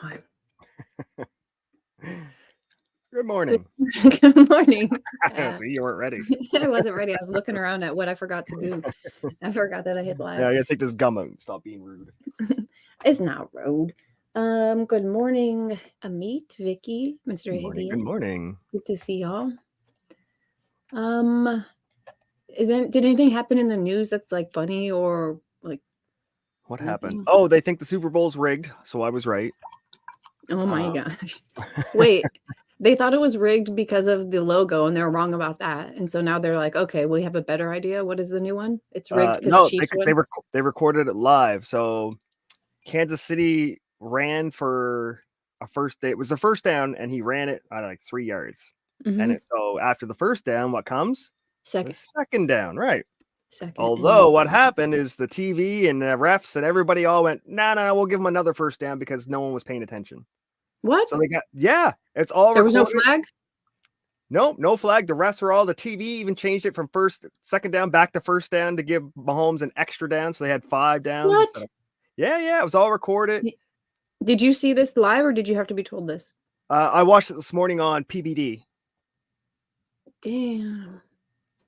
time. Good morning. Good morning. So you weren't ready. I wasn't ready. I was looking around at what I forgot to do. I forgot that I hit live. Yeah, I gotta take this gum out and stop being rude. It's not rude. Good morning, Amit, Vicky, Mr. Good morning. Hideous. Good morning. Good to see y'all. Did anything happen in the news that's like funny or like What happened? anything? Oh, they think the Super Bowl's rigged, so I was right. Oh my gosh. Wait, they thought it was rigged because of the logo and they're wrong about that. And so now they're like, okay, we have a better idea. What is the new one? It's rigged because No, Chiefs they won. they recorded it live. So Kansas City ran for a first day. It was the first down, and he ran it at like 3 yards. And so after the first down, what comes? The second down, right? Although what happened is the TV and the refs and everybody all went, no, we'll give them another first down because no one was paying attention. What? So they got, it's all there recorded. was no flag? Nope, no flag. The refs were all, the TV even changed it from second down back to first down to give Mahomes an extra down. So they had 5 downs. What? Yeah, it was all recorded. Did you see this live or did you have to be told this? I watched it this morning on PBD. Damn.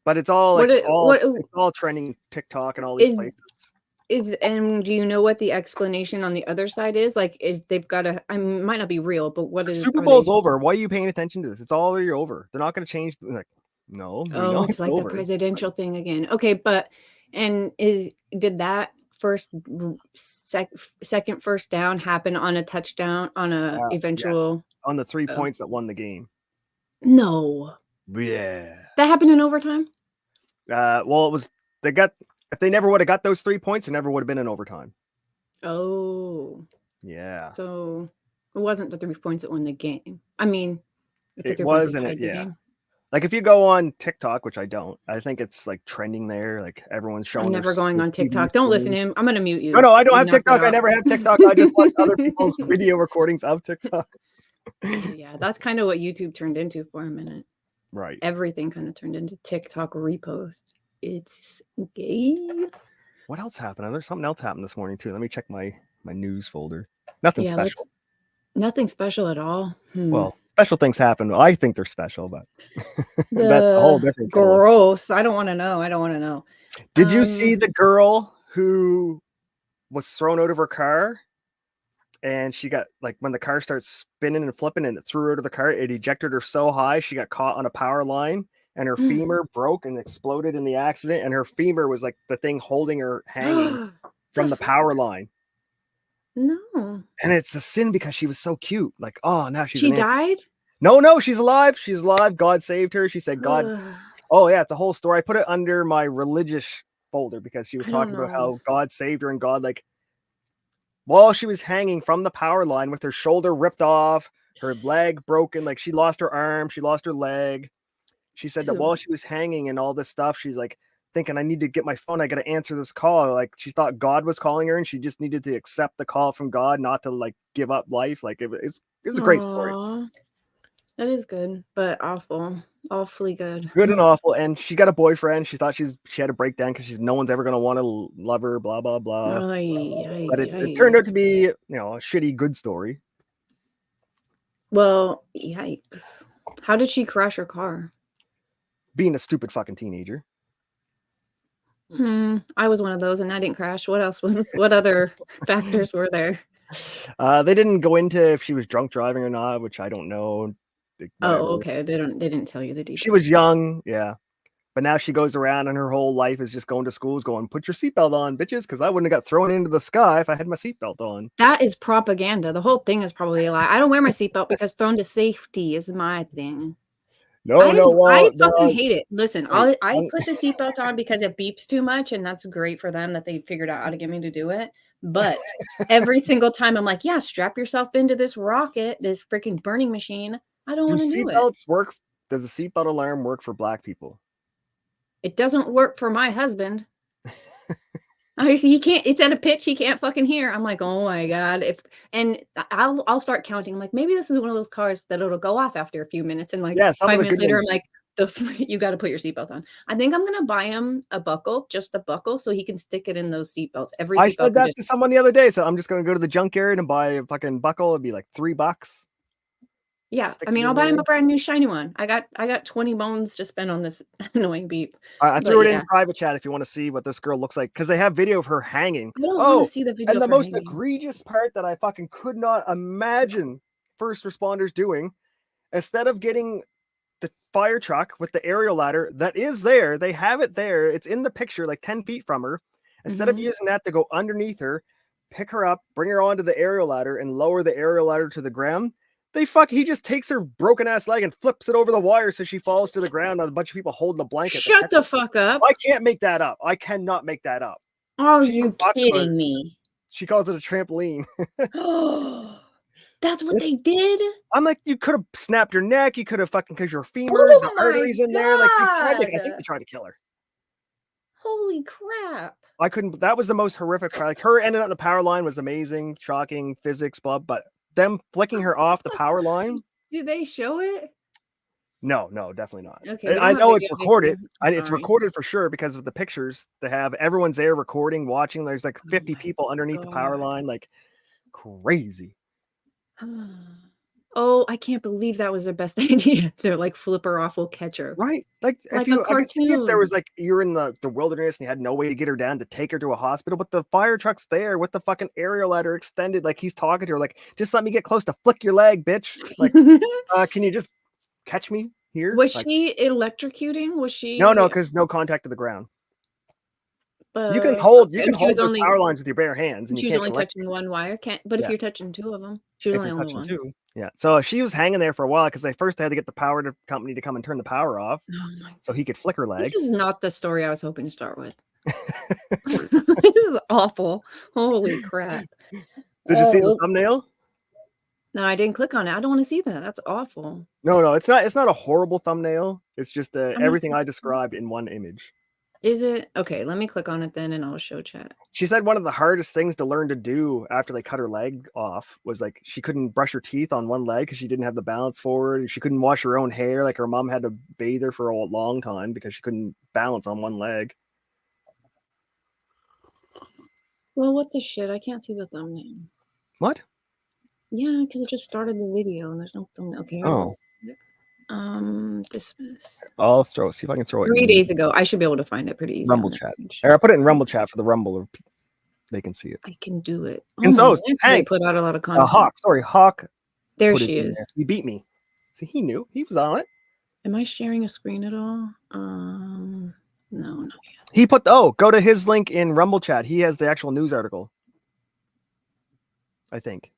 But it's all like it's all trending TikTok and all these places. And do you know what the explanation on the other side is? Like, they've got to, might not be real, but what is Super Bowl's over? Why are you paying attention to this? It's already over. They're not going to change. Like, no. Oh, it's like over. The presidential thing again. Okay, but did that second first down happen on a touchdown on a eventual on the 3 points that won the game? No. Yeah. That happened in overtime? Well, if they never would have got those 3 points, it never would have been in overtime. Oh. Yeah. So it wasn't the 3 points that won the game. I mean, it wasn't it. Yeah. Game. Like if you go on TikTok, which I don't, I think it's like trending there. Like everyone's showing. I'm never going on TikTok. Don't listen to him. I'm gonna mute you. No, I don't have TikTok. I never have TikTok. I just watch other people's video recordings of TikTok. Yeah, that's kind of what YouTube turned into for a minute. Right. Everything kind of turned into TikTok repost. It's gay. What else happened? There's something else happened this morning too. Let me check my news folder. Nothing special. Nothing special at all. Well, special things happen. I think they're special, but that's a whole different gross. I don't want to know. Did you see the girl who was thrown out of her car? And she got, like, when the car starts spinning and flipping and it threw her out of the car, it ejected her so high she got caught on a power line and her femur broke and exploded in the accident. And her femur was like the thing holding her hanging from the power line. No. And it's a sin because she was so cute. Like, oh, now she died? No, she's alive. She's alive. God saved her. She said, God. Oh, yeah, it's a whole story. I put it under my religious folder because she was talking about how God saved her and God, like, while she was hanging from the power line with her shoulder ripped off, her leg broken, like she lost her arm, she lost her leg. She said that while she was hanging and all this stuff, she's like thinking, I need to get my phone. I got to answer this call. Like she thought God was calling her and she just needed to accept the call from God, not to like give up life. Like it's a great story. That is good, but awfully good. Good and awful. And she got a boyfriend. She thought she had a breakdown because no one's ever going to want to love her, blah, blah, blah. But it turned out to be, a shitty good story. Well, yikes. How did she crash her car? Being a stupid fucking teenager. I was one of those and I didn't crash. What other factors were there? They didn't go into if she was drunk driving or not, which I don't know. Whatever. Oh, okay. They didn't tell you the details. She was young, yeah. But now she goes around and her whole life is just going to schools going, put your seatbelt on, bitches, because I wouldn't have got thrown into the sky if I had my seatbelt on. That is propaganda. The whole thing is probably a lie. I don't wear my seatbelt because thrown to safety is my thing. I fucking hate it. Listen, I put the seatbelt on because it beeps too much, and that's great for them that they figured out how to get me to do it. But every single time I'm like, yeah, strap yourself into this rocket, this freaking burning machine. I don't want to do it. Does the seatbelt alarm work for Black people? It doesn't work for my husband. He can't. It's at a pitch he can't fucking hear. I'm like, oh my god! I'll start counting. I'm like, maybe this is one of those cars that it'll go off after a few minutes, and like 5 minutes later, I'm like, You got to put your seatbelt on. I think I'm gonna buy him a buckle, just the buckle, so he can stick it in those seatbelts. Every I seatbelt said that to someone the other day. So I'm just going to go to the junkyard and buy a fucking buckle. It'd be like $3. Yeah, I mean, I'll buy him a brand new shiny one. I got 20 bones to spend on this annoying beep. I threw it in private chat if you want to see what this girl looks like, because they have video of her hanging. I don't want to see the video. And the most egregious part that I fucking could not imagine first responders doing, instead of getting the fire truck with the aerial ladder that is there, they have it there, it's in the picture like 10 feet from her, instead of using that to go underneath her, pick her up, bring her onto the aerial ladder and lower the aerial ladder to the ground, he just takes her broken ass leg and flips it over the wire so she falls to the ground on a bunch of people holding the blanket. Shut the fuck up. I can't make that up. I cannot make that up. Are you kidding me? She calls it a trampoline. Oh, that's what they did? I'm like, you could have snapped your neck. You could have fucking, because your femur, the arteries in there. Like, I think they tried to kill her. Holy crap. I couldn't. That was the most horrific. Like, her ending up the power line was amazing, shocking, physics, blah, but them flicking her off the power line. Do they show it? No, definitely not. Okay, I know it's recorded. It's recorded for sure because of the pictures they have. Everyone's there recording, watching. There's like 50 people underneath the power line, like crazy. Oh, I can't believe that was their best idea. They're like, flip her off, we'll catch her. Right. Like a cartoon. I could see if there was like, you're in the wilderness and you had no way to get her down to take her to a hospital, but the fire truck's there with the fucking aerial ladder extended. Like, he's talking to her, like, just let me get close to flick your leg, bitch. Like, can you just catch me here? Was she electrocuting? Was she? No, because no contact to the ground. You can hold those power lines with your bare hands, and she was only touching one wire. But if you're touching two of them, she was only one. Two. Yeah. So she was hanging there for a while because they first had to get the power company to come and turn the power off, so he could flick her leg. This is not the story I was hoping to start with. This is awful. Holy crap! Did you see the thumbnail? No, I didn't click on it. I don't want to see that. That's awful. No, it's not. It's not a horrible thumbnail. It's just everything I described in one image. Is it? Okay, let me click on it then and I'll show chat. She said one of the hardest things to learn to do after they cut her leg off was like she couldn't brush her teeth on one leg because she didn't have the balance forward. She couldn't wash her own hair. Like, her mom had to bathe her for a long time because she couldn't balance on one leg. Well, what the shit? I can't see the thumbnail. What? Yeah, because it just started the video and there's no thumbnail. Okay. Oh. Dismiss. I'll see if I can throw it. 3 days ago. I should be able to find it pretty easy. Rumble chat. Or I put it in Rumble chat for the Rumble. They can see it. I can do it. And so Hank put out a lot of content. Hawk. There she is. He beat me. See, he knew. He was on it. Am I sharing a screen at all? No, not yet. He put go to his link in Rumble chat. He has the actual news article, I think.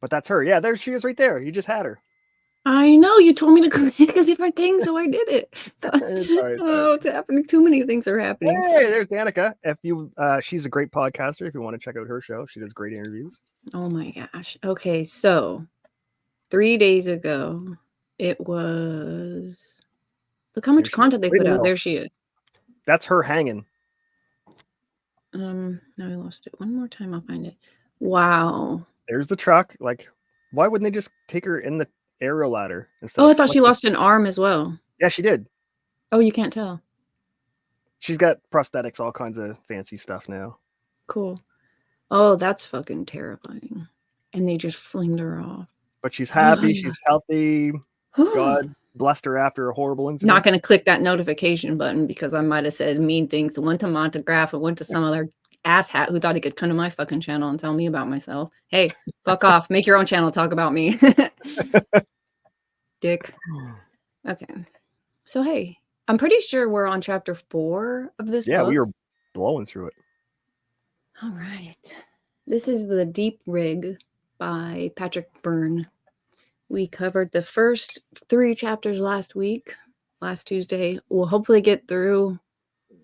But that's her. Yeah, there she is right there. You just had her. I know. You told me to click a different thing, so I did it. So, it's happening. Too many things are happening. Hey, there's Danica. She's a great podcaster. If you want to check out her show, she does great interviews. Oh my gosh. Okay, so 3 days ago, it was. Look how much content they put out. There she is. That's her hanging. Now I lost it. One more time, I'll find it. Wow. There's the truck. Like, why wouldn't they just take her in the aerial ladder instead? I thought she lost an arm as well. Yeah, she did. Oh, you can't tell. She's got prosthetics, all kinds of fancy stuff now. Cool. Oh, that's fucking terrifying. And they just flinged her off. But she's happy. She's healthy. God blessed her after a horrible incident. Not going to click that notification button because I might have said mean things. Went to Montagraph and went to some other asshat who thought he could come to my fucking channel and tell me about myself. Hey, fuck off. Make your own channel. Talk about me. Dick. Okay. So, hey, I'm pretty sure we're on chapter 4 of this book. Yeah, we were blowing through it. All right. This is The Deep Rig by Patrick Byrne. We covered the first 3 chapters last Tuesday. We'll hopefully get through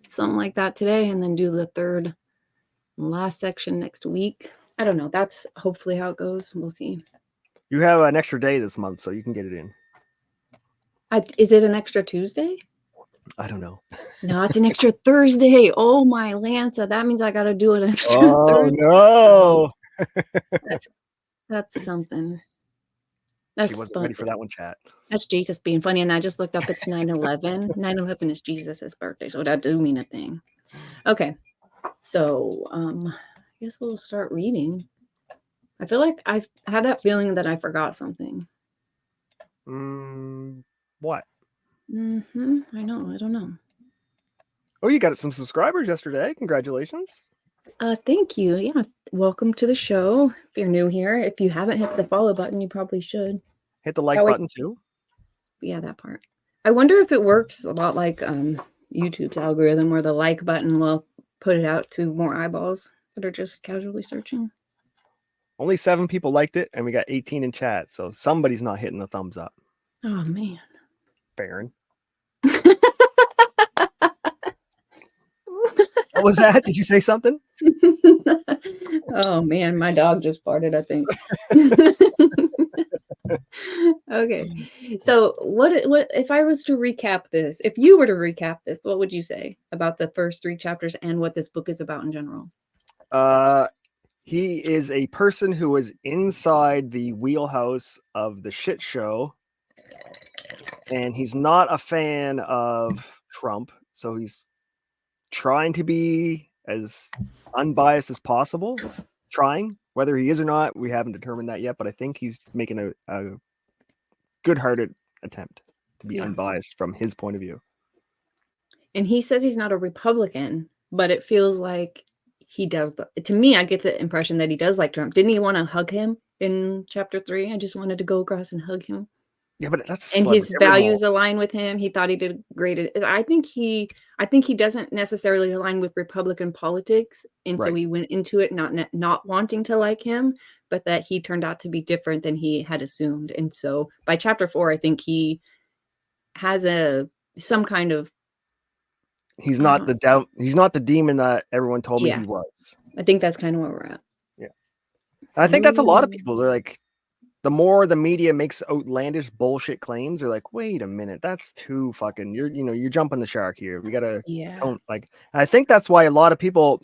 something like that today and then do the third and last section next week. I don't know. That's hopefully how it goes. We'll see. You have an extra day this month, so you can get it in. Is it an extra Tuesday? I don't know. No, it's an extra Thursday. Oh, my Lanza. That means I got to do an extra Thursday. Oh, no. That's something. She wasn't ready for that one, chat. That's Jesus being funny, and I just looked up, it's 9/11. 9/11 is Jesus' birthday, so that do mean a thing. Okay. So, I guess we'll start reading. I feel like I've had that feeling that I forgot something. What? I know. I don't know. Oh, you got some subscribers yesterday. Congratulations. Thank you. Yeah. Welcome to the show. If you're new here, if you haven't hit the follow button, you probably should. Hit the like button too. Yeah, that part. I wonder if it works a lot like YouTube's algorithm, where the like button will put it out to more eyeballs that are just casually searching. Only 7 people liked it, and we got 18 in chat, so somebody's not hitting the thumbs up. Oh, man. Byrne. What was that? Did you say something? Oh, man. My dog just farted, I think. Okay. So what if I was to recap this, if you were to recap this, what would you say about the first 3 chapters and what this book is about in general? He is a person who is inside the wheelhouse of the shit show, and he's not a fan of Trump, so he's trying to be as unbiased as possible. Trying. Whether he is or not, we haven't determined that yet, but I think he's making a good-hearted attempt to be unbiased from his point of view. And he says he's not a Republican, but it feels like he does. To me, I get the impression that he does like Trump. Didn't he want to hug him in chapter 3? I just wanted to go across and hug him. Yeah, but that's and his values align with him. He thought he did great. I think he doesn't necessarily align with Republican politics, and so he went into it not wanting to like him, but that he turned out to be different than he had assumed. And so by chapter 4, I think he has some kind of. He's not the doubt. He's not the demon that everyone told me he was. I think that's kind of where we're at. Yeah, and I think that's a lot of people. They're like, the more the media makes outlandish bullshit claims, they're like, wait a minute, that's too fucking. You're jumping the shark here. We gotta. I think that's why a lot of people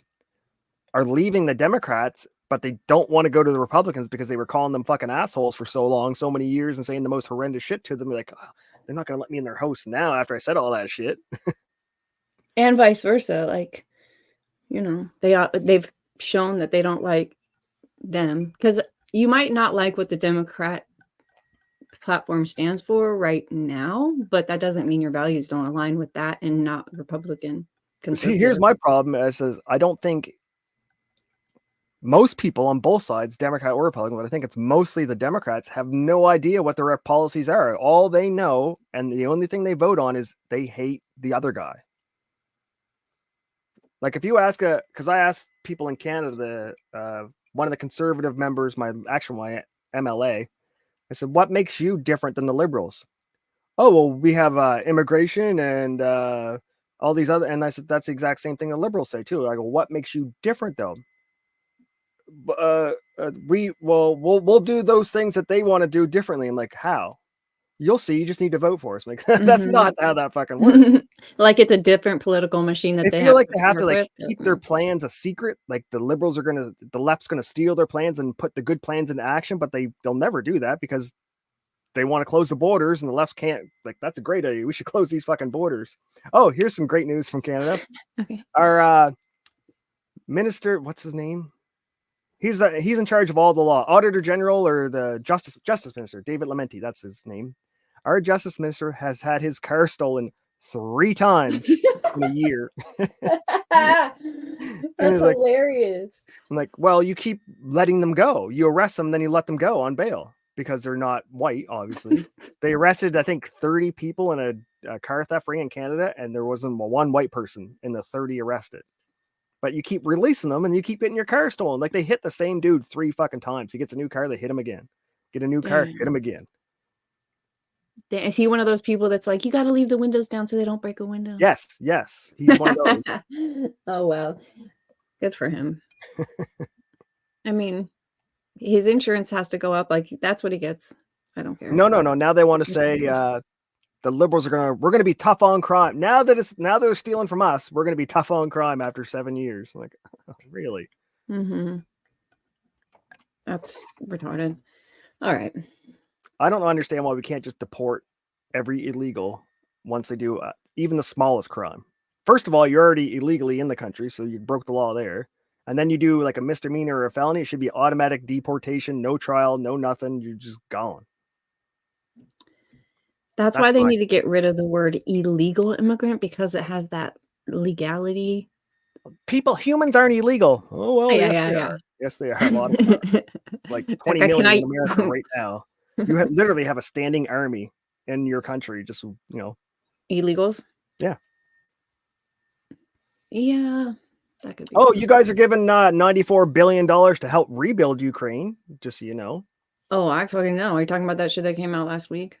are leaving the Democrats, but they don't want to go to the Republicans because they were calling them fucking assholes for so long, so many years, and saying the most horrendous shit to them. They're like, oh, they're not gonna let me in their house now after I said all that shit. And vice versa, like, they've shown that they don't like them, because you might not like what the Democrat platform stands for right now, but that doesn't mean your values don't align with that and not Republican. See, here's my problem. It says I don't think most people on both sides, Democrat or Republican, but I think it's mostly the Democrats, have no idea what their policies are. All they know, and the only thing they vote on, is they hate the other guy. Like if you ask because I asked people in Canada, one of the conservative members, my MLA, I said, what makes you different than the Liberals? Oh, well, we have immigration and all these other, and I said, that's the exact same thing the Liberals say too. I go, what makes you different though? We'll do those things that they want to do differently. I'm like, how? You'll see. You just need to vote for us. Like, that's not how that fucking works. Like it's a different political machine that they feel like they have to keep their plans a secret. Like the Liberals are the left's gonna steal their plans and put the good plans into action, but they'll never do that because they want to close the borders, and the left can't. Like, that's a great idea. We should close these fucking borders. Oh, here's some great news from Canada. Okay. Our minister, what's his name? He's in charge of all the law, Auditor General, or the Justice Minister, David Lamenti. That's his name. Our Justice Minister has had his car stolen 3 times in a year. That's hilarious. I'm like, well, you keep letting them go. You arrest them, then you let them go on bail because they're not white, obviously. They arrested, I think, 30 people in a car theft ring in Canada, and there wasn't one white person in the 30 arrested. But you keep releasing them, and you keep getting your car stolen. Like, they hit the same dude 3 fucking times. He gets a new car, they hit him again. Get a new car, hit him again. Is he one of those people that's like, you got to leave the windows down so they don't break a window? Yes. He's one of those. Oh, well. Good for him. I mean, his insurance has to go up. Like, that's what he gets. I don't care. No. Now they want to say the Liberals we're gonna be tough on crime. Now they're stealing from us, we're gonna be tough on crime after 7 years. Like, really? Mm-hmm. That's retarded. All right. I don't understand why we can't just deport every illegal once they do even the smallest crime. First of all, you're already illegally in the country, so you broke the law there. And then you do like a misdemeanor or a felony, it should be automatic deportation, no trial, no nothing. You're just gone. That's why they need to get rid of the word illegal immigrant, because it has that legality. Humans aren't illegal. Oh, well, Yeah, yes, yeah, they yeah. are. Yes, they are. A lot of them. Like 20 million in America right now. You literally have a standing army in your country, just, illegals. Yeah. Yeah, that could be. Oh, you guys are giving $94 billion to help rebuild Ukraine, just so you know. Oh, I fucking know. Are you talking about that shit that came out last week?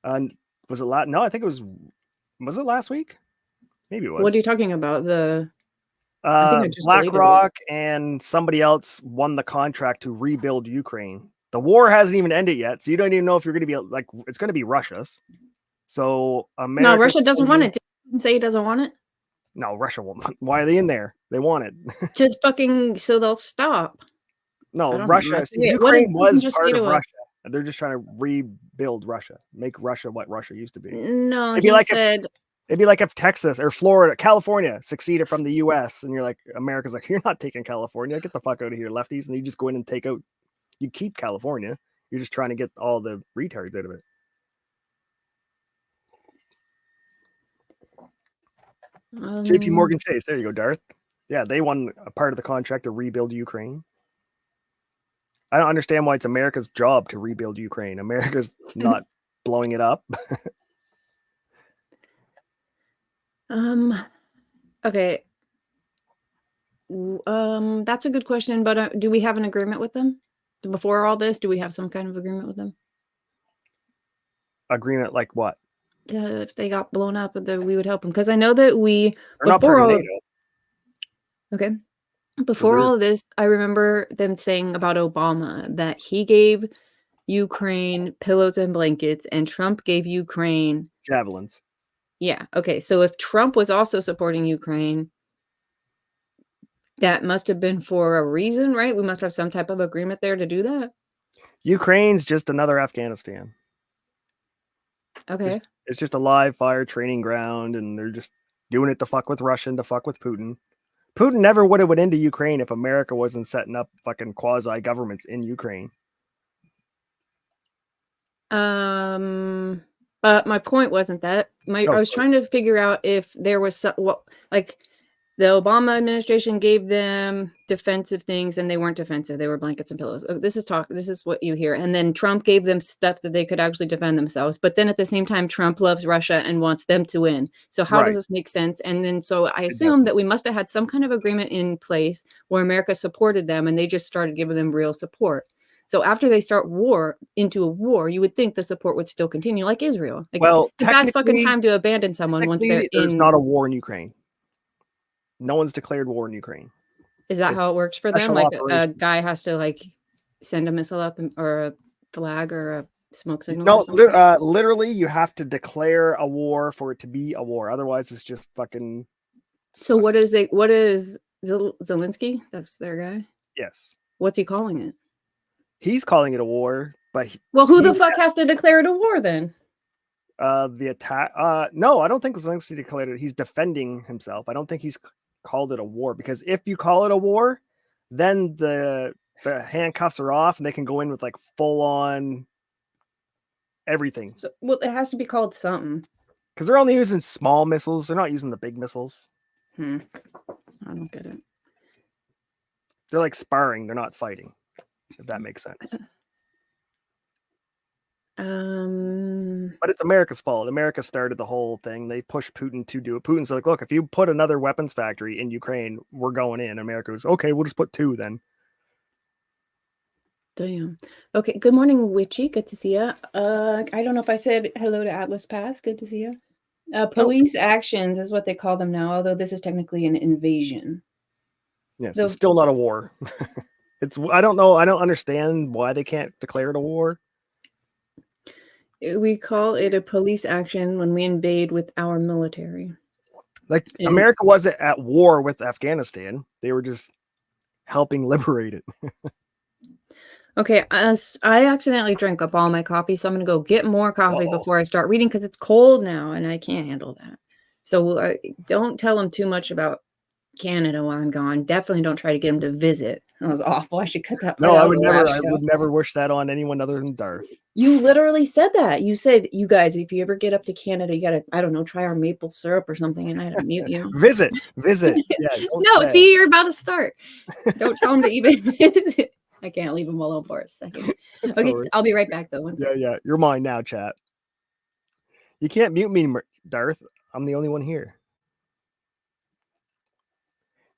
Was it No, I think it was it last week? Maybe it was. What are you talking about? I think I just BlackRock and somebody else won the contract to rebuild Ukraine. The war hasn't even ended yet, so you don't even know if you're going to be like, it's going to be Russia's. So America. No, Russia doesn't want it. Didn't say it doesn't want it. No, Russia won't. Why are they in there? They want it. Just fucking so they'll stop. No, Russia. Ukraine was part of Russia. They're just trying to rebuild Russia, make Russia what Russia used to be. No, it'd be like if Texas or Florida, California seceded from the U.S. and you're like, America's like, you're not taking California. Get the fuck out of here, lefties. And you just go in and take out. You keep California. You're just trying to get all the retards out of it. JP Morgan Chase. There you go, Darth. Yeah, they won a part of the contract to rebuild Ukraine. I don't understand why it's America's job to rebuild Ukraine. America's not blowing it up. Okay. That's a good question, but do we have an agreement with them? Before all this, do we have some kind of agreement with them? Agreement like what? If they got blown up, that we would help them. Because I know that before all of this, I remember them saying about Obama that he gave Ukraine pillows and blankets, and Trump gave Ukraine javelins. Yeah. Okay. So if Trump was also supporting Ukraine, that must have been for a reason, right? We must have some type of agreement there to do that. Ukraine's just another Afghanistan. Okay. It's just a live fire training ground, and they're just doing it to fuck with Russia and to fuck with Putin. Putin never would have went into Ukraine if America wasn't setting up fucking quasi governments in Ukraine. But my point wasn't that. I was trying to figure out if there was like the Obama administration gave them defensive things and they weren't defensive. They were blankets and pillows. This is what you hear. And then Trump gave them stuff that they could actually defend themselves. But then at the same time, Trump loves Russia and wants them to win. So how does this make sense? And then so I assume that we must have had some kind of agreement in place where America supported them and they just started giving them real support. So after they start into a war, you would think the support would still continue, like Israel. Like, well, it's a bad fucking time to abandon someone once there's not a war in Ukraine. No one's declared war in Ukraine. Is that how it works for them? Like a guy has to like send a missile up or a flag or a smoke signal? No, literally you have to declare a war for it to be a war. Otherwise it's just fucking. So what is Zelensky? That's their guy? Yes. What's he calling it? He's calling it a war, but who the fuck has to declare it a war then? The attack. No, I don't think Zelensky declared it. He's defending himself. I don't think he's called it a war, because if you call it a war, then the handcuffs are off and they can go in with like full on everything. So, well, it has to be called something. Because they're only using small missiles. They're not using the big missiles. I don't get it. They're like sparring. They're not fighting. If that makes sense. But it's America's fault. America started the whole thing. They pushed Putin to do it. Putin's like, look, if you put another weapons factory in Ukraine, we're going in. America was, okay, we'll just put 2 then. Damn. Okay. Good morning, Witchy. Good to see you. I don't know if I said hello to Atlas Pass. Good to see you. Police actions is what they call them now, although this is technically an invasion. Yes, it's still not a war. I don't know. I don't understand why they can't declare it a war. We call it a police action when we invade with our military. Like America wasn't at war with Afghanistan. They were just helping liberate it. Okay, I accidentally drank up all my coffee, so I'm gonna go get more coffee Uh-oh. before I start reading because it's cold now and I can't handle that. So don't tell them too much about Canada while I'm gone. Definitely don't try to get them to visit. That was awful. I should cut that part No, out I of would the never. last I show. would never wish that on anyone other than Darth. You literally said that. You said, "You guys, if you ever get up to Canada, you gotta, I don't know, try our maple syrup or something," and I had to mute you. Visit. Yeah, don't No, stay. see, you're about to start. Don't tell them to even visit. I can't leave them alone for a second. Okay, Sorry. I'll be right back though. One second. Yeah. You're mine now, chat. You can't mute me, Darth. I'm the only one here.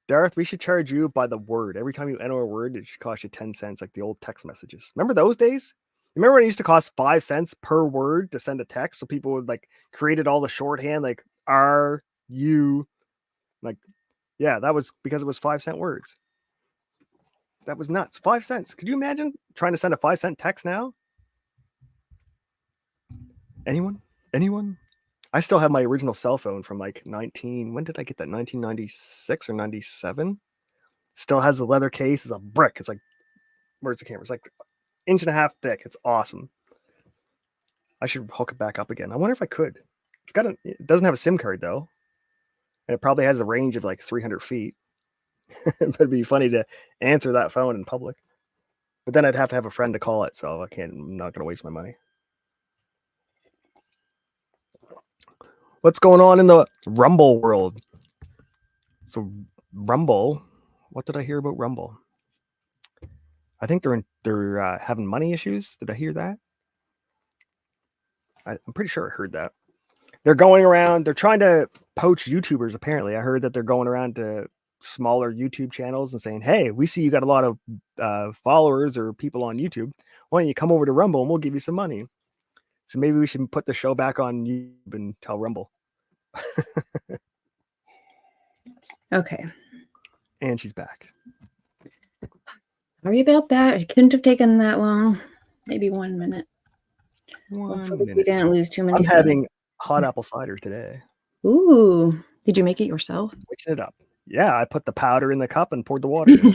Darth, we should charge you by the word. Every time you enter a word, it should cost you 10 cents, like the old text messages. Remember those days? Remember when it used to cost 5 cents per word to send a text? So people would like created all the shorthand, like R, U, like, yeah, that was because it was 5-cent words. That was nuts. 5 cents. Could you imagine trying to send a 5-cent text now? Anyone? I still have my original cell phone from like when did I get that? 1996 or 97? Still has a leather case. It's a brick. It's like, where's the camera? It's like 1.5 inches thick. It's awesome. I should hook it back up again. I wonder if I could. It doesn't have a SIM card though. And it probably has a range of like 300 feet. But it'd be funny to answer that phone in public. But then I'd have to have a friend to call it. So I'm not going to waste my money. What's going on in the Rumble world? So Rumble, what did I hear about Rumble? I think they're having money issues. Did I hear that? I'm pretty sure I heard that. They're going around. They're trying to poach YouTubers. Apparently, I heard that they're going around to smaller YouTube channels and saying, "Hey, we see you got a lot of followers or people on YouTube. Why don't you come over to Rumble and we'll give you some money?" So maybe we should put the show back on YouTube and tell Rumble. Okay. And she's back. Sorry about that. It couldn't have taken that long. Maybe 1 minute. Hopefully we didn't lose too many. I'm having hot apple cider today. Ooh. Did you make it yourself? Switching it up. Yeah, I put the powder in the cup and poured the water in.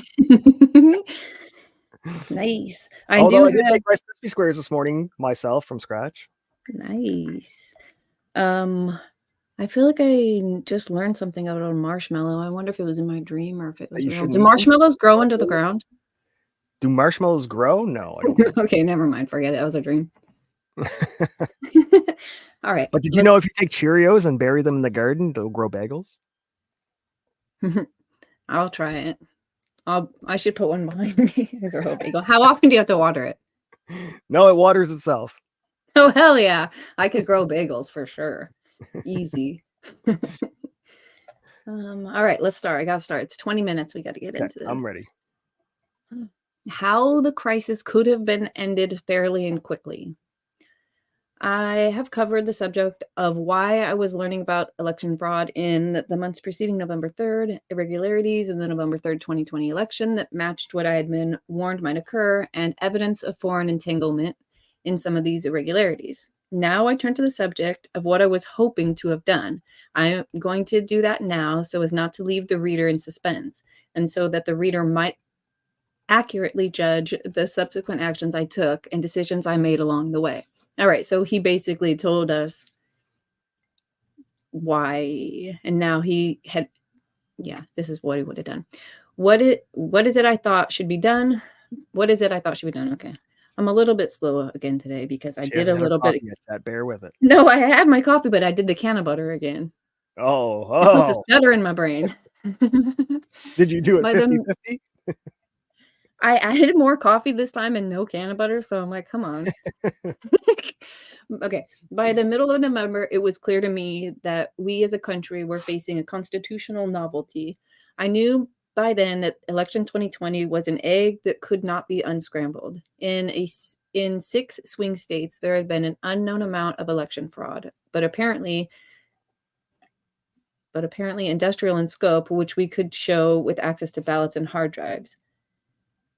Nice. I did make Rice Krispie squares this morning myself from scratch. Nice. I feel like I just learned something about a marshmallow. I wonder if it was in my dream or if it was real. Do marshmallows grow under the ground? Do marshmallows grow? No, I don't. Okay, never mind. Forget it. That was a dream. All right. But did you know if you take Cheerios and bury them in the garden, they'll grow bagels? I'll try it. I should put one behind me. Grow a bagel. How often do you have to water it? No, it waters itself. Oh, hell yeah. I could grow bagels for sure. Easy. All right, let's start. I got to start. It's 20 minutes. We got to get into this. I'm ready. How the crisis could have been ended fairly and quickly. I have covered the subject of why I was learning about election fraud in the months preceding November 3rd, irregularities in the November 3rd, 2020 election that matched what I had been warned might occur, and evidence of foreign entanglement in some of these irregularities. Now I turn to the subject of what I was hoping to have done. I'm going to do that now so as not to leave the reader in suspense, and so that the reader might accurately judge the subsequent actions I took and decisions I made along the way. All right, so he basically told us why, and now he had, this is what he would have done. What is it I thought should be done? What is it I thought should be done? Okay. I'm a little bit slow again today because I did a little bit. That bear with it. No, I had my coffee, but I did the can of butter again. Oh. It's a stutter in my brain. Did you do it 50-50? I added more coffee this time and no can of butter, so I'm like, come on. Okay. By the middle of November, it was clear to me that we as a country were facing a constitutional novelty. I knew by then that election 2020 was an egg that could not be unscrambled. In 6 swing states, there had been an unknown amount of election fraud, but apparently industrial in scope, which we could show with access to ballots and hard drives.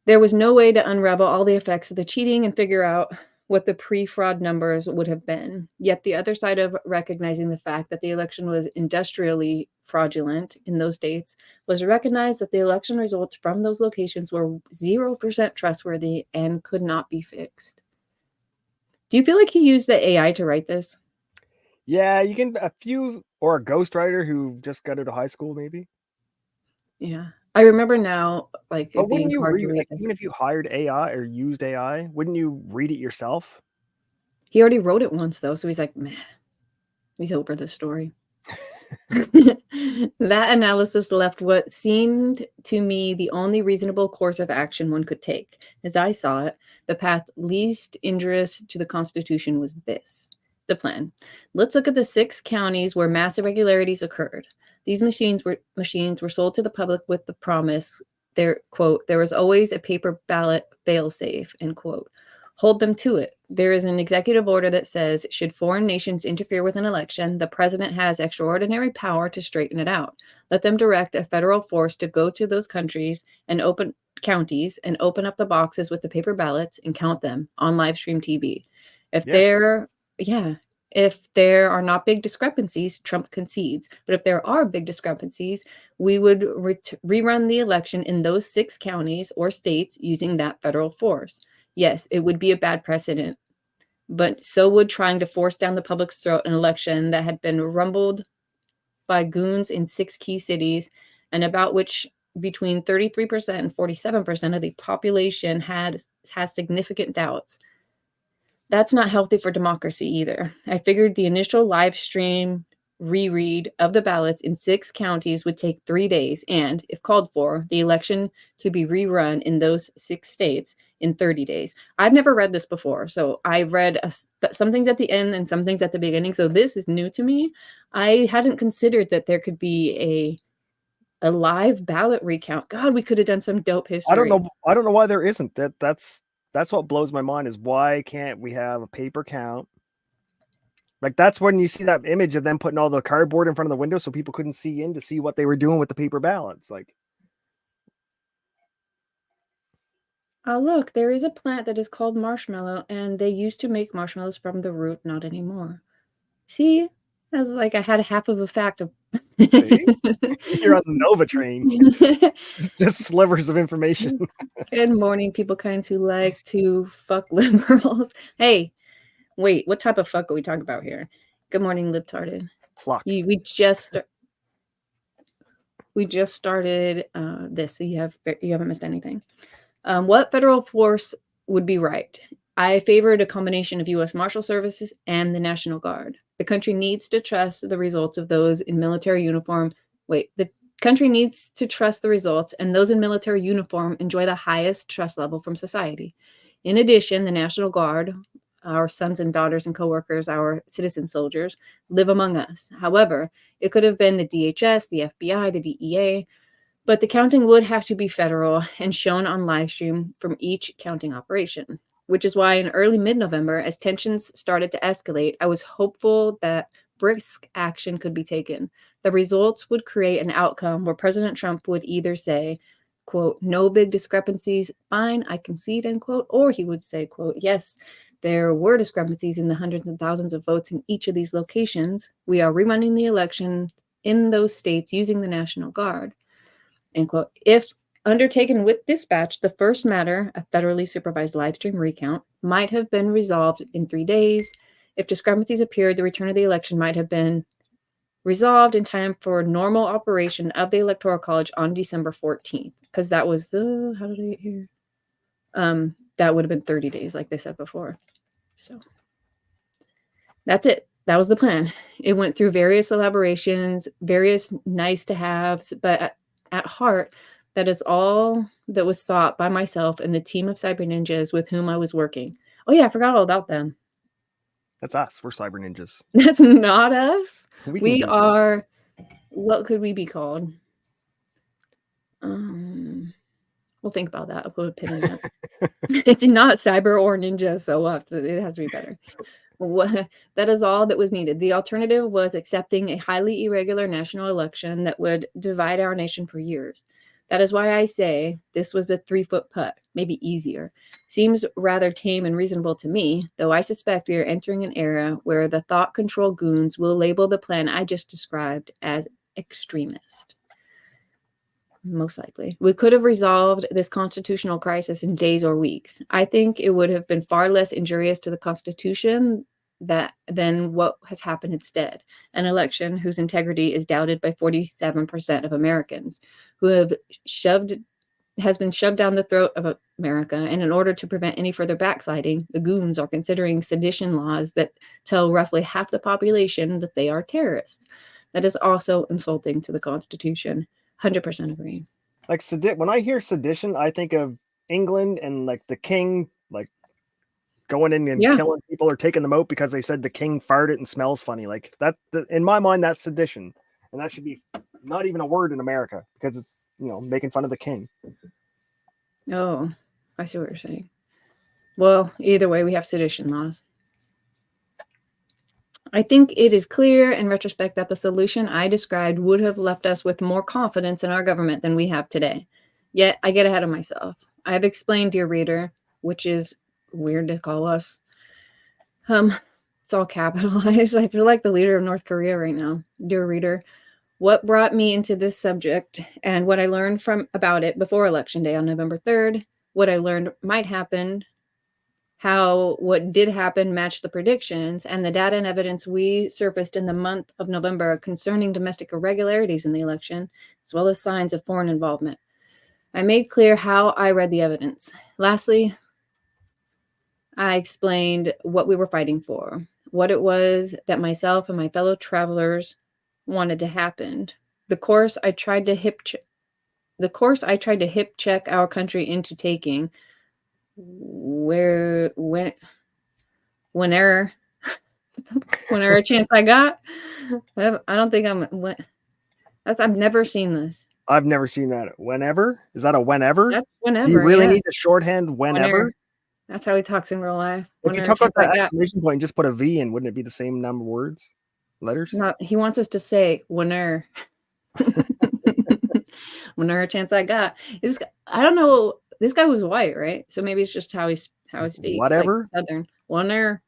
There was no way to unravel all the effects of the cheating and figure out what the pre-fraud numbers would have been. Yet the other side of recognizing the fact that the election was industrially fraudulent in those states was to recognize that the election results from those locations were 0% trustworthy and could not be fixed. Do you feel like he used the AI to write this? Yeah, you can a ghostwriter who just got out of high school, maybe. Yeah. I remember now, like, But it being wouldn't you hard to read, read like, this. even if you hired AI or used AI, wouldn't you read it yourself? He already wrote it once, though, so he's like, meh, he's over the story. That analysis left what seemed to me the only reasonable course of action one could take. As I saw it, the path least injurious to the Constitution was this. The plan. Let's look at the 6 counties where mass irregularities occurred. These machines were sold to the public with the promise, there was always a paper ballot fail-safe, end quote. Hold them to it. There is an executive order that says, should foreign nations interfere with an election, the president has extraordinary power to straighten it out. Let them direct a federal force to go to those countries and open counties and open up the boxes with the paper ballots and count them on live stream TV. If there are not big discrepancies, Trump concedes. But if there are big discrepancies, we would rerun the election in those 6 counties or states using that federal force. Yes, it would be a bad precedent, but so would trying to force down the public's throat an election that had been rumbled by goons in 6 key cities and about which between 33% and 47% of the population has significant doubts. That's not healthy for democracy either. I figured the initial live stream reread of the ballots in 6 counties would take 3 days and, if called for, the election to be rerun in those 6 states in 30 days. I've never read this before, so I read some things at the end and some things at the beginning, so this is new to me. I hadn't considered that there could be a live ballot recount. God, we could have done some dope history. I don't know why there isn't. That's what blows my mind, is why can't we have a paper count? Like, that's when you see that image of them putting all the cardboard in front of the window so people couldn't see in to see what they were doing with the paper ballots. Like, look, there is a plant that is called marshmallow, and they used to make marshmallows from the root, not anymore. See? That's like I had half of a fact of. See? You're on the Nova train. Just slivers of information. Good morning, people kinds who like to fuck liberals. Hey, wait, what type of fuck are we talking about here? Good morning, libtarded. Pluck. We just started this, so you haven't missed anything. What federal force would be right? I favored a combination of U.S. Marshal Services and the National Guard. The country needs to trust the results of those in military uniform. The country needs to trust the results, and those in military uniform enjoy the highest trust level from society. In addition, the National Guard, our sons and daughters and coworkers, our citizen soldiers, live among us. However, it could have been the DHS, the FBI, the DEA, but the counting would have to be federal and shown on live stream from each counting operation, which is why in early mid-November, as tensions started to escalate, I was hopeful that brisk action could be taken. The results would create an outcome where President Trump would either say, quote, no big discrepancies, fine, I concede, end quote, or he would say, quote, yes, there were discrepancies in the hundreds and thousands of votes in each of these locations. We are rerunning the election in those states using the National Guard. End quote. If undertaken with dispatch, the first matter, a federally supervised live stream recount, might have been resolved in 3 days. If discrepancies appeared, the return of the election might have been resolved in time for normal operation of the Electoral College on December 14th. Because that was how did I get here? That would have been 30 days, like they said before. So that's it. That was the plan. It went through various elaborations, various nice to haves, but at heart, that is all that was sought by myself and the team of cyber ninjas with whom I was working. Oh yeah, I forgot all about them. That's us. We're cyber ninjas. That's not us. We are. What could we be called? We'll think about that. I'll put a pin in that. It's not cyber or ninja, so it has to be better. That is all that was needed. The alternative was accepting a highly irregular national election that would divide our nation for years. That is why I say this was a 3-foot putt. maybe easier. Seems rather tame and reasonable to me, though I suspect we are entering an era where the thought control goons will label the plan I just described as extremist. Most likely. We could have resolved this constitutional crisis in days or weeks. I think it would have been far less injurious to the Constitution than what has happened instead. An election whose integrity is doubted by 47% of Americans, who has been shoved down the throat of America, and in order to prevent any further backsliding, the goons are considering sedition laws that tell roughly half the population that they are terrorists. That is also insulting to the Constitution. 100% agree. Like when I hear sedition, I think of England and like the king, like going in and killing people or taking them out because they said the king farted and smells funny. Like that, in my mind, that's sedition, and that should be not even a word in America because it's, you know, making fun of the king. Oh, I see what you're saying. Well, either way, we have sedition laws. I think it is clear in retrospect that the solution I described would have left us with more confidence in our government than we have today. Yet I get ahead of myself. I have explained, dear reader, which is weird to call us. It's all capitalized. I feel like the leader of North Korea right now. Dear reader, what brought me into this subject and what I learned about it before Election Day on November 3rd, what I learned might happen, how what did happen matched the predictions, and the data and evidence we surfaced in the month of November concerning domestic irregularities in the election, as well as signs of foreign involvement. I made clear how I read the evidence. Lastly, I explained what we were fighting for, what it was that myself and my fellow travelers wanted to happen. The course I tried to hip check our country into taking, whenever chance I got. I don't think I've never seen this. I've never seen that. Whenever? Is that a whenever? That's whenever. Do you really need the shorthand whenever? That's how he talks in real life. If you took out that exclamation point and just put a V in, wouldn't it be the same number of words? Letters? He wants us to say whenever. Whenever chance I got. I don't know. This guy was white, right? So maybe it's just how he speaks. Whatever. Like Southern. Whenever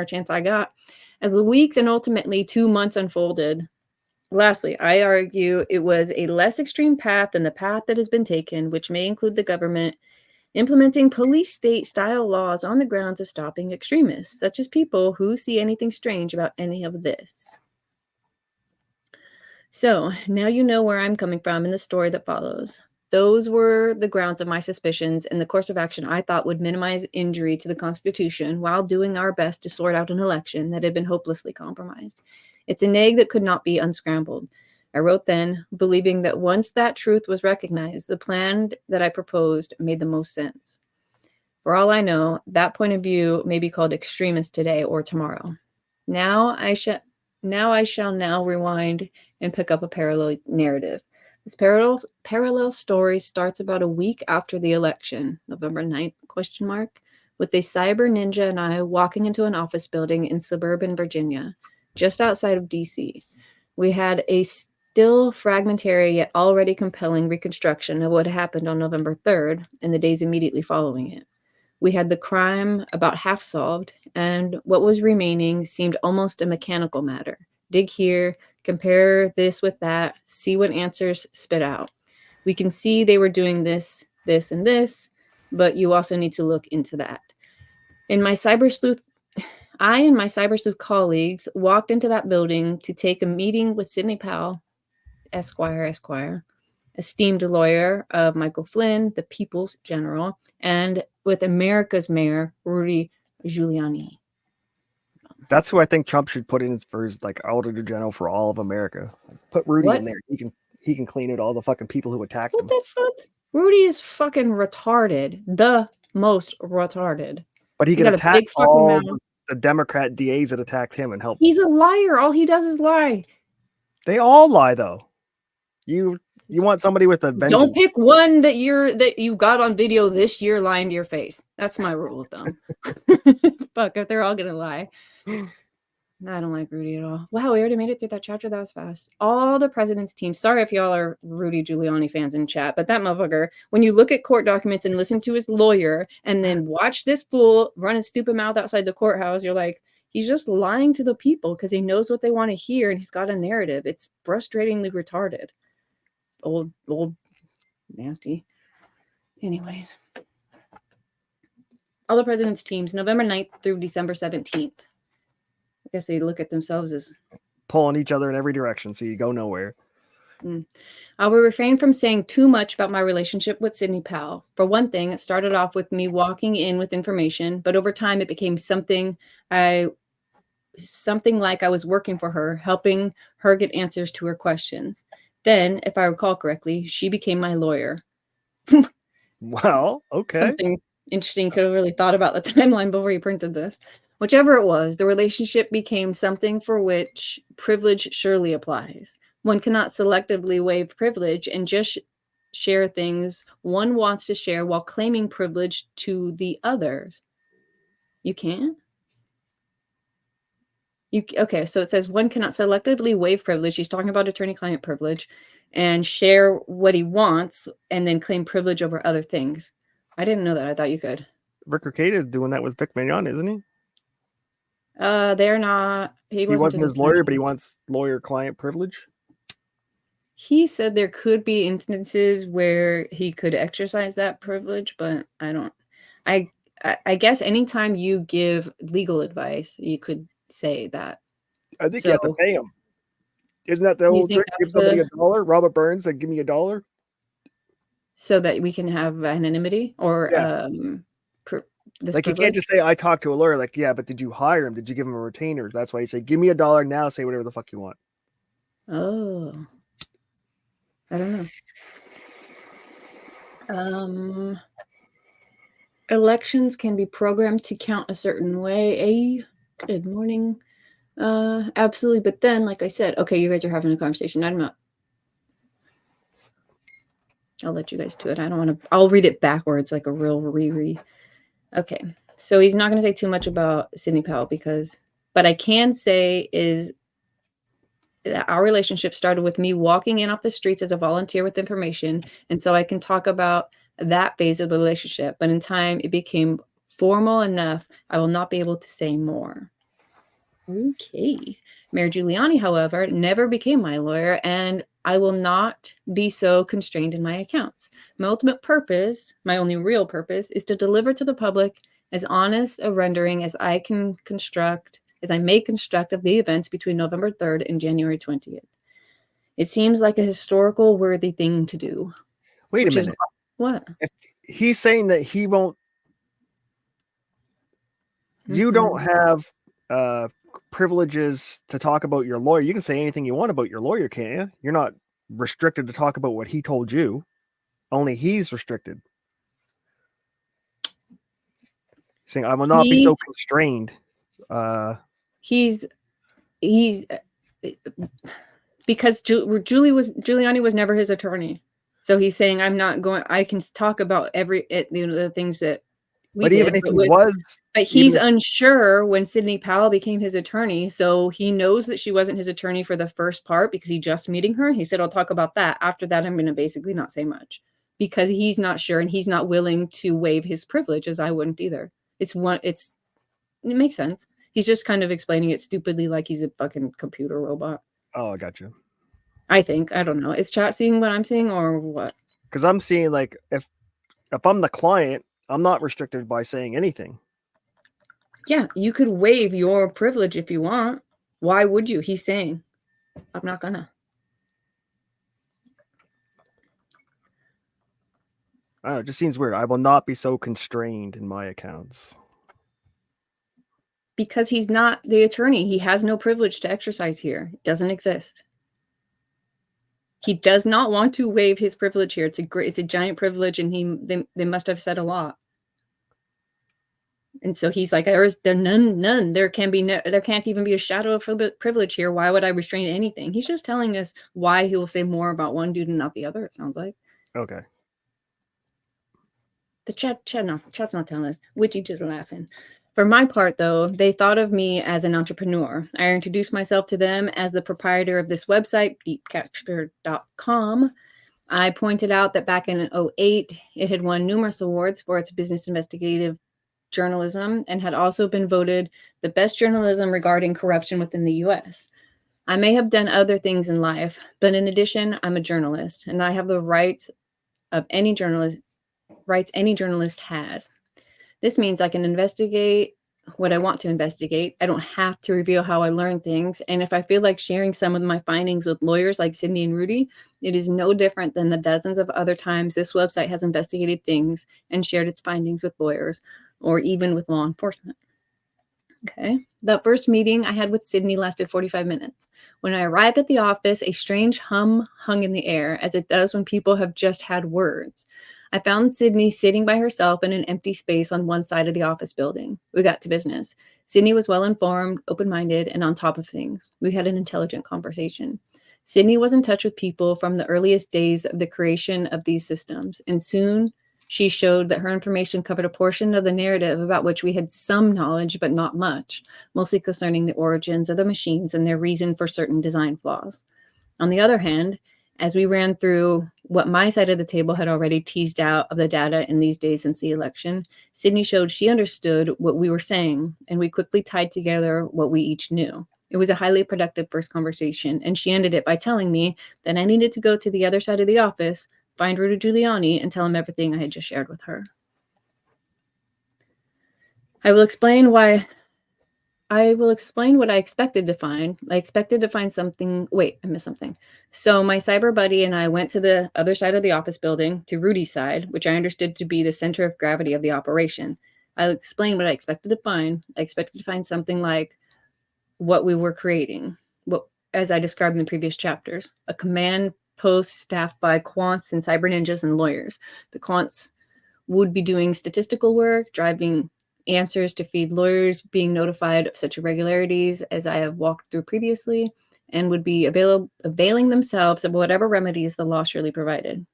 chance I got. As the weeks and ultimately 2 months unfolded. Lastly, I argue it was a less extreme path than the path that has been taken, which may include the government implementing police state-style laws on the grounds of stopping extremists, such as people who see anything strange about any of this. So, now you know where I'm coming from in the story that follows. Those were the grounds of my suspicions and the course of action I thought would minimize injury to the Constitution while doing our best to sort out an election that had been hopelessly compromised. It's an egg that could not be unscrambled. I wrote then, believing that once that truth was recognized, the plan that I proposed made the most sense. For all I know, that point of view may be called extremist today or tomorrow. Now I shall rewind and pick up a parallel narrative. This parallel story starts about a week after the election, November 9th, with a cyber ninja and I walking into an office building in suburban Virginia, just outside of DC. We had a still fragmentary yet already compelling reconstruction of what happened on November 3rd and the days immediately following it. We had the crime about half solved, and what was remaining seemed almost a mechanical matter. Dig here, compare this with that, see what answers spit out. We can see they were doing this, this, and this, but you also need to look into that. I and my cyber sleuth colleagues walked into that building to take a meeting with Sidney Powell, Esquire, esteemed lawyer of Michael Flynn, the People's General, and with America's Mayor, Rudy Giuliani. That's who I think Trump should put in for his like Auditor General for all of America. Put Rudy in there. He can clean out all the fucking people who attacked him. What the fuck? Rudy is fucking retarded. The most retarded. But he can attack all the Democrat DAs that attacked him and help. He's a liar. All he does is lie. They all lie though. You want somebody with a vengeance. Don't pick one that you got on video this year lying to your face. That's my rule of thumb. Fuck, if they're all gonna lie. I don't like Rudy at all. Wow, we already made it through that chapter. That was fast. All the president's team. Sorry if y'all are Rudy Giuliani fans in chat, but that motherfucker, when you look at court documents and listen to his lawyer and then watch this fool run his stupid mouth outside the courthouse, you're like, he's just lying to the people because he knows what they want to hear and he's got a narrative. It's frustratingly retarded. Old, nasty. Anyways. All the president's teams, November 9th through December 17th. I guess they look at themselves as pulling each other in every direction, so you go nowhere. I will refrain from saying too much about my relationship with Sidney Powell. For one thing, it started off with me walking in with information, but over time it became something like I was working for her, helping her get answers to her questions. Then, if I recall correctly, she became my lawyer. Wow, okay. Something interesting. Could have really thought about the timeline before you printed this. Whichever it was, the relationship became something for which privilege surely applies. One cannot selectively waive privilege and just share things one wants to share while claiming privilege to the others. You can't? Okay, so it says one cannot selectively waive privilege. He's talking about attorney-client privilege and share what he wants and then claim privilege over other things. I didn't know that. I thought you could. Rick Ricada is doing that with Vic Mignon, isn't he? They're not. He wasn't his lawyer, but he wants lawyer-client privilege. He said there could be instances where he could exercise that privilege, but I don't. I guess anytime you give legal advice, you could say that. I think you have to pay him. Isn't that the old trick? Give somebody $1. Robert Byrne said, "Give me $1." So that we can have anonymity or this like privilege? You can't just say I talked to a lawyer. Like, yeah, but did you hire him? Did you give him a retainer? That's why you say, "Give me $1 now." Say whatever the fuck you want. Oh, I don't know. Elections can be programmed to count a certain way. Good morning. Absolutely. But then, like I said, okay, you guys are having a conversation. I'm not. I'll let you guys do it. I don't want to. I'll read it backwards like a real reread. Okay. So he's not going to say too much about Sidney Powell but I can say is that our relationship started with me walking in off the streets as a volunteer with information. And so I can talk about that phase of the relationship. But in time, it became formal enough. I will not be able to say more. Okay. Mayor Giuliani, however, never became my lawyer, and I will not be so constrained in my accounts. My ultimate purpose, my only real purpose, is to deliver to the public as honest a rendering as I can construct, as I may construct of the events between November 3rd and January 20th. It seems like a historical worthy thing to do. Wait a minute. What? If he's saying that he won't, you don't have privileges to talk about your lawyer. You can say anything you want about your lawyer, can't you? You're not restricted to talk about what he told you. Only he's restricted. Saying I will not be so constrained. He's because Giuliani was never his attorney. So he's saying I'm not going. I can talk about the things that we but did. Even if he was, but he's unsure when Sidney Powell became his attorney. So he knows that she wasn't his attorney for the first part because he just meeting her. He said, "I'll talk about that after that. I'm going to basically not say much because he's not sure and he's not willing to waive his privileges. I wouldn't either. It makes sense. He's just kind of explaining it stupidly, like he's a fucking computer robot. Oh, I got you. I think. I don't know. Is chat seeing what I'm seeing or what? Because I'm seeing like if I'm the client, I'm not restricted by saying anything. Yeah, you could waive your privilege if you want. Why would you? He's saying, I'm not gonna. I don't know, it just seems weird. I will not be so constrained in my accounts. Because he's not the attorney. He has no privilege to exercise here. It doesn't exist. He does not want to waive his privilege here. It's a giant privilege, and they must have said a lot. And so he's like, there none. There can't even be a shadow of privilege here. Why would I restrain anything? He's just telling us why he will say more about one dude and not the other. It sounds like. Okay. The chat's not telling us. Witchy just laughing. For my part, though, they thought of me as an entrepreneur. I introduced myself to them as the proprietor of this website, deepcapture.com. I pointed out that back in 2008, it had won numerous awards for its business investigative journalism and had also been voted the best journalism regarding corruption within the US. I may have done other things in life, but in addition, I'm a journalist and I have the rights any journalist has. This means I can investigate what I want to investigate. I don't have to reveal how I learn things. And if I feel like sharing some of my findings with lawyers like Sydney and Rudy, it is no different than the dozens of other times this website has investigated things and shared its findings with lawyers or even with law enforcement. Okay. The first meeting I had with Sydney lasted 45 minutes. When I arrived at the office, a strange hum hung in the air, as it does when people have just had words. I found Sydney sitting by herself in an empty space on one side of the office building. We got to business. Sydney was well-informed, open-minded, and on top of things. We had an intelligent conversation. Sydney was in touch with people from the earliest days of the creation of these systems, and soon she showed that her information covered a portion of the narrative about which we had some knowledge, but not much, mostly concerning the origins of the machines and their reason for certain design flaws. On the other hand, as we ran through what my side of the table had already teased out of the data in these days since the election, Sydney showed she understood what we were saying, and we quickly tied together what we each knew. It was a highly productive first conversation, and she ended it by telling me that I needed to go to the other side of the office, find Rudy Giuliani, and tell him everything I had just shared with her. I will explain what I expected to find. I expected to find something. Wait, I missed something. So my cyber buddy and I went to the other side of the office building, to Rudy's side, which I understood to be the center of gravity of the operation. I'll explain what I expected to find. I expected to find something like what we were creating, as I described in the previous chapters, a command post staffed by quants and cyber ninjas and lawyers. The quants would be doing statistical work, driving answers to feed lawyers, being notified of such irregularities as I have walked through previously, and would be availing themselves of whatever remedies the law surely provided.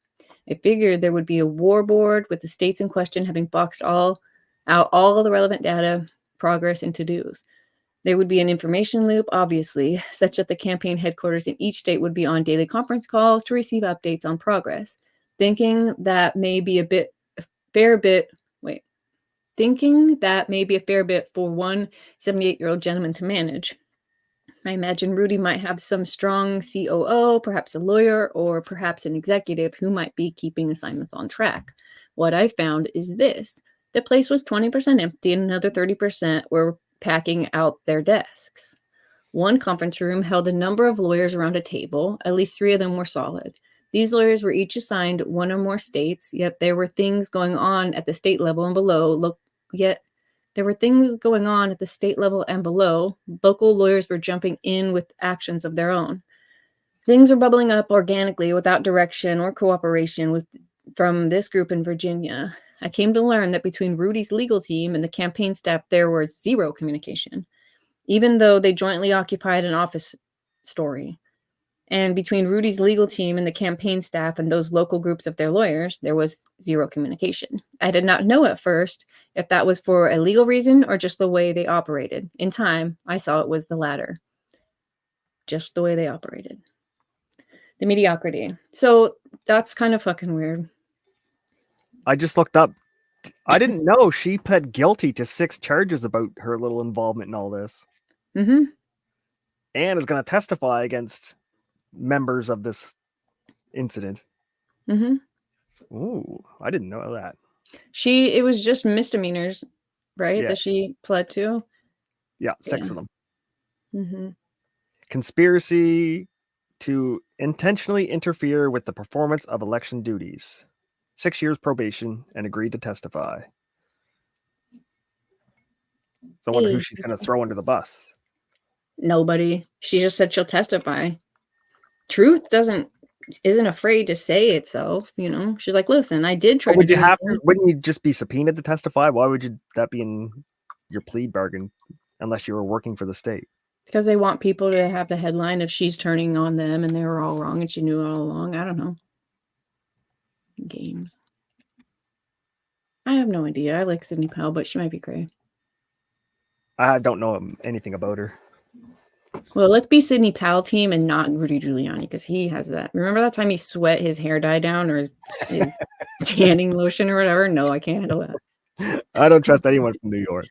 I figured there would be a war board with the states in question having boxed out all the relevant data, progress, and to-dos. There would be an information loop, obviously, such that the campaign headquarters in each state would be on daily conference calls to receive updates on progress. Thinking that may be a fair bit for one 78-year-old gentleman to manage. I imagine Rudy might have some strong COO, perhaps a lawyer, or perhaps an executive who might be keeping assignments on track. What I found is this. The place was 20% empty and another 30% were packing out their desks. One conference room held a number of lawyers around a table. At least 3 of them were solid. These lawyers were each assigned one or more states, yet there were things going on at the state level and below. Local lawyers were jumping in with actions of their own. Things were bubbling up organically without direction or cooperation from this group in Virginia. I came to learn that between Rudy's legal team and the campaign staff, there was zero communication, even though they jointly occupied an office story. And between Rudy's legal team and the campaign staff and those local groups of their lawyers, there was zero communication. I did not know at first if that was for a legal reason or just the way they operated. In time, I saw it was the latter. Just the way they operated. The mediocrity. So that's kind of fucking weird. I just looked up. I didn't know she pled guilty to 6 charges about her little involvement in all this. Mm-hmm. And is going to testify against members of this incident. Mm-hmm. Ooh, I didn't know that. It was just misdemeanors, right? Yeah. That she pled to? Yeah, 6 of them. Mm-hmm. Conspiracy to intentionally interfere with the performance of election duties. 6 years probation and agreed to testify. So I wonder who she's going to throw under the bus. Nobody. She just said she'll testify. Truth isn't afraid to say itself, you know. She's like, listen, I did try to do this. Wouldn't you just be subpoenaed to testify? Why would that be in your plea bargain unless you were working for the state? Because they want people to have the headline of she's turning on them and they were all wrong and she knew all along. I don't know. Games. I have no idea. I like Sidney Powell, but she might be cray. I don't know anything about her. Well, let's be Sidney Powell team and not Rudy Giuliani because he has that. Remember that time he sweat his hair dye down or his tanning lotion or whatever? No, I can't handle that. I don't trust anyone from New York.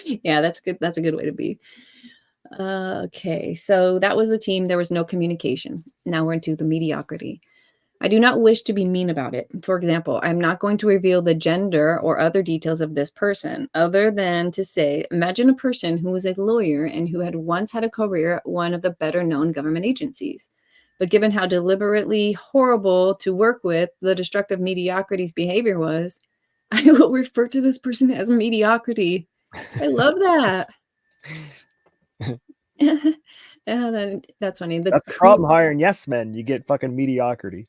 Yeah, that's good. That's a good way to be. Okay, so that was the team. There was no communication. Now we're into the mediocrity. I do not wish to be mean about it. For example, I'm not going to reveal the gender or other details of this person, other than to say, imagine a person who was a lawyer and who had once had a career at one of the better known government agencies. But given how deliberately horrible to work with the destructive mediocrity's behavior was, I will refer to this person as mediocrity. I love that. Yeah, that's funny. That's the problem hiring yes men. You get fucking mediocrity.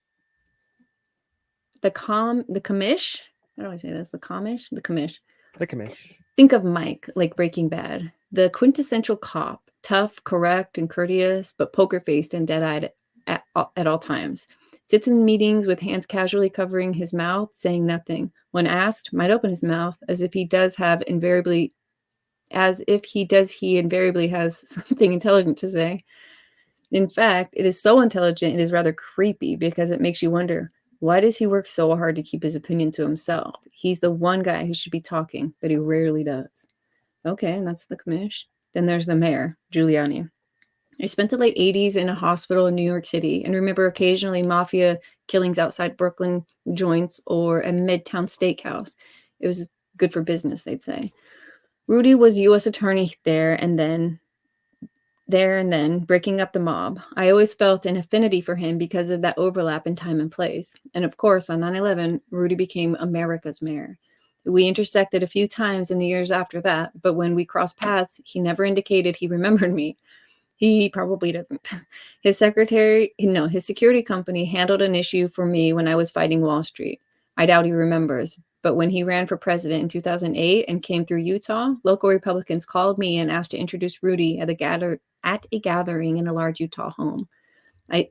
The commish. How do I say this? The commish. The commish. The commish. Think of Mike, like Breaking Bad, the quintessential cop, tough, correct, and courteous, but poker-faced and dead-eyed at all times. Sits in meetings with hands casually covering his mouth, saying nothing. When asked, might open his mouth as if he invariably has something intelligent to say. In fact, it is so intelligent, it is rather creepy because it makes you wonder, why does he work so hard to keep his opinion to himself? He's the one guy who should be talking, but he rarely does. Okay, and that's the commish. Then there's the mayor, Giuliani. I spent the late 80s in a hospital in New York City and remember occasionally mafia killings outside Brooklyn joints or a Midtown steakhouse. It was good for business, they'd say. Rudy was U.S. attorney there and then, breaking up the mob. I always felt an affinity for him because of that overlap in time and place. And of course, on 9/11, Rudy became America's mayor. We intersected a few times in the years after that, but when we crossed paths, he never indicated he remembered me. He probably didn't. His security company handled an issue for me when I was fighting Wall Street. I doubt he remembers. But when he ran for president in 2008 and came through Utah, local Republicans called me and asked to introduce Rudy at a gathering in a large Utah home. Why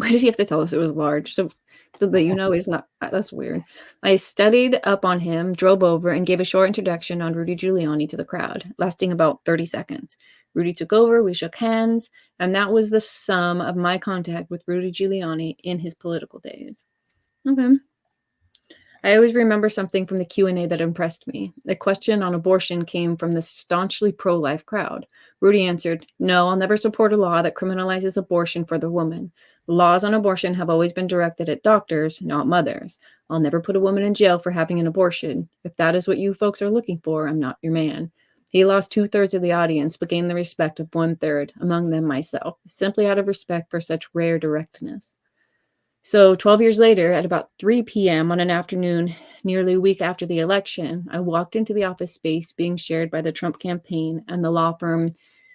did he have to tell us it was large? So that he's not, that's weird. I studied up on him, drove over, and gave a short introduction on Rudy Giuliani to the crowd, lasting about 30 seconds. Rudy took over, we shook hands, and that was the sum of my contact with Rudy Giuliani in his political days. Okay. I always remember something from the Q&A that impressed me. The question on abortion came from the staunchly pro-life crowd. Rudy answered, "No, I'll never support a law that criminalizes abortion for the woman. Laws on abortion have always been directed at doctors, not mothers. I'll never put a woman in jail for having an abortion. If that is what you folks are looking for, I'm not your man." He lost 2/3 of the audience, but gained the respect of 1/3, among them myself, simply out of respect for such rare directness. So 12 years later, at about 3 p.m. on an afternoon, nearly a week after the election, I walked into the office space being shared by the Trump campaign and the law firm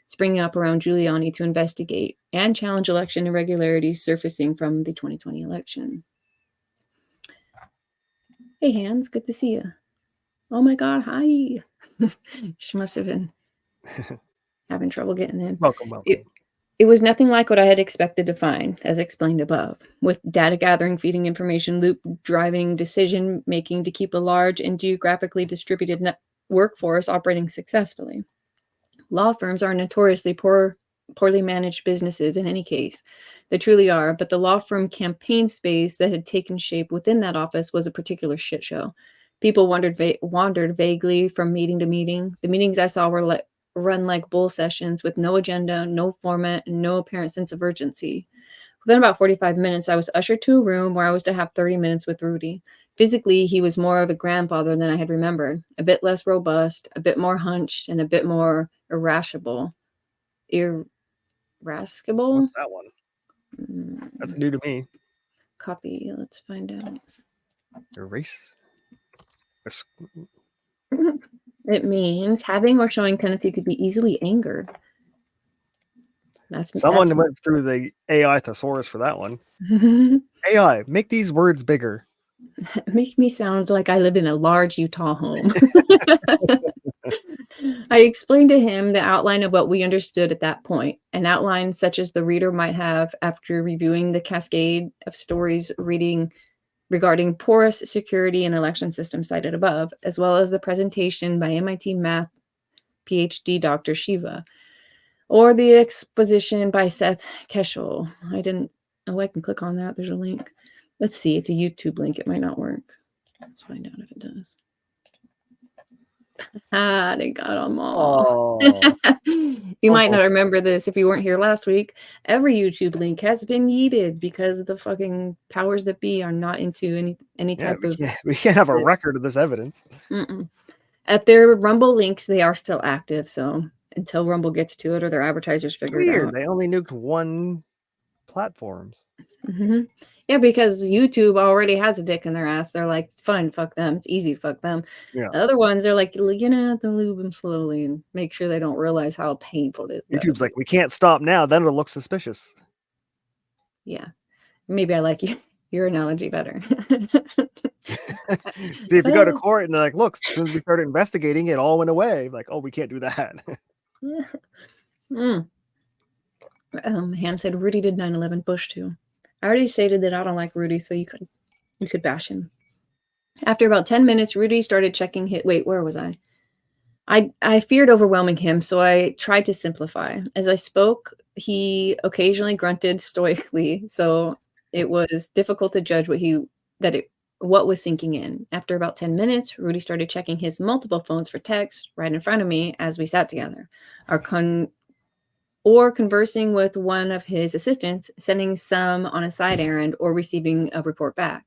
springing up around Giuliani to investigate and challenge election irregularities surfacing from the 2020 election. Hey, Hans, good to see you. Oh my God, hi. She must have been having trouble getting in. Welcome. It was nothing like what I had expected to find, as explained above, with data gathering, feeding information loop, driving decision-making to keep a large and geographically distributed workforce operating successfully. Law firms are notoriously poorly managed businesses in any case. They truly are, but the law firm campaign space that had taken shape within that office was a particular shit show. People wandered vaguely from meeting to meeting. The meetings I saw were run like bull sessions with no agenda, no format, and no apparent sense of urgency. Within about 45 minutes, I was ushered to a room where I was to have 30 minutes with Rudy. Physically, he was more of a grandfather than I had remembered, a bit less robust, a bit more hunched, and a bit more irascible. Irascible? What's that one? That's new to me. Copy. Let's find out. Erase. It means having or showing tendency to be easily angered. Someone went through the AI thesaurus for that one. AI, make these words bigger. Make me sound like I live in a large Utah home. I explained to him the outline of what we understood at that point, an outline such as the reader might have after reviewing the cascade of stories reading regarding porous security and election system cited above, as well as the presentation by MIT math PhD Dr. Shiva, or the exposition by Seth Keshel. I can click on that. There's a link. Let's see. It's a YouTube link. It might not work. Let's find out if it does. They got them all. Oh. You might not remember this if you weren't here last week. Every YouTube link has been yeeted because the fucking powers that be are not into any type of... We can't have a record of this evidence. At their Rumble links, they are still active, so until Rumble gets to it or their advertisers figure it out. They only nuked one platforms. Yeah, because YouTube already has a dick in their ass. They're like, fine, fuck them. It's easy, fuck them. Yeah. The other ones are like, you're gonna have to lube them slowly and make sure they don't realize how painful it is. YouTube's like, we can't stop now. Then it'll look suspicious. Yeah. Maybe I like your analogy better. See, if you go to court and they're like, look, as soon as we started investigating, it all went away. Like, oh, we can't do that. Han said Rudy did 9/11, Bush too. I already stated that I don't like Rudy, so you could bash him. After about 10 minutes, Rudy started checking his... Wait, where was I? I feared overwhelming him, so I tried to simplify. As I spoke, he occasionally grunted stoically, so it was difficult to judge what was sinking in. After about 10 minutes, Rudy started checking his multiple phones for text right in front of me as we sat together. Or conversing with one of his assistants, sending some on a side errand, or receiving a report back.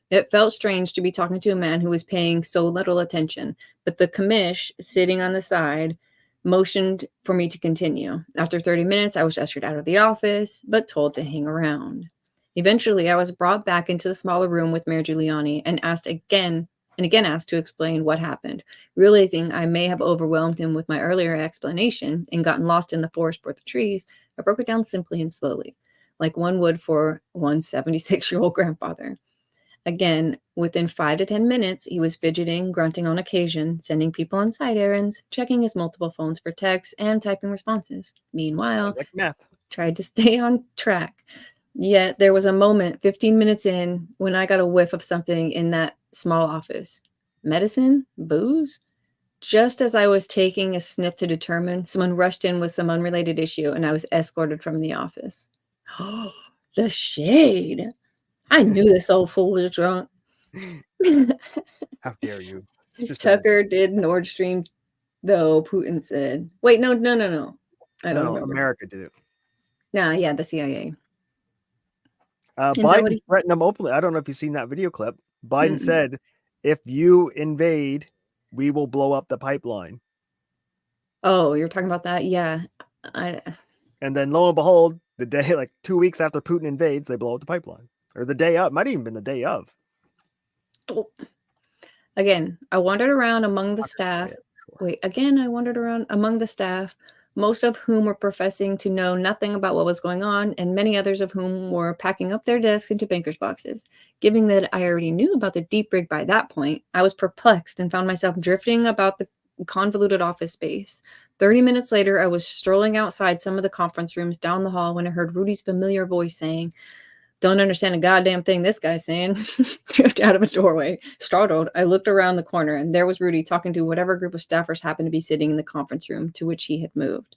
It felt strange to be talking to a man who was paying so little attention, but the commish sitting on the side motioned for me to continue. After 30 minutes, I was ushered out of the office, but told to hang around. Eventually, I was brought back into the smaller room with Mayor Giuliani and asked to explain what happened. Realizing I may have overwhelmed him with my earlier explanation and gotten lost in the forest for the trees, I broke it down simply and slowly, like one would for one's 76-year-old grandfather. Again, within 5 to 10 minutes, he was fidgeting, grunting on occasion, sending people on side errands, checking his multiple phones for texts, and typing responses. Meanwhile, tried to stay on track. Yet there was a moment 15 minutes in when I got a whiff of something in that small office. Medicine? Booze? Just as I was taking a sniff to determine, someone rushed in with some unrelated issue and I was escorted from the office. Oh, the shade. I knew this old fool was drunk. How dare you? Tucker did Nord Stream, though, Putin said. Wait, no. I don't remember. America did it. Nah, yeah, the CIA. Biden threatened him openly. I don't know if you've seen that video clip. Biden said, if you invade, we will blow up the pipeline. Oh, you're talking about that? Yeah. And then lo and behold, the day, like 2 weeks after Putin invades, they blow up the pipeline. Or the day of. Might have even been the day of. Again, I wandered around among the staff. I wandered around among the staff, most of whom were professing to know nothing about what was going on, and many others of whom were packing up their desks into banker's boxes. Given that I already knew about the deep rig by that point, I was perplexed and found myself drifting about the convoluted office space. 30 minutes later, I was strolling outside some of the conference rooms down the hall when I heard Rudy's familiar voice saying, "Don't understand a goddamn thing this guy's saying." Drift out of a doorway. Startled, I looked around the corner, and there was Rudy talking to whatever group of staffers happened to be sitting in the conference room to which he had moved.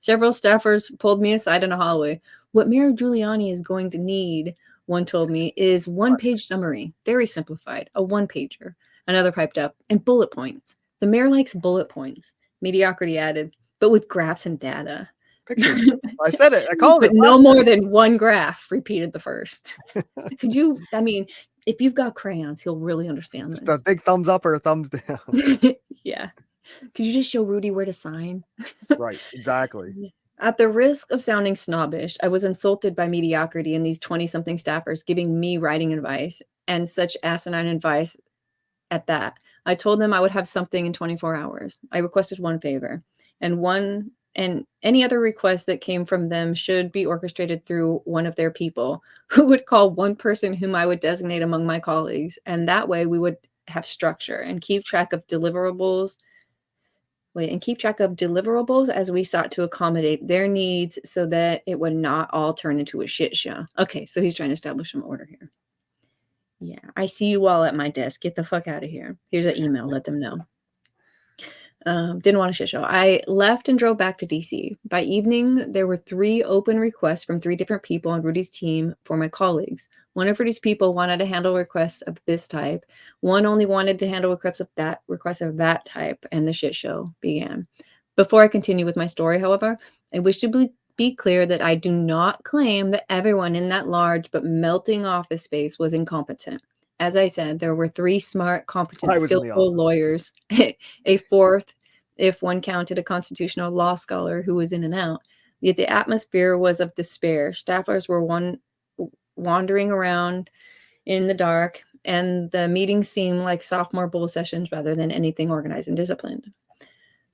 Several staffers pulled me aside in a hallway. What Mayor Giuliani is going to need, one told me, is one-page summary. Very simplified. A one-pager. Another piped up. And bullet points. The mayor likes bullet points. Mediocrity added, but with graphs and data. Pictures. I said it. I called it. But no more than one graph, repeated the first. If you've got crayons, he'll really understand this. Just a big thumbs up or a thumbs down. Yeah. Could you just show Rudy where to sign? Right, exactly. At the risk of sounding snobbish, I was insulted by mediocrity and these 20-something staffers giving me writing advice, and such asinine advice at that. I told them I would have something in 24 hours. I requested one favor, and any other request that came from them should be orchestrated through one of their people, who would call one person whom I would designate among my colleagues, and that way we would have structure and keep track of deliverables as we sought to accommodate their needs so that it would not all turn into a shit show. Okay, so he's trying to establish some order here. Yeah, I see you all at my desk. Get the fuck out of here. Here's an email. Let them know. Didn't want a shit show. I left and drove back to DC. By evening, there were 3 open requests from 3 different people on Rudy's team for my colleagues. One of Rudy's people wanted to handle requests of this type. One only wanted to handle requests of that type, and the shit show began. Before I continue with my story, however, I wish to be clear that I do not claim that everyone in that large but melting office space was incompetent. As I said, there were 3 smart, competent, skillful lawyers, a fourth, if one counted a constitutional law scholar who was in and out. Yet the atmosphere was of despair. Staffers were wandering around in the dark, and the meetings seemed like sophomore bull sessions rather than anything organized and disciplined.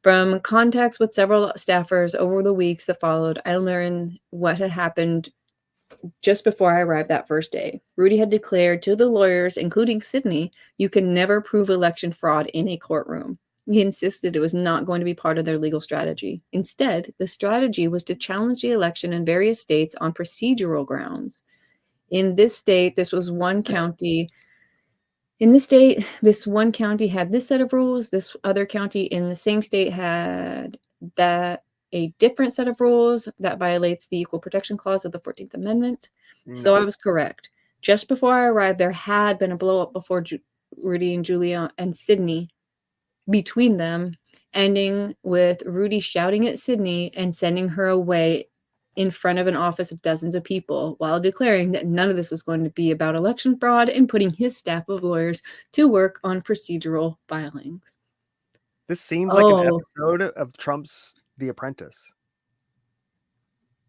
From contacts with several staffers over the weeks that followed, I learned what had happened just before I arrived that first day. Rudy had declared to the lawyers, including Sydney, you can never prove election fraud in a courtroom. He insisted it was not going to be part of their legal strategy. Instead, the strategy was to challenge the election in various states on procedural grounds. In this state, this one county had this set of rules. This other county in the same state had a different set of rules that violates the Equal Protection Clause of the 14th Amendment. No. So I was correct. Just before I arrived, there had been a blow-up before Rudy and Julia and Sydney between them, ending with Rudy shouting at Sydney and sending her away in front of an office of dozens of people while declaring that none of this was going to be about election fraud and putting his staff of lawyers to work on procedural filings. This seems like an episode of Trump's The Apprentice.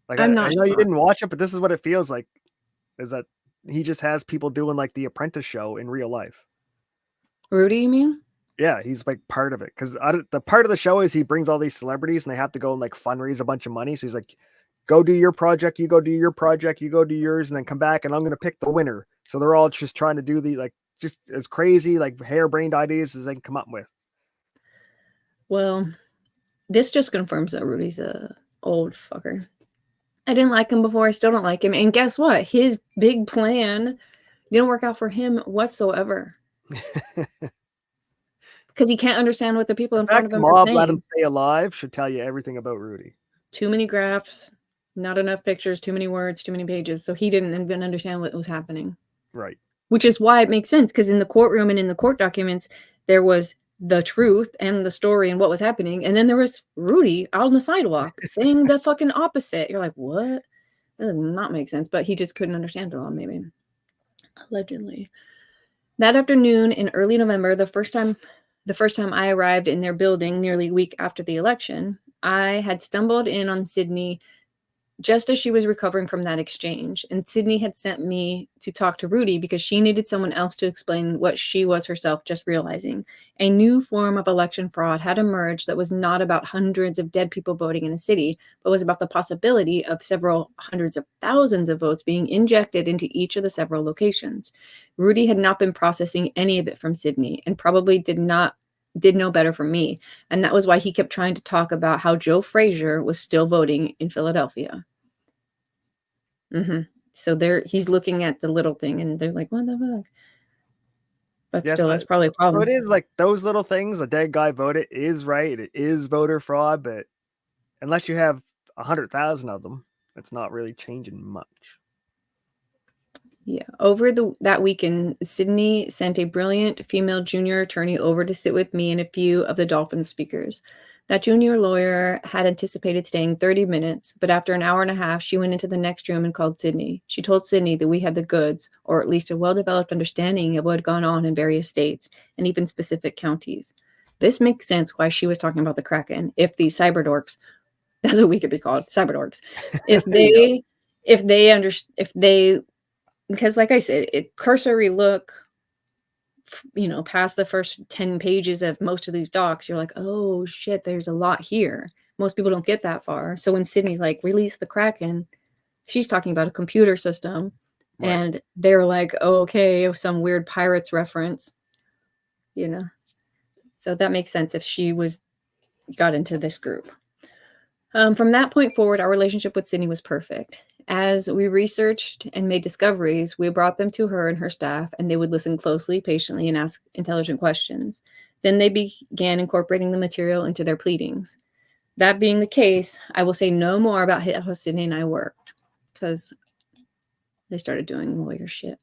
Like, I know you didn't watch it, but this is what it feels like, is that he just has people doing like The Apprentice show in real life. Rudy, you mean? Yeah, he's like part of it. Because the part of the show is he brings all these celebrities and they have to go and like fundraise a bunch of money. So he's like, go do your project, you go do your project, you go do yours, and then come back and I'm going to pick the winner. So they're all just trying to do the like just as crazy, like harebrained ideas as they can come up with. Well, this just confirms that Rudy's a old fucker. I didn't like him before. I still don't like him. And guess what? His big plan didn't work out for him whatsoever. Because he can't understand what the people in front of him are saying. Let him stay alive should tell you everything about Rudy. Too many graphs, not enough pictures, too many words, too many pages. So he didn't even understand what was happening. Right. Which is why it makes sense. Because in the courtroom and in the court documents, there was the truth and the story and what was happening. And then there was Rudy out on the sidewalk saying the fucking opposite. You're like, what? That does not make sense. But he just couldn't understand it all, maybe. Allegedly. That afternoon in early November, the first time I arrived in their building nearly a week after the election, I had stumbled in on Sydney just as she was recovering from that exchange. And Sydney had sent me to talk to Rudy because she needed someone else to explain what she was herself just realizing. A new form of election fraud had emerged that was not about hundreds of dead people voting in a city, but was about the possibility of several hundreds of thousands of votes being injected into each of the several locations. Rudy had not been processing any of it from Sydney and probably did no better from me. And that was why he kept trying to talk about how Joe Frazier was still voting in Philadelphia. So he's looking at the little thing and they're like, what the fuck? But yes, still, that's probably a problem. So it is like those little things, a dead guy voted is right. It is voter fraud, but unless you have 100,000 of them, it's not really changing much. Yeah. Over that weekend, Sydney sent a brilliant female junior attorney over to sit with me and a few of the Dolphin speakers. That junior lawyer had anticipated staying 30 minutes, but after an hour and a half, she went into the next room and called Sydney. She told Sydney that we had the goods, or at least a well-developed understanding of what had gone on in various states and even specific counties. This makes sense why she was talking about the Kraken. If these cyberdorks, that's what we could be called, cyberdorks. Because like I said, it cursory look, past the first 10 pages of most of these docs, you're like, oh shit, there's a lot here. Most people don't get that far. So when Sydney's like, release the Kraken, she's talking about a computer system. Right. And they're like, oh, okay, some weird pirates reference, So that makes sense if she got into this group. From that point forward, our relationship with Sydney was perfect. As we researched and made discoveries, we brought them to her and her staff, and they would listen closely, patiently, and ask intelligent questions. Then they began incorporating the material into their pleadings. That being the case, I will say no more about how Sydney and I worked, because they started doing lawyer shit.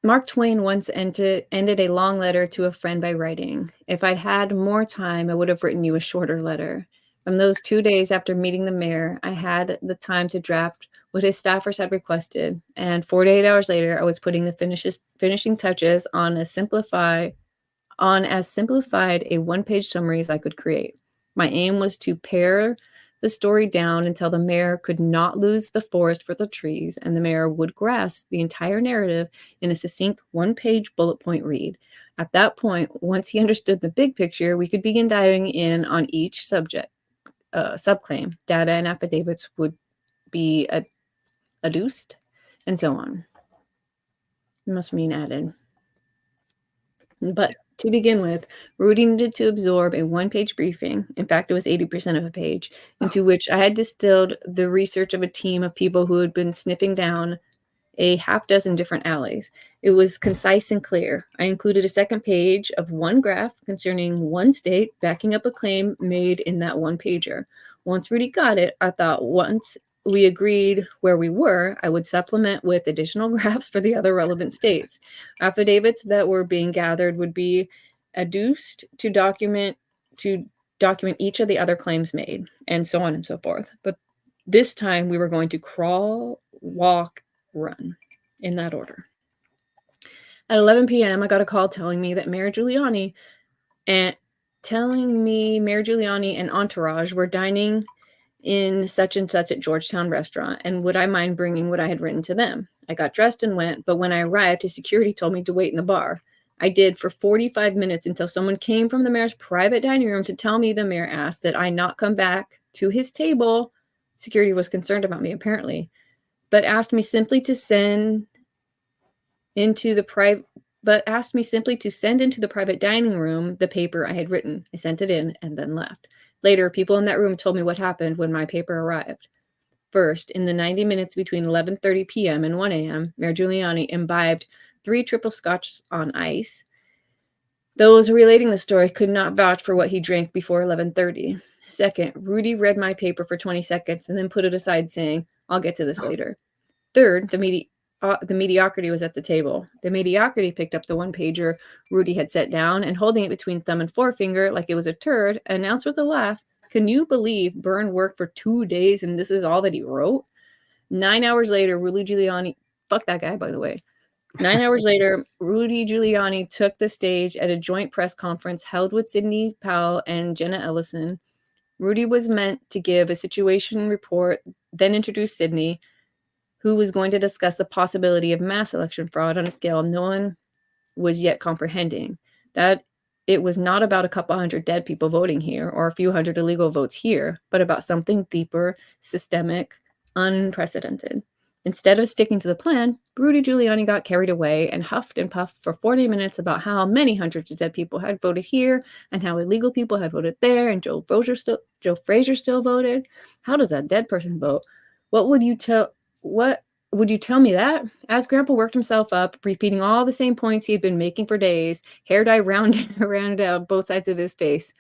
Mark Twain once ended a long letter to a friend by writing, "If I'd had more time, I would have written you a shorter letter." From those 2 days after meeting the mayor, I had the time to draft what his staffers had requested, and 48 hours later, I was putting the finishing touches on as simplified a one-page summary as I could create. My aim was to pare the story down until the mayor could not lose the forest for the trees, and the mayor would grasp the entire narrative in a succinct one-page bullet point read. At that point, once he understood the big picture, we could begin diving in on each subclaim. Data and affidavits would be adduced, and so on. It must mean added. But to begin with, Rudy needed to absorb a one-page briefing. In fact, it was 80% of a page, into which I had distilled the research of a team of people who had been sniffing down a half dozen different alleys. It was concise and clear. I included a second page of one graph concerning one state backing up a claim made in that one pager. Once Rudy got it, I thought once we agreed where we were, I would supplement with additional graphs for the other relevant states. Affidavits that were being gathered would be adduced to document each of the other claims made, and so on and so forth. But this time we were going to crawl, walk, run, in that order. At 11 p.m., I got a call telling me Mayor Giuliani and entourage were dining in such and such at Georgetown restaurant, and would I mind bringing what I had written to them? I got dressed and went, but when I arrived, his security told me to wait in the bar. I did for 45 minutes until someone came from the mayor's private dining room to tell me the mayor asked that I not come back to his table. Security was concerned about me, apparently, but asked me simply to send into the private dining room the paper I had written. I sent it in and then left. Later, people in that room told me what happened when my paper arrived. First, in the 90 minutes between 11:30 p.m. and 1 a.m., Mayor Giuliani imbibed 3 triple scotches on ice. Those relating the story could not vouch for what he drank before 11:30. Second, Rudy read my paper for 20 seconds and then put it aside, saying, "I'll get to this later." Third, the mediocrity was at the table. The mediocrity picked up the one-pager Rudy had set down and, holding it between thumb and forefinger like it was a turd, announced with a laugh, "Can you believe Byrne worked for 2 days and this is all that he wrote?" 9 hours later, Rudy Giuliani... Fuck that guy, by the way. 9 hours later, Rudy Giuliani took the stage at a joint press conference held with Sidney Powell and Jenna Ellison. Rudy was meant to give a situation report, then introduce Sidney, who was going to discuss the possibility of mass election fraud on a scale no one was yet comprehending. That it was not about a couple hundred dead people voting here or a few hundred illegal votes here, but about something deeper, systemic, unprecedented. Instead of sticking to the plan, Rudy Giuliani got carried away and huffed and puffed for 40 minutes about how many hundreds of dead people had voted here and how illegal people had voted there, and Joe Frazier still voted. How does a dead person vote? What would you tell me that? As Grandpa worked himself up, repeating all the same points he had been making for days, hair dye around both sides of his face,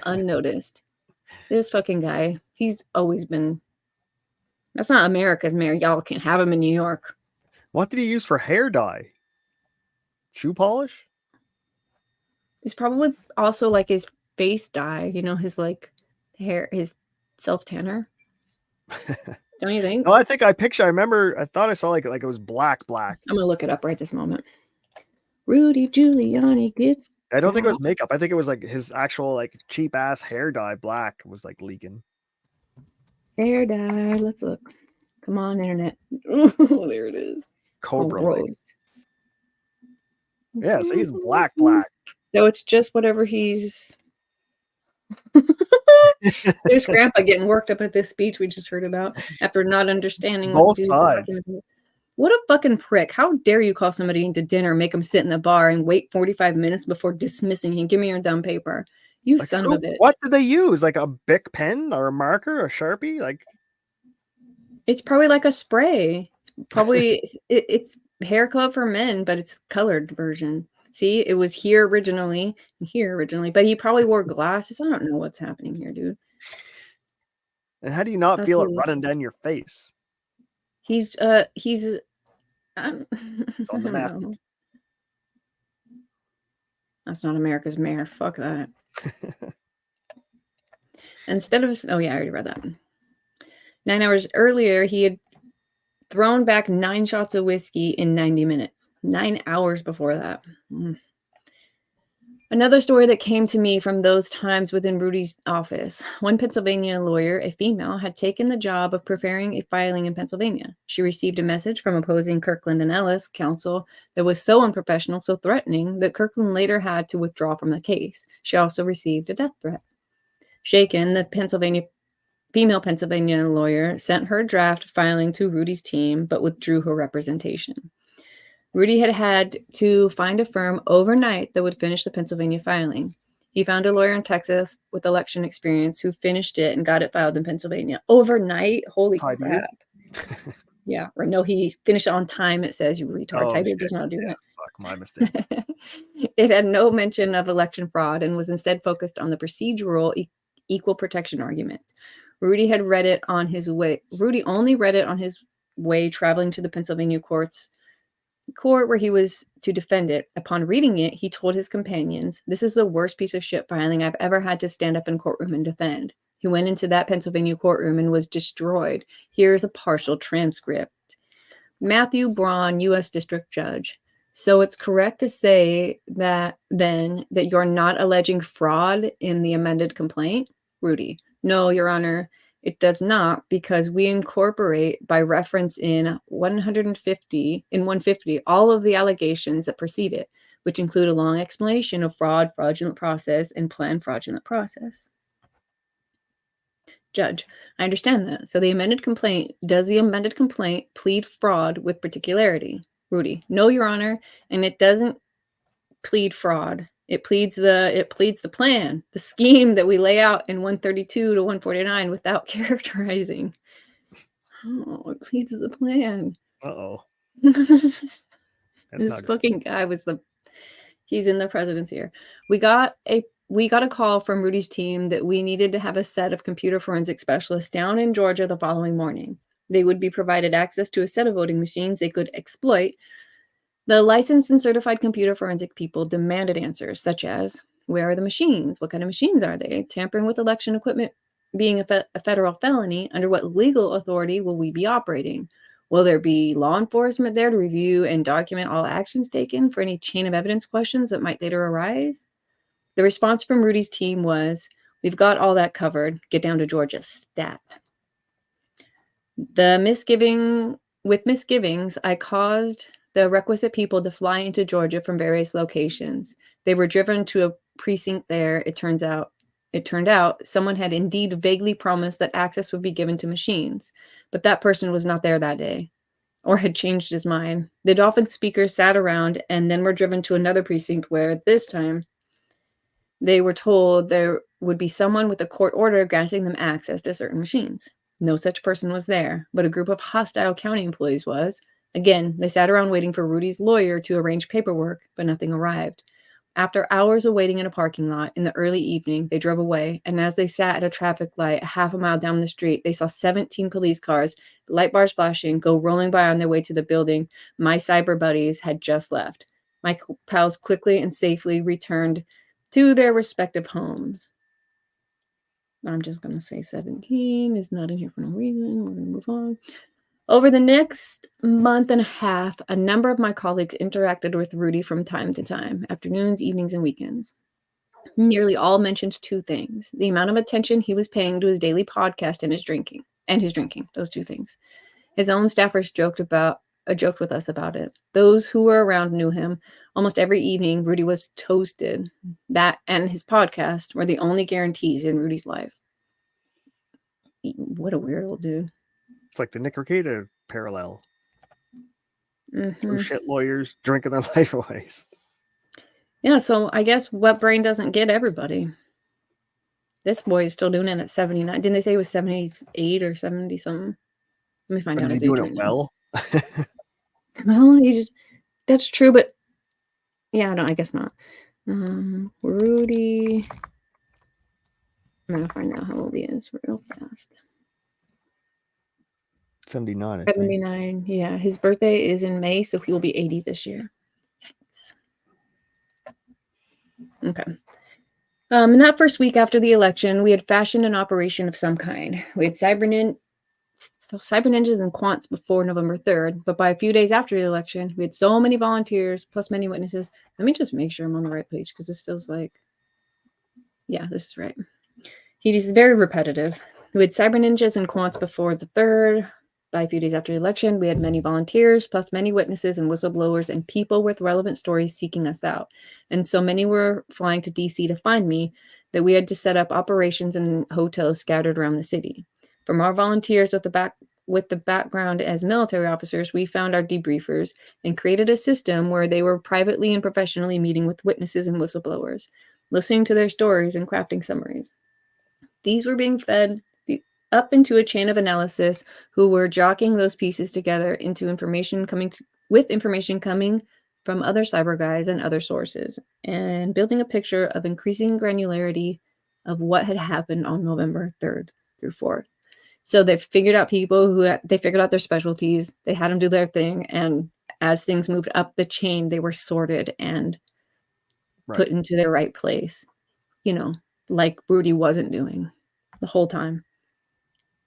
unnoticed. This fucking guy, he's always been... That's not America's mayor. Y'all can't have him in New York. What did he use for hair dye? Shoe polish? It's probably also like his face dye, his like hair, his self-tanner. Don't you think? No, I thought I saw like it was black. I'm gonna look it up right this moment. Rudy Giuliani gets... I don't think it was makeup. I think it was like his actual like cheap ass hair dye black was like leaking. Hair dye. Let's look. Come on, internet. There it is. Cobra Light. Yeah, so he's black. So it's just whatever he's... There's Grandpa getting worked up at this speech we just heard about after not understanding both sides. What a fucking prick. How dare you call somebody into dinner, make him sit in the bar and wait 45 minutes before dismissing him? Give me your dumb paper. You son of a bitch. What did they use? Like a Bic pen or a marker or a Sharpie? Like, it's probably like a spray. It's probably it's hair club for men, but it's colored version. See, it was here originally, but he probably wore glasses. I don't know what's happening here, dude. And how do you not feel it running down your face? He's it's on the map. That's not America's mayor. Fuck that. Instead of, oh yeah, I already read that. 9 hours earlier, he had thrown back 9 shots of whiskey in 90 minutes. 9 hours before that. Another story that came to me from those times within Rudy's office. One Pennsylvania lawyer, a female, had taken the job of preparing a filing in Pennsylvania. She received a message from opposing Kirkland and Ellis counsel that was so unprofessional, so threatening, that Kirkland later had to withdraw from the case. She also received a death threat. Shaken, the female Pennsylvania lawyer sent her draft filing to Rudy's team, but withdrew her representation. Rudy had to find a firm overnight that would finish the Pennsylvania filing. He found a lawyer in Texas with election experience who finished it and got it filed in Pennsylvania. Overnight? Holy crap. Yeah. Or no, he finished it on time, it says. You retard. Type does not do that. Fuck, my mistake. It had no mention of election fraud and was instead focused on the procedural equal protection argument. Rudy only read it on his way traveling to the Pennsylvania court where he was to defend it. Upon reading it, he told his companions, "This is the worst piece of shit filing I've ever had to stand up in courtroom and defend." He went into that Pennsylvania courtroom and was destroyed. Here's a partial transcript. Matthew Braun, U.S. District Judge. So it's correct to say that you're not alleging fraud in the amended complaint? Rudy. No, Your Honor. It does not, because we incorporate by reference in 150 all of the allegations that precede it, which include a long explanation of fraud, fraudulent process, and planned fraudulent process. Judge, I understand that. So does the amended complaint plead fraud with particularity? Rudy, no, Your Honor, and it doesn't plead fraud. It pleads the plan, the scheme that we lay out in 132 to 149 without characterizing. Oh, it pleads the plan. Uh-oh. This fucking guy he's in the president's ear. We got a call from Rudy's team that we needed to have a set of computer forensic specialists down in Georgia the following morning. They would be provided access to a set of voting machines they could exploit. The licensed and certified computer forensic people demanded answers such as, where are the machines? What kind of machines are they? Tampering with election equipment being a federal felony, under what legal authority will we be operating? Will there be law enforcement there to review and document all actions taken for any chain of evidence questions that might later arise? The response from Rudy's team was, we've got all that covered. Get down to Georgia, stat. With misgivings, I caused the requisite people to fly into Georgia from various locations. They were driven to a precinct there. It turned out someone had indeed vaguely promised that access would be given to machines, but that person was not there that day or had changed his mind. The Dolphin speakers sat around and then were driven to another precinct where this time they were told there would be someone with a court order granting them access to certain machines. No such person was there, but a group of hostile county employees was. Again, they sat around waiting for Rudy's lawyer to arrange paperwork, but nothing arrived. After hours of waiting in a parking lot in the early evening, they drove away, and as they sat at a traffic light half a mile down the street, they saw 17 police cars, light bars flashing, go rolling by on their way to the building my cyber buddies had just left. My pals quickly and safely returned to their respective homes. I'm just going to say 17 is not in here for no reason. We're going to move on. Over the next month and a half, a number of my colleagues interacted with Rudy from time to time, afternoons, evenings, and weekends. Nearly all mentioned 2 things: the amount of attention he was paying to his daily podcast and his drinking, those 2 things. His own staffers joked with us about it. Those who were around knew him. Almost every evening, Rudy was toasted. That and his podcast were the only guarantees in Rudy's life. What a weird old dude. It's like the Nick Rekieta parallel. 2 shit lawyers drinking their life away. Yeah, so I guess what brain doesn't get everybody? This boy is still doing it at 79. Didn't they say it was 78 or 70 something? Let me find out. Is he doing it well? Well, that's true, but yeah, no, I guess not. Rudy. I'm gonna find out how old he is real fast. 79, I think. 79. Yeah, his birthday is in May, so he will be 80 this year. Okay. In that first week after the election, we had fashioned an operation of some kind. We had cyber ninjas and quants before November 3rd, but by a few days after the election, we had so many volunteers plus many witnesses. Let me just make sure I'm on the right page because this feels like, yeah, this is right. He's very repetitive. We had cyber ninjas and quants before the 3rd. By a few days after the election, we had many volunteers, plus many witnesses and whistleblowers and people with relevant stories seeking us out. And so many were flying to DC to find me that we had to set up operations in hotels scattered around the city. From our volunteers with the background as military officers, we found our debriefers and created a system where they were privately and professionally meeting with witnesses and whistleblowers, listening to their stories and crafting summaries. These were being fed up into a chain of analysis who were jockeying those pieces together into information coming from other cyber guys and other sources and building a picture of increasing granularity of what had happened on November 3rd through 4th. So they figured out people they figured out their specialties. They had them do their thing. And as things moved up the chain, they were sorted and put into their right place, like Rudy wasn't doing the whole time.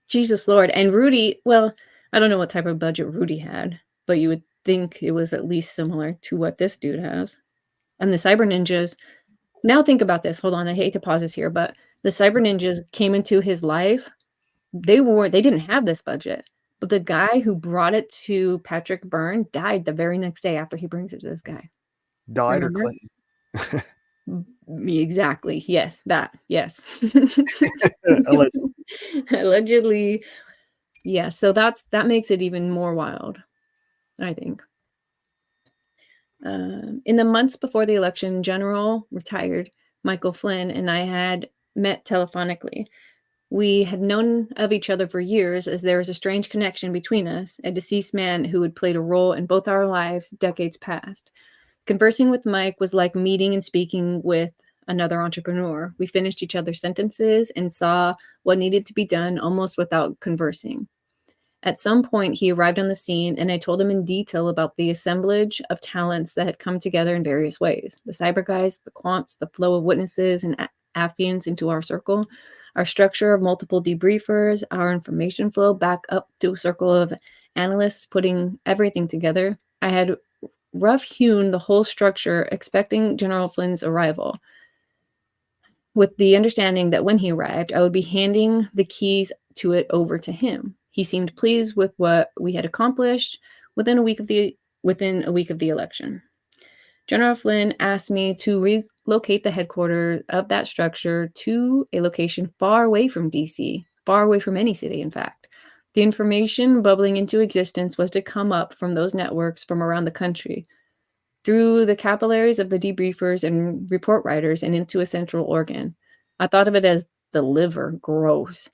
Jesus Lord. And Rudy, well, I don't know what type of budget Rudy had, but you would think it was at least similar to what this dude has. And the cyber ninjas, now think about this. Hold on, I hate to pause this here, but the cyber ninjas came into his life. They didn't have this budget, but the guy who brought it to Patrick Byrne died the very next day after he brings it to this guy. Died. Remember? Or Clinton? Exactly. Yes, that. Yes. Allegedly. Yeah, so that makes it even more wild, I think. In the months before the election, General retired Michael Flynn and I had met telephonically. We had known of each other for years as there was a strange connection between us, a deceased man who had played a role in both our lives decades past. Conversing with Mike was like meeting and speaking with another entrepreneur. We finished each other's sentences and saw what needed to be done almost without conversing. At some point, he arrived on the scene, and I told him in detail about the assemblage of talents that had come together in various ways. The cyber guys, the quants, the flow of witnesses and Afghans into our circle, our structure of multiple debriefers, our information flow back up to a circle of analysts putting everything together. I had rough-hewn the whole structure, expecting General Flynn's arrival, with the understanding that when he arrived, I would be handing the keys to it over to him. He seemed pleased with what we had accomplished within a week of the election. General Flynn asked me to relocate the headquarters of that structure to a location far away from DC, far away from any city, in fact. The information bubbling into existence was to come up from those networks from around the country, through the capillaries of the debriefers and report writers and into a central organ. I thought of it as the liver. Gross.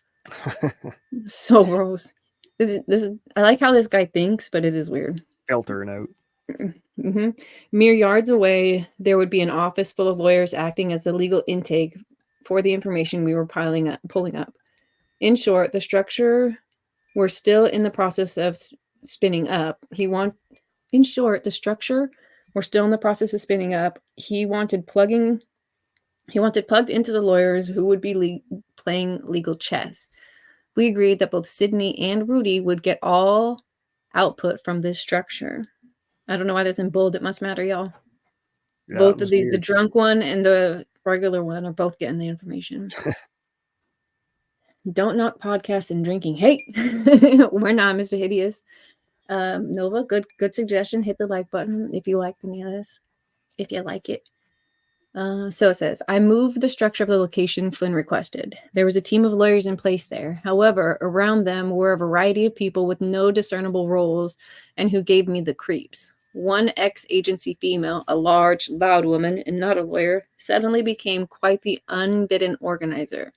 So gross. This is. I like how this guy thinks, but it is weird. Filtering out. Mm-hmm. Mere yards away, there would be an office full of lawyers acting as the legal intake for the information we were pulling up. In short, the structure we're still in the process of spinning up. In short, the structure we're still in the process of spinning up. He wanted plugged into the lawyers who would be playing legal chess. We agreed that both Sydney and Rudy would get all output from this structure. I don't know why that's in bold. It must matter, y'all. Yeah, both of the drunk one and the regular one are both getting the information. Don't knock podcasts and drinking. Hey, we're not Mr. Hideous. Nova, good suggestion. Hit the like button if you like any of this. If you like it. So it says, I moved the structure of the location Flynn requested. There was a team of lawyers in place there. However, around them were a variety of people with no discernible roles and who gave me the creeps. One ex-agency female, a large, loud woman and not a lawyer, suddenly became quite the unbidden organizer.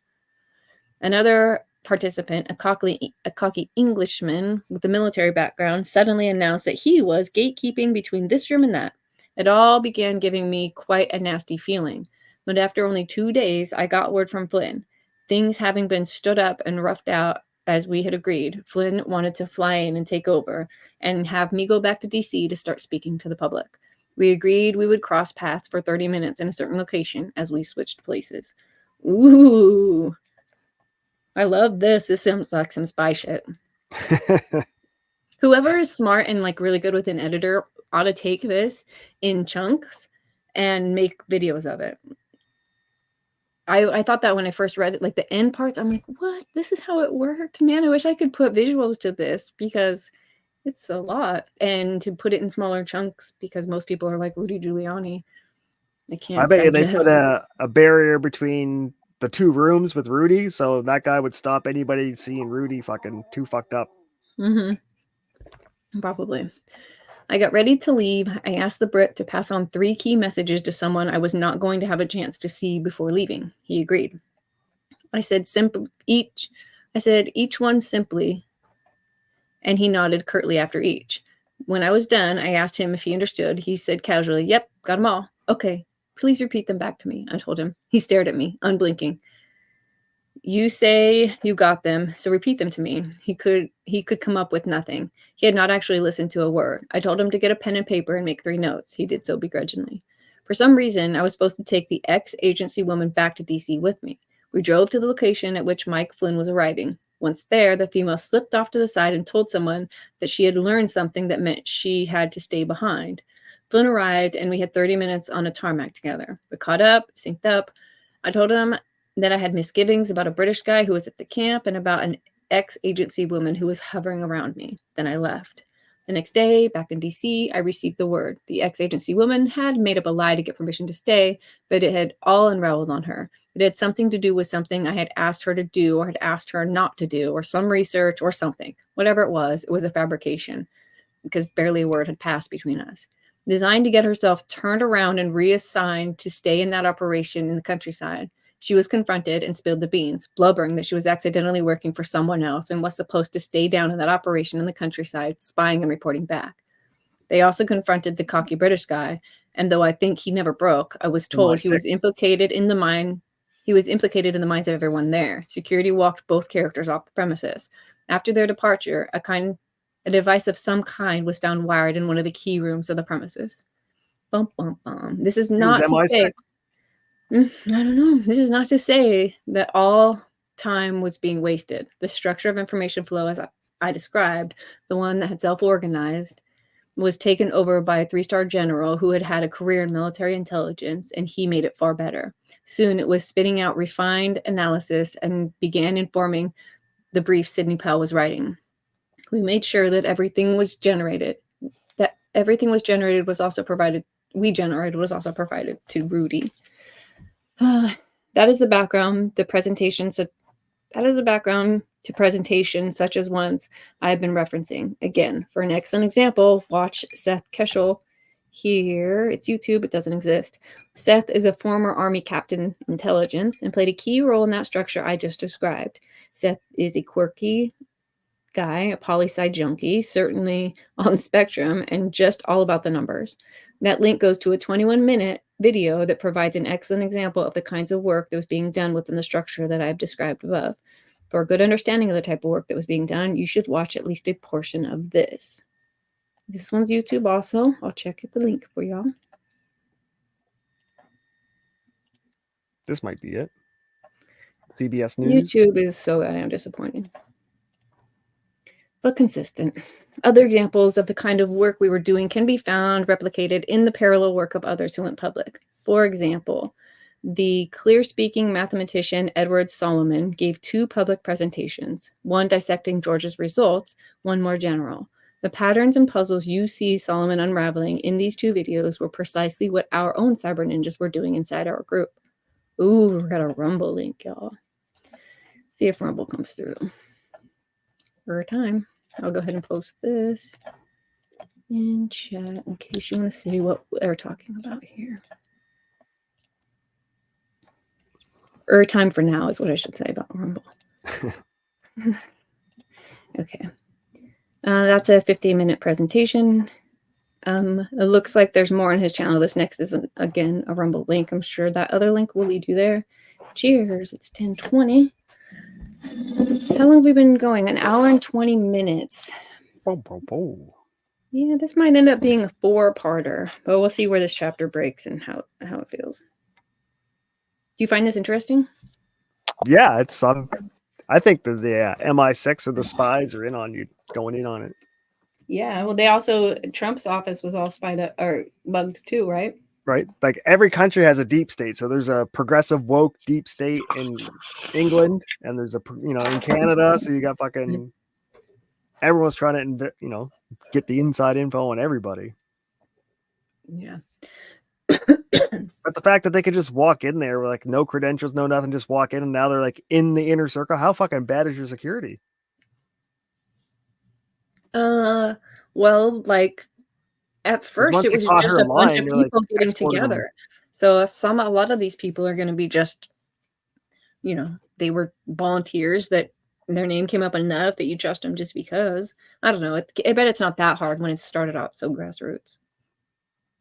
Another participant, a cocky Englishman with a military background, suddenly announced that he was gatekeeping between this room and that. It all began giving me quite a nasty feeling. But after only 2 days, I got word from Flynn. Things having been stood up and roughed out as we had agreed, Flynn wanted to fly in and take over and have me go back to DC to start speaking to the public. We agreed we would cross paths for 30 minutes in a certain location as we switched places. Ooh. I love this. This sounds like some spy shit. Whoever is smart and like really good with an editor ought to take this in chunks and make videos of it. I thought that when I first read it, like the end parts, I'm like, what? This is how it worked? Man, I wish I could put visuals to this because it's a lot. And to put it in smaller chunks because most people are like Rudy Giuliani. They can't. I bet you they put a barrier between the 2 rooms with Rudy, so that guy would stop anybody seeing Rudy fucking too fucked up. Probably. I got ready to leave. I asked the Brit to pass on 3 key messages to someone I was not going to have a chance to see before leaving. He agreed. I said each one simply, and he nodded curtly after each. When I was done, I asked him if he understood. He said casually, "Yep, got them all." "Okay, please repeat them back to me," I told him. He stared at me, unblinking. "You say you got them, so repeat them to me." He could come up with nothing. He had not actually listened to a word. I told him to get a pen and paper and make 3 notes. He did so begrudgingly. For some reason, I was supposed to take the ex-agency woman back to DC with me. We drove to the location at which Mike Flynn was arriving. Once there, the female slipped off to the side and told someone that she had learned something that meant she had to stay behind. Flynn arrived, and we had 30 minutes on a tarmac together. We caught up, synced up. I told him that I had misgivings about a British guy who was at the camp and about an ex-agency woman who was hovering around me. Then I left. The next day, back in DC, I received the word. The ex-agency woman had made up a lie to get permission to stay, but it had all unraveled on her. It had something to do with something I had asked her to do or had asked her not to do, or some research or something. Whatever it was a fabrication, because barely a word had passed between us. Designed to get herself turned around and reassigned to stay in that operation in the countryside. She was confronted and spilled the beans, blubbering that she was accidentally working for someone else and was supposed to stay down in that operation in the countryside, spying and reporting back. They also confronted the cocky British guy, and though I think he never broke, I was told he was implicated in the minds of everyone there. Security walked both characters off the premises. After their departure, a device of some kind was found wired in one of the key rooms of the premises. Bum, bum, bum. This is not to say... I don't know. This is not to say that all time was being wasted. The structure of information flow, as I described, the one that had self-organized, was taken over by a 3-star general who had had a career in military intelligence, and he made it far better. Soon it was spitting out refined analysis and began informing the brief Sidney Powell was writing. We made sure that everything was generated. Was also provided to Rudy. That is the background to presentations such as ones I have been referencing. Again, for an excellent example, watch Seth Keshel here. It's YouTube. It doesn't exist. Seth is a former Army captain intelligence and played a key role in that structure I just described. Seth is a quirky guy, a poli-sci junkie, certainly on the spectrum, and just all about the numbers. That link goes to a 21-minute video that provides an excellent example of the kinds of work that was being done within the structure that I've described above. For a good understanding of the type of work that was being done, you should watch at least a portion of this. This one's YouTube also. I'll check the link for y'all. This might be it. CBS News. YouTube is so goddamn disappointing, but consistent. Other examples of the kind of work we were doing can be found replicated in the parallel work of others who went public. For example, the clear-speaking mathematician Edward Solomon gave 2 public presentations, one dissecting George's results, one more general. The patterns and puzzles you see Solomon unraveling in these 2 videos were precisely what our own cyber ninjas were doing inside our group. Ooh, we got a Rumble link, y'all. See if Rumble comes through. For a time. I'll go ahead and post this in chat in case you want to see what they're talking about here. Or time for now is what I should say about Rumble. Okay. That's a 15-minute presentation. It looks like there's more on his channel. This next is, again, a Rumble link. I'm sure that other link will lead you there. Cheers. It's 10:20. How long have we been going? An hour and 20 minutes. Yeah, this might end up being a 4-parter, but we'll see where this chapter breaks and how it feels. Do you find this interesting? Yeah, it's I think the MI6 or the spies are going in on it. Yeah, well, they also, Trump's office was all spied up or bugged too, right? Right, like every country has a deep state. So there's a progressive woke deep state in England, and there's in Canada. So you got fucking everyone's trying to get the inside info on everybody. Yeah. But the fact that they could just walk in there with like no credentials, no nothing, just walk in, and now they're like in the inner circle. How fucking bad is your security? Well, like at first it was just a bunch of people getting together. So a lot of these people are going to be just, they were volunteers that their name came up enough that you trust them just because. I don't know. I bet it's not that hard when it started out so grassroots.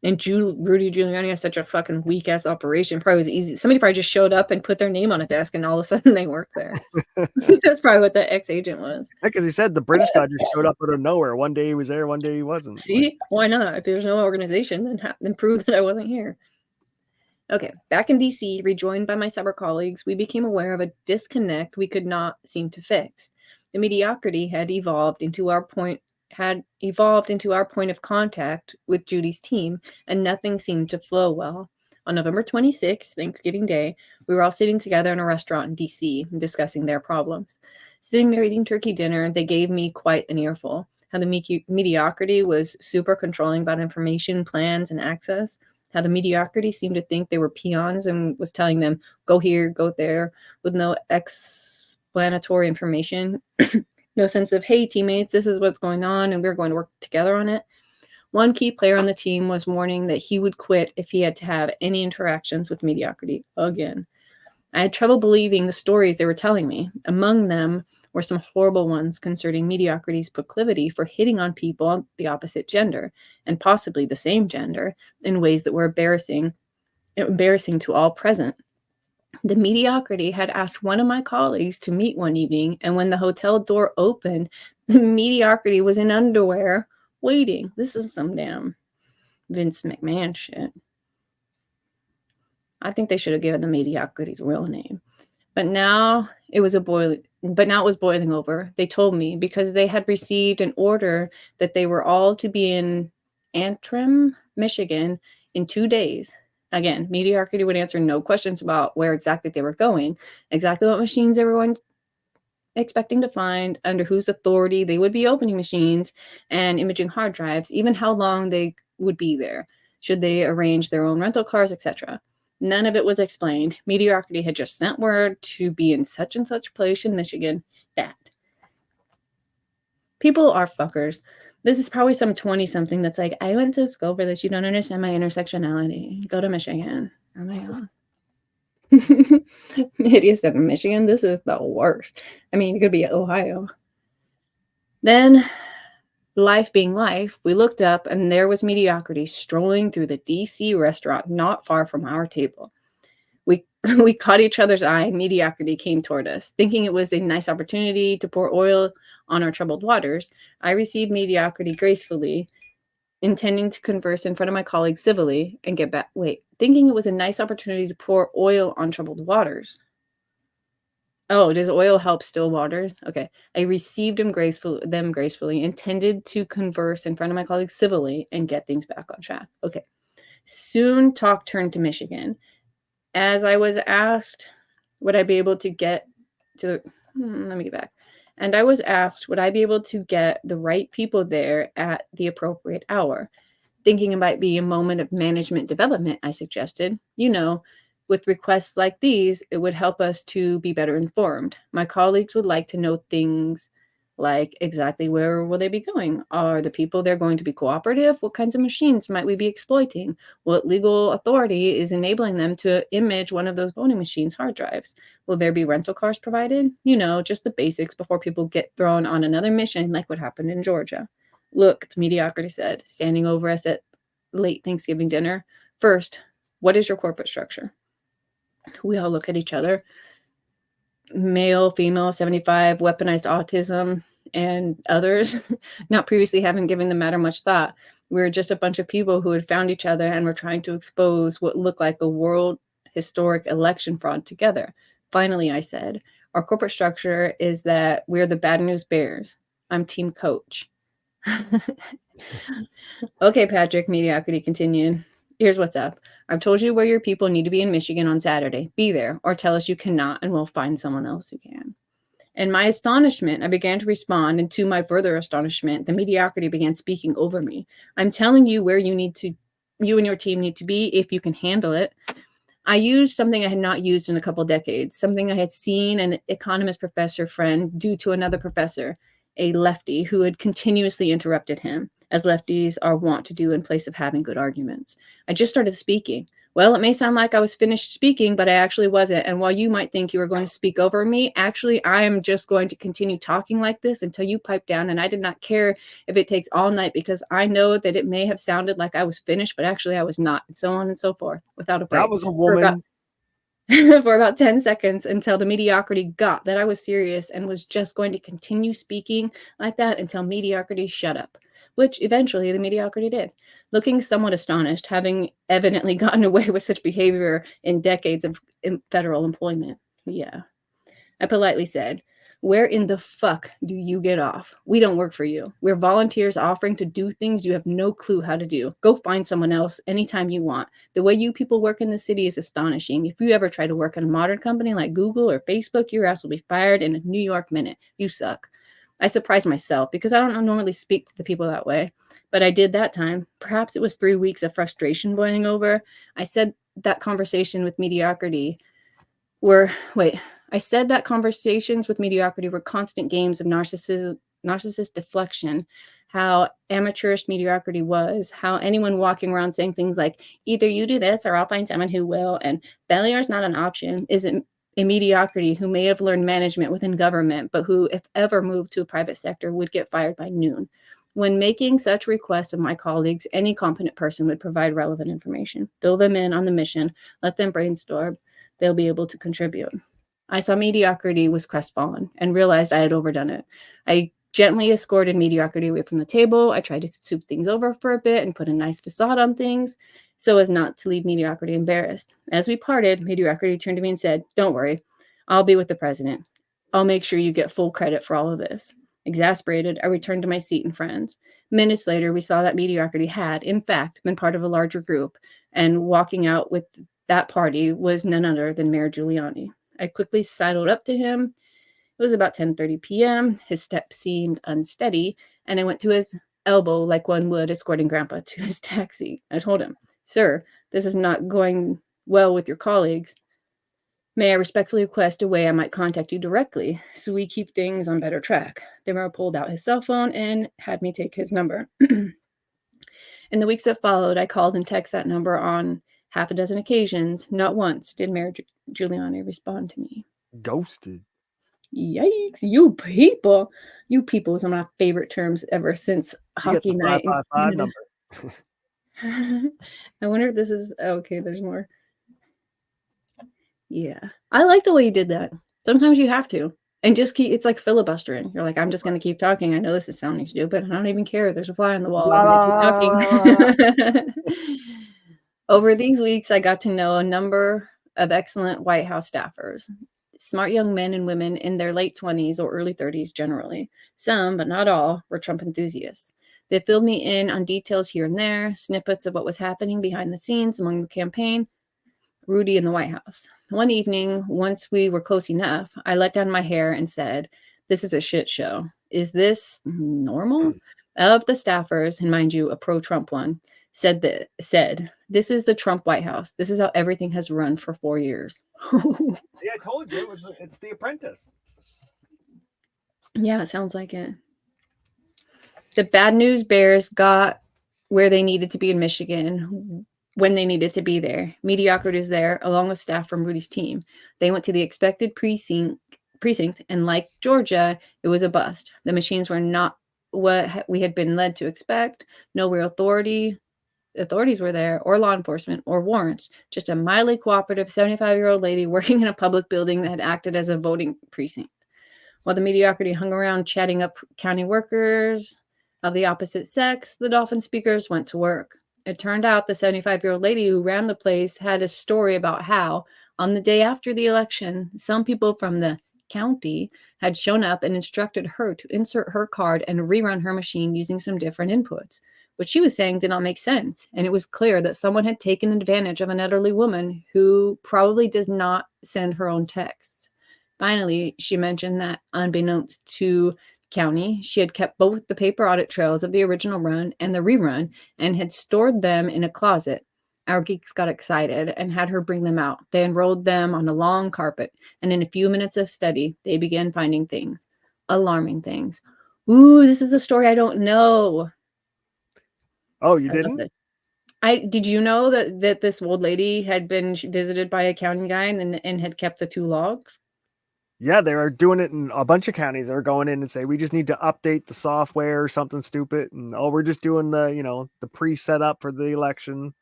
And Rudy Giuliani has such a fucking weak ass operation. Probably was easy. Somebody probably just showed up and put their name on a desk, and all of a sudden they worked there. That's probably what the ex-agent was. Because he said the British guy just showed up out of nowhere. One day he was there, one day he wasn't. See, why not? If there's no organization, then prove that I wasn't here. Okay, back in DC, rejoined by my cyber colleagues, we became aware of a disconnect we could not seem to fix. The mediocrity had evolved into our point of contact with Judy's team, and nothing seemed to flow well. On November 26th, Thanksgiving Day, we were all sitting together in a restaurant in DC discussing their problems. Sitting there eating turkey dinner, they gave me quite an earful. How the mediocrity was super controlling about information, plans, and access. How the mediocrity seemed to think they were peons and was telling them, go here, go there, with no explanatory information. No sense of, hey, teammates, this is what's going on, and we're going to work together on it. One key player on the team was warning that he would quit if he had to have any interactions with mediocrity again. I had trouble believing the stories they were telling me. Among them were some horrible ones concerning mediocrity's proclivity for hitting on people of the opposite gender, and possibly the same gender, in ways that were embarrassing to all present. The mediocrity had asked one of my colleagues to meet one evening, and when the hotel door opened, the mediocrity was in underwear waiting. This is some damn Vince McMahon shit. I think they should have given the mediocrity's real name. But now it was boiling over. They told me because they had received an order that they were all to be in Antrim, Michigan in 2 days. Again, mediocrity would answer no questions about where exactly they were going, exactly what machines they were expecting to find, under whose authority they would be opening machines and imaging hard drives, even how long they would be there, should they arrange their own rental cars, etc. None of it was explained. Mediocrity had just sent word to be in such and such place in Michigan, stat. People are fuckers. This is probably some 20-something that's like, I went to school for this. You don't understand my intersectionality. Go to Michigan. Oh my God. Idiot said Michigan. This is the worst. I mean, it could be Ohio. Then, life being life, we looked up and there was mediocrity strolling through the DC restaurant not far from our table. We caught each other's eye and mediocrity came toward us. Thinking it was a nice opportunity to pour oil on our troubled waters, I received mediocrity gracefully, intending to converse in front of my colleagues civilly and get back. Thinking it was a nice opportunity to pour oil on troubled waters. Oh, does oil help still waters? Okay. I received them gracefully, intended to converse in front of my colleagues civilly and get things back on track. Okay. Soon talk turned to Michigan. As I was asked, would I be able to get to, let me get back. And I was asked, would I be able to get the right people there at the appropriate hour? Thinking it might be a moment of management development, I suggested. With requests like these, it would help us to be better informed. My colleagues would like to know things Like, exactly where will they be going? Are the people there going to be cooperative? What kinds of machines might we be exploiting? What legal authority is enabling them to image one of those voting machines' hard drives? Will there be rental cars provided? You know, just the basics before people get thrown on another mission like what happened in Georgia. Look, the mediocrity said, standing over us at late Thanksgiving dinner. First, what is your corporate structure? We all look at each other. Male, female, 75, weaponized autism, and others, not previously having given the matter much thought. We were just a bunch of people who had found each other and were trying to expose what looked like a world historic election fraud together. Finally, I said, our corporate structure is that we're the bad news bears. I'm team coach. Okay, Patrick, mediocrity continued. Here's what's up. I've told you where your people need to be in Michigan on Saturday. Be there, or tell us you cannot, and we'll find someone else who can. In my astonishment, I began to respond, and to my further astonishment, the mediocrity began speaking over me. I'm telling you where you and your team need to be if you can handle it. I used something I had not used in a couple decades, something I had seen an economist professor friend do to another professor, a lefty who had continuously interrupted him, as lefties are wont to do in place of having good arguments. I just started speaking. Well, it may sound like I was finished speaking, but I actually wasn't. And while you might think you were going to speak over me, actually, I am just going to continue talking like this until you pipe down. And I did not care if it takes all night, because I know that it may have sounded like I was finished, but actually I was not, and so on and so forth, without a break. That was a woman. For about 10 seconds, until the mediocrity got that I was serious and was just going to continue speaking like that until mediocrity shut up, which eventually the mediocrity did. Looking somewhat astonished, having evidently gotten away with such behavior in decades of federal employment. Yeah. I politely said, where in the fuck do you get off? We don't work for you. We're volunteers offering to do things you have no clue how to do. Go find someone else anytime you want. The way you people work in the city is astonishing. If you ever try to work in a modern company like Google or Facebook, your ass will be fired in a New York minute. You suck. I surprised myself because I don't normally speak to the people that way, but I did that time. Perhaps it was 3 weeks of frustration boiling over. I said that conversations with mediocrity were constant games of narcissist deflection, how amateurish mediocrity was, how anyone walking around saying things like, either you do this or I'll find someone who will, and failure is not an option, isn't a mediocrity who may have learned management within government, but who, if ever moved to a private sector, would get fired by noon. When making such requests of my colleagues, any competent person would provide relevant information, fill them in on the mission, let them brainstorm. They'll be able to contribute. I saw mediocrity was crestfallen and realized I had overdone it. I gently escorted mediocrity away from the table. I tried to soup things over for a bit and put a nice facade on things so as not to leave mediocrity embarrassed. As we parted, mediocrity turned to me and said, don't worry, I'll be with the president. I'll make sure you get full credit for all of this. Exasperated, I returned to my seat and friends. Minutes later, we saw that mediocrity had, in fact, been part of a larger group, and walking out with that party was none other than Mayor Giuliani. I quickly sidled up to him. It was about 10:30 p.m. His step seemed unsteady, and I went to his elbow like one would escorting Grandpa to his taxi. I told him, sir, this is not going well with your colleagues. May I respectfully request a way I might contact you directly so we keep things on better track? The mayor pulled out his cell phone and had me take his number. In the weeks that followed, I called and texted that number on half a dozen occasions. Not once did Mayor Giuliani respond to me. Ghosted. Yikes, you people. You people is one of my favorite terms ever since hockey night. 555 number. I wonder if this is okay. There's more. Yeah, I like the way you did that. Sometimes you have to, and just keep. It's like filibustering. You're like, I'm just going to keep talking. I know this is sounding stupid. I don't even care. There's a fly on the wall. I'm gonna keep talking. Over these weeks, I got to know a number of excellent White House staffers. Smart young men and women in their late 20s or early 30s generally. Some, but not all, were Trump enthusiasts. They filled me in on details here and there, snippets of what was happening behind the scenes among the campaign. Rudy in the White House. One evening, once we were close enough, I let down my hair and said, this is a shit show. Is this normal? Of the staffers, and mind you, a pro-Trump one, said, this is the Trump White House. This is how everything has run for 4 years. Yeah, I told you it's The Apprentice. Yeah, it sounds like it. The Bad News Bears got where they needed to be in Michigan when they needed to be there. Mediocrity is there, along with staff from Rudy's team. They went to the expected precinct, and like Georgia, it was a bust. The machines were not what we had been led to expect. No real authorities were there, or law enforcement, or warrants. Just a mildly cooperative 75-year-old lady working in a public building that had acted as a voting precinct. While the mediocrity hung around chatting up county workers of the opposite sex, the Dolphin speakers went to work. It turned out the 75-year-old lady who ran the place had a story about how, on the day after the election, some people from the county had shown up and instructed her to insert her card and rerun her machine using some different inputs. What she was saying did not make sense, and it was clear that someone had taken advantage of an elderly woman who probably does not send her own texts. Finally, she mentioned that, unbeknownst to County, she had kept both the paper audit trails of the original run and the rerun and had stored them in a closet. Our geeks got excited and had her bring them out. They unrolled them on a long carpet, and in a few minutes of study, they began finding things, alarming things. Ooh, this is a story I don't know. Oh, you didn't? This. Did you know that this old lady had been visited by a county guy and had kept the 2 logs? Yeah, they are doing it in a bunch of counties. They're going in and say, we just need to update the software or something stupid. And we're just doing the, the pre-set up for the election.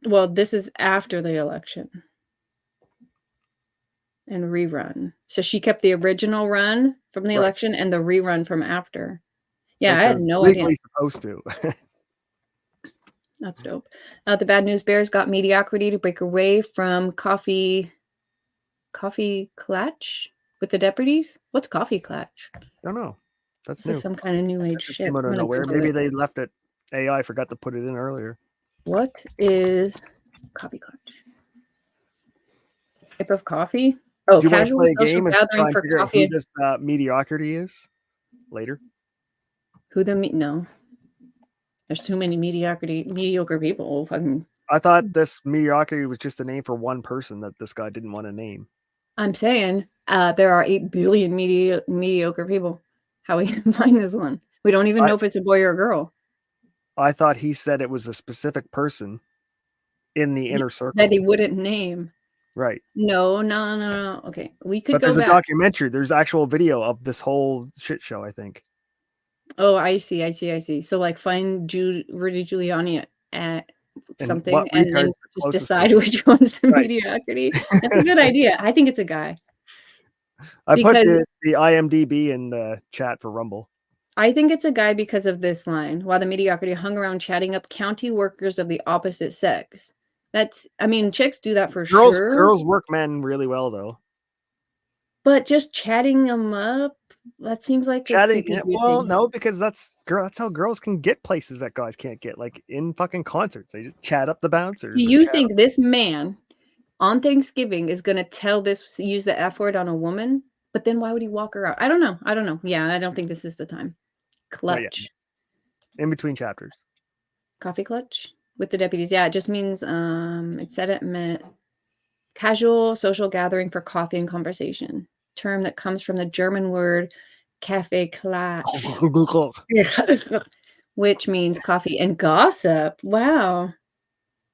Well, this is after the election. And rerun. So she kept the original run from the election and the rerun from after. Yeah, like I had no idea. Supposed to. That's dope. The Bad News Bears got mediocrity to break away from coffee clutch with the deputies. What's coffee clutch? Don't know. This is some kind of new age shit. Came out of nowhere. Maybe they left it. AI forgot to put it in earlier. What is coffee clutch? Type of coffee? Oh, casual social gathering for coffee. Who this mediocrity is later? No. There's too many mediocre people. I thought this mediocrity was just a name for one person that this guy didn't want to name. I'm saying there are 8 billion mediocre people. How we find this one? We don't even know if it's a boy or a girl. I thought he said it was a specific person in the inner circle that he wouldn't name. Right. No. Okay, we could go back. There's a documentary. There's actual video of this whole shit show, I think. Oh, I see. So like find Rudy Giuliani at something and then just decide which one's the mediocrity. That's a good idea. I think it's a guy. I put the IMDb in the chat for Rumble. I think it's a guy because of this line. While the mediocrity hung around chatting up county workers of the opposite sex. Chicks do that for sure. Girls work men really well, though. But just chatting them up, that seems like chatting. Well, no, because that's how girls can get places that guys can't get, like in fucking concerts. They just chat up the bouncers. Do you think this man on Thanksgiving is going to use the F word on a woman? But then why would he walk her out? I don't know. Yeah, I don't think this is the time. Clutch. In between chapters. Coffee clutch with the deputies. Yeah, it just means it said it meant casual social gathering for coffee and conversation. Term that comes from the German word Kaffeeklatsch, which means coffee and gossip. Wow.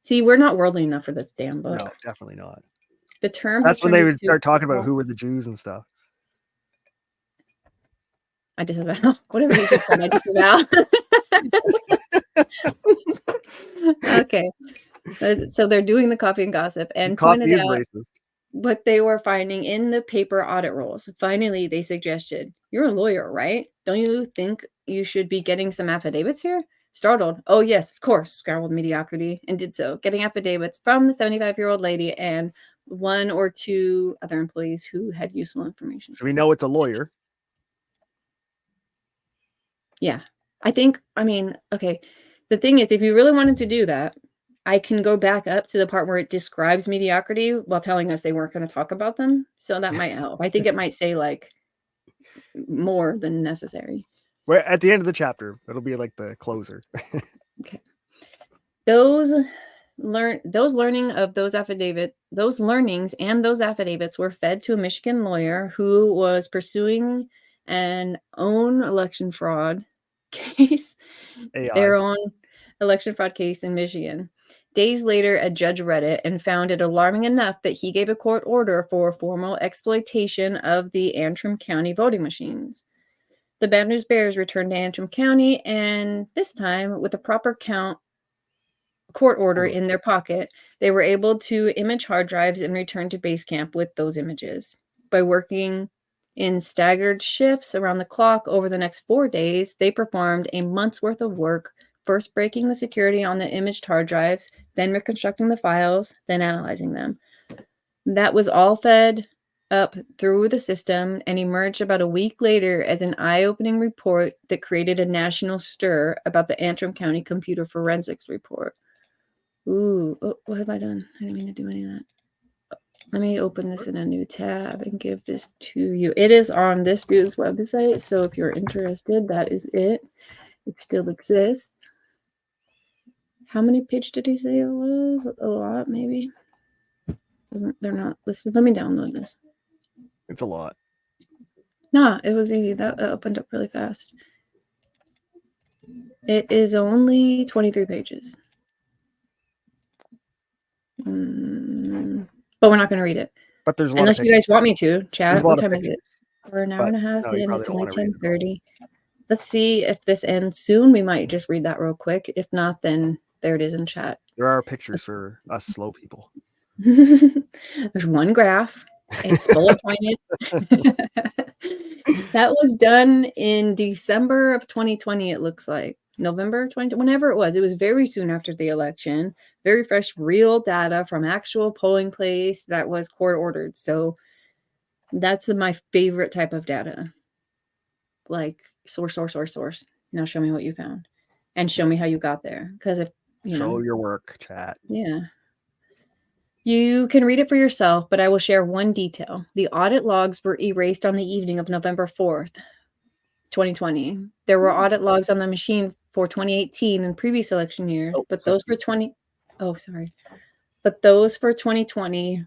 See, we're not worldly enough for this damn book. No, definitely not. The term. That's when they would start talking about who were the Jews and stuff. I disavow. Whatever you just said, I disavow. Okay. So they're doing the coffee and gossip and pointed out racist. What they were finding in the paper audit rolls. Finally, they suggested, you're a lawyer, right? Don't you think you should be getting some affidavits here? Startled. Oh, yes, of course, scowled mediocrity, and did so, getting affidavits from the 75-year-old lady and 1 or 2 other employees who had useful information. So we know it's a lawyer. Yeah. Okay. The thing is, if you really wanted to do that, I can go back up to the part where it describes mediocrity while telling us they weren't going to talk about them. So that might help. I think it might say like more than necessary. Well, at the end of the chapter, it'll be like the closer. Okay. Those those learnings and those affidavits were fed to a Michigan lawyer who was pursuing an own election fraud case, their own election fraud case in Michigan. Days later, a judge read it and found it alarming enough that he gave a court order for formal exploitation of the Antrim County voting machines. The Bad News Bears returned to Antrim County, and this time, with a proper court order in their pocket, they were able to image hard drives and return to base camp with those images. By working in staggered shifts around the clock over the next 4 days, they performed a month's worth of work, first breaking the security on the imaged hard drives, then reconstructing the files, then analyzing them. That was all fed up through the system and emerged about a week later as an eye-opening report that created a national stir about the Antrim County Computer Forensics Report. Ooh, what have I done? I didn't mean to do any of that. Let me open this in a new tab and give this to you. It is on this dude's website, so if you're interested, that is it. It still exists. How many pages did he say it was? A lot, maybe. They're not listed. Let me download this. It's a lot. Nah, it was easy. That opened up really fast. It is only 23 pages. But we're not going to read it. But there's a lot unless you guys want me to, chat. What time is it? We're an hour and a half in. It's only 10:30. Let's see if this ends soon. We might just read that real quick. If not, then there it is in chat. There are pictures for us slow people. There's one graph. It's bullet pointed. That was done in December of 2020, it looks like. November 20, whenever it was. It was very soon after the election. Very fresh, real data from actual polling place that was court ordered. So that's my favorite type of data. Like source. Now show me what you found. And show me how you got there. Because if show your work, chat. Yeah. You can read it for yourself, but I will share one detail. The audit logs were erased on the evening of November 4th, 2020. There were audit logs on the machine for 2018 and previous election years, but those for 2020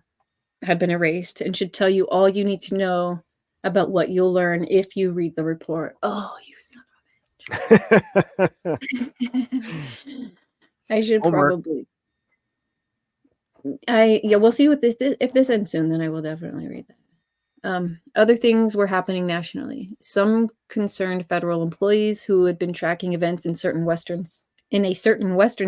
had been erased and should tell you all you need to know about what you'll learn if you read the report. Oh, you son of a bitch. I should probably... we'll see what if this ends soon, then I will definitely read that. Other things were happening nationally. Some concerned federal employees who had been tracking events in a certain western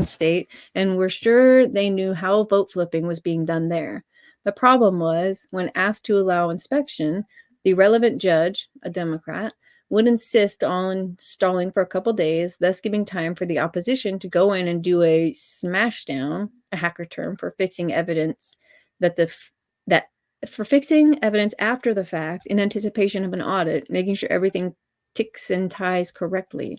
state and were sure they knew how vote flipping was being done there. The problem was, when asked to allow inspection, the relevant judge, a Democrat, would insist on stalling for a couple days, thus giving time for the opposition to go in and do a smashdown, a hacker term for fixing evidence for fixing evidence after the fact in anticipation of an audit, making sure everything ticks and ties correctly.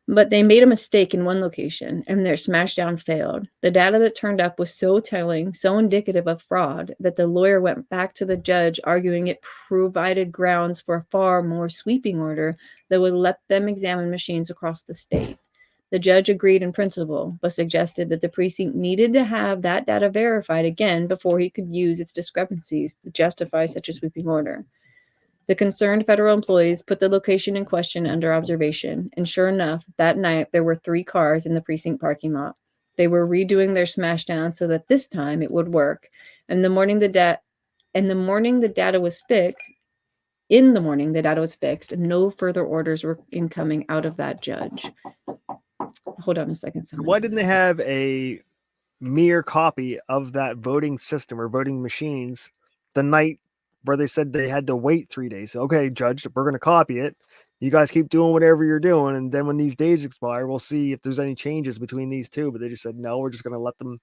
But they made a mistake in one location, and their smashdown failed. The data that turned up was so telling, so indicative of fraud, that the lawyer went back to the judge, arguing it provided grounds for a far more sweeping order that would let them examine machines across the state. The judge agreed in principle, but suggested that the precinct needed to have that data verified again before he could use its discrepancies to justify such a sweeping order. The concerned federal employees put the location in question under observation, and sure enough, that night there were 3 cars in the precinct parking lot. They were redoing their smashdown so that this time it would work. In the morning, the data was fixed, and no further orders were incoming out of that judge. Hold on a second. Why didn't they have a mere copy of that voting system or voting machines the night where they said they had to wait 3 days? Okay, judge, we're going to copy it. You guys keep doing whatever you're doing. And then when these days expire, we'll see if there's any changes between these two. But they just said, no, we're just going to let them.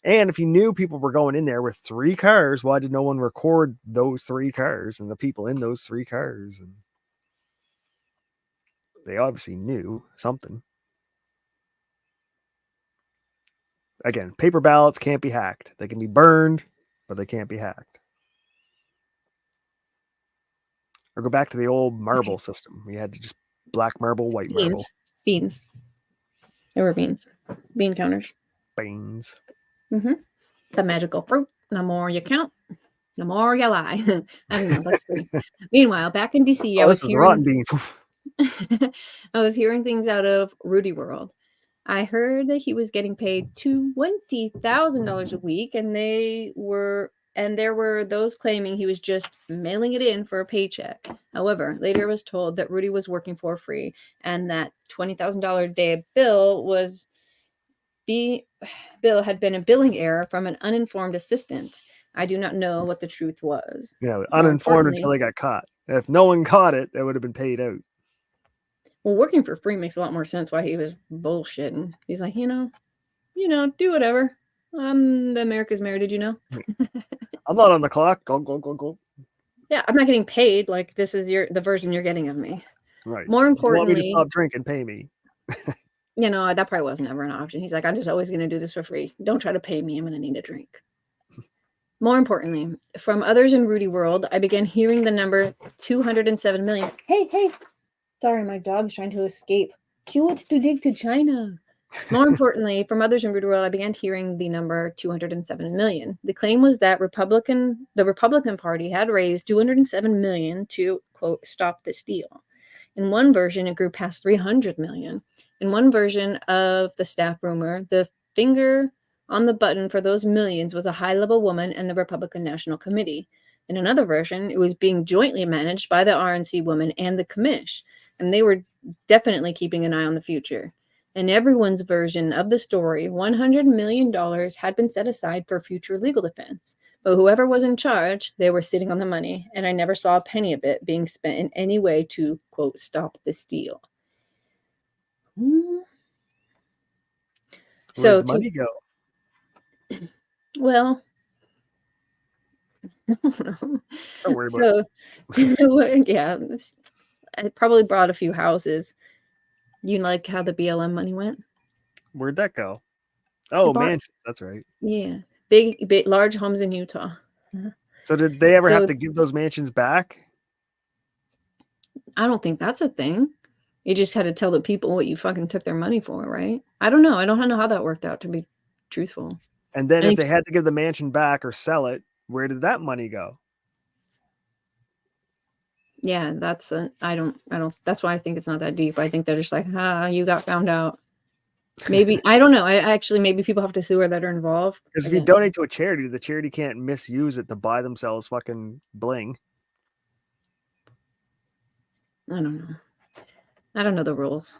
And if you knew people were going in there with 3 cars, why did no one record those 3 cars and the people in those 3 cars? And they obviously knew something. Again, paper ballots can't be hacked. They can be burned, but they can't be hacked. Or go back to the old marble system. We had to just black marble, white marble. Beans. There were beans. Bean counters. beans. Mm-hmm. The magical fruit. The more you count, the more you lie. I don't know. That's 3. Meanwhile, back in DC, I was this is rotten bean. I was hearing things out of Rudy World. I heard that he was getting paid $20,000 a week, and there were those claiming he was just mailing it in for a paycheck. However, later I was told that Rudy was working for free, and that $20,000 a day bill had been a billing error from an uninformed assistant. I do not know what the truth was. Yeah, uninformed until they got caught. If no one caught it, that would have been paid out. Well, working for free makes a lot more sense why he was bullshitting. He's like, do whatever. I'm the America's mayor, did you know? I'm not on the clock. Go. Yeah, I'm not getting paid. Like, this is the version you're getting of me. Right. More importantly, you want me to stop drinking, pay me. That probably wasn't ever an option. He's like, I'm just always going to do this for free. Don't try to pay me. I'm going to need a drink. More importantly, from others in Rudy World, I began hearing the number 207 million. Hey. Sorry, my dog's trying to escape. She wants to dig to China. More importantly, from others in Rudy World, I began hearing the number 207 million. The claim was that the Republican Party had raised 207 million to, quote, stop this deal. In one version, it grew past 300 million. In one version of the staff rumor, the finger on the button for those millions was a high-level woman in the Republican National Committee. In another version, it was being jointly managed by the RNC woman and the commish, and they were definitely keeping an eye on the future. In everyone's version of the story, $100 million had been set aside for future legal defense. But whoever was in charge, they were sitting on the money, and I never saw a penny of it being spent in any way to, quote, stop this deal. Where'd the money go? Well, don't worry about it. Yeah, it probably brought a few houses. You like how the BLM money went? Where'd that go? Oh, mansions. That's right. Yeah, big, large homes in Utah. So did they ever have to give those mansions back? I don't think that's a thing. You just had to tell the people what you fucking took their money for, right? I don't know. I don't know how that worked out, to be truthful. And then if they had to give the mansion back or sell it, where did that money go? Yeah, that's I don't that's why I think it's not that deep. I think they're just like, you got found out. Maybe I don't know. Maybe people have to sue her that are involved. Because if you donate to a charity, the charity can't misuse it to buy themselves fucking bling. I don't know. I don't know the rules.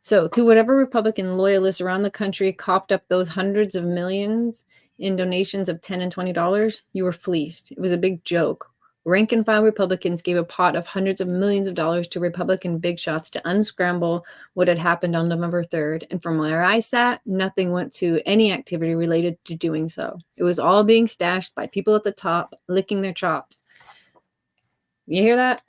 So, to whatever Republican loyalists around the country copped up those hundreds of millions in donations of $10 and $20, you were fleeced. It was a big joke. Rank and file Republicans gave a pot of hundreds of millions of dollars to Republican big shots to unscramble what had happened on November 3rd. And from where I sat, nothing went to any activity related to doing so. It was all being stashed by people at the top, licking their chops. You hear that?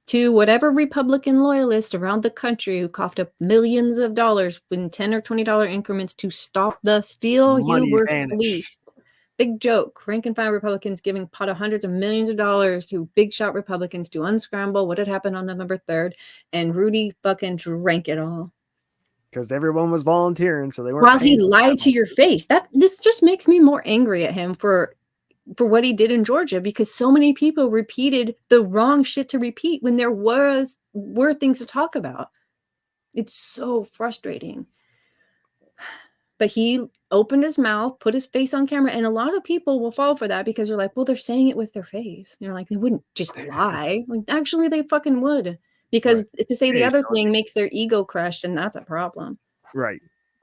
To whatever Republican loyalist around the country who coughed up millions of dollars in $10 or $20 increments to stop the steal, you were fleeced. Big joke. Rank and file Republicans giving pot of hundreds of millions of dollars to big shot Republicans to unscramble what had happened on November 3rd, and Rudy fucking drank it all. Because everyone was volunteering, so they weren't. While he lied to your face. This just makes me more angry at him for what he did in Georgia, because so many people repeated the wrong shit to repeat when there were things to talk about. It's so frustrating. But he opened his mouth, put his face on camera, and a lot of people will fall for that because they're like, well, they're saying it with their face. You're like, they wouldn't just lie. Like, actually, they fucking would. Because to say the other thing makes their ego crushed, and that's a problem. Right.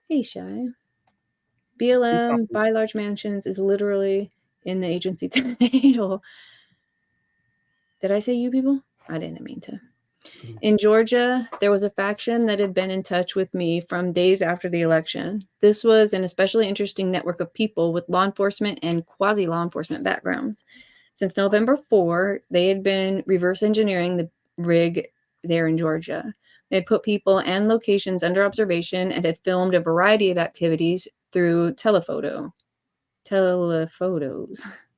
Hey, Shy. BLM, buy large mansions, is literally in the agency title. Did I say you people? I didn't mean to. In Georgia, there was a faction that had been in touch with me from days after the election. This was an especially interesting network of people with law enforcement and quasi-law enforcement backgrounds. Since November 4, they had been reverse engineering the rig there in Georgia. They had put people and locations under observation and had filmed a variety of activities through telephotos.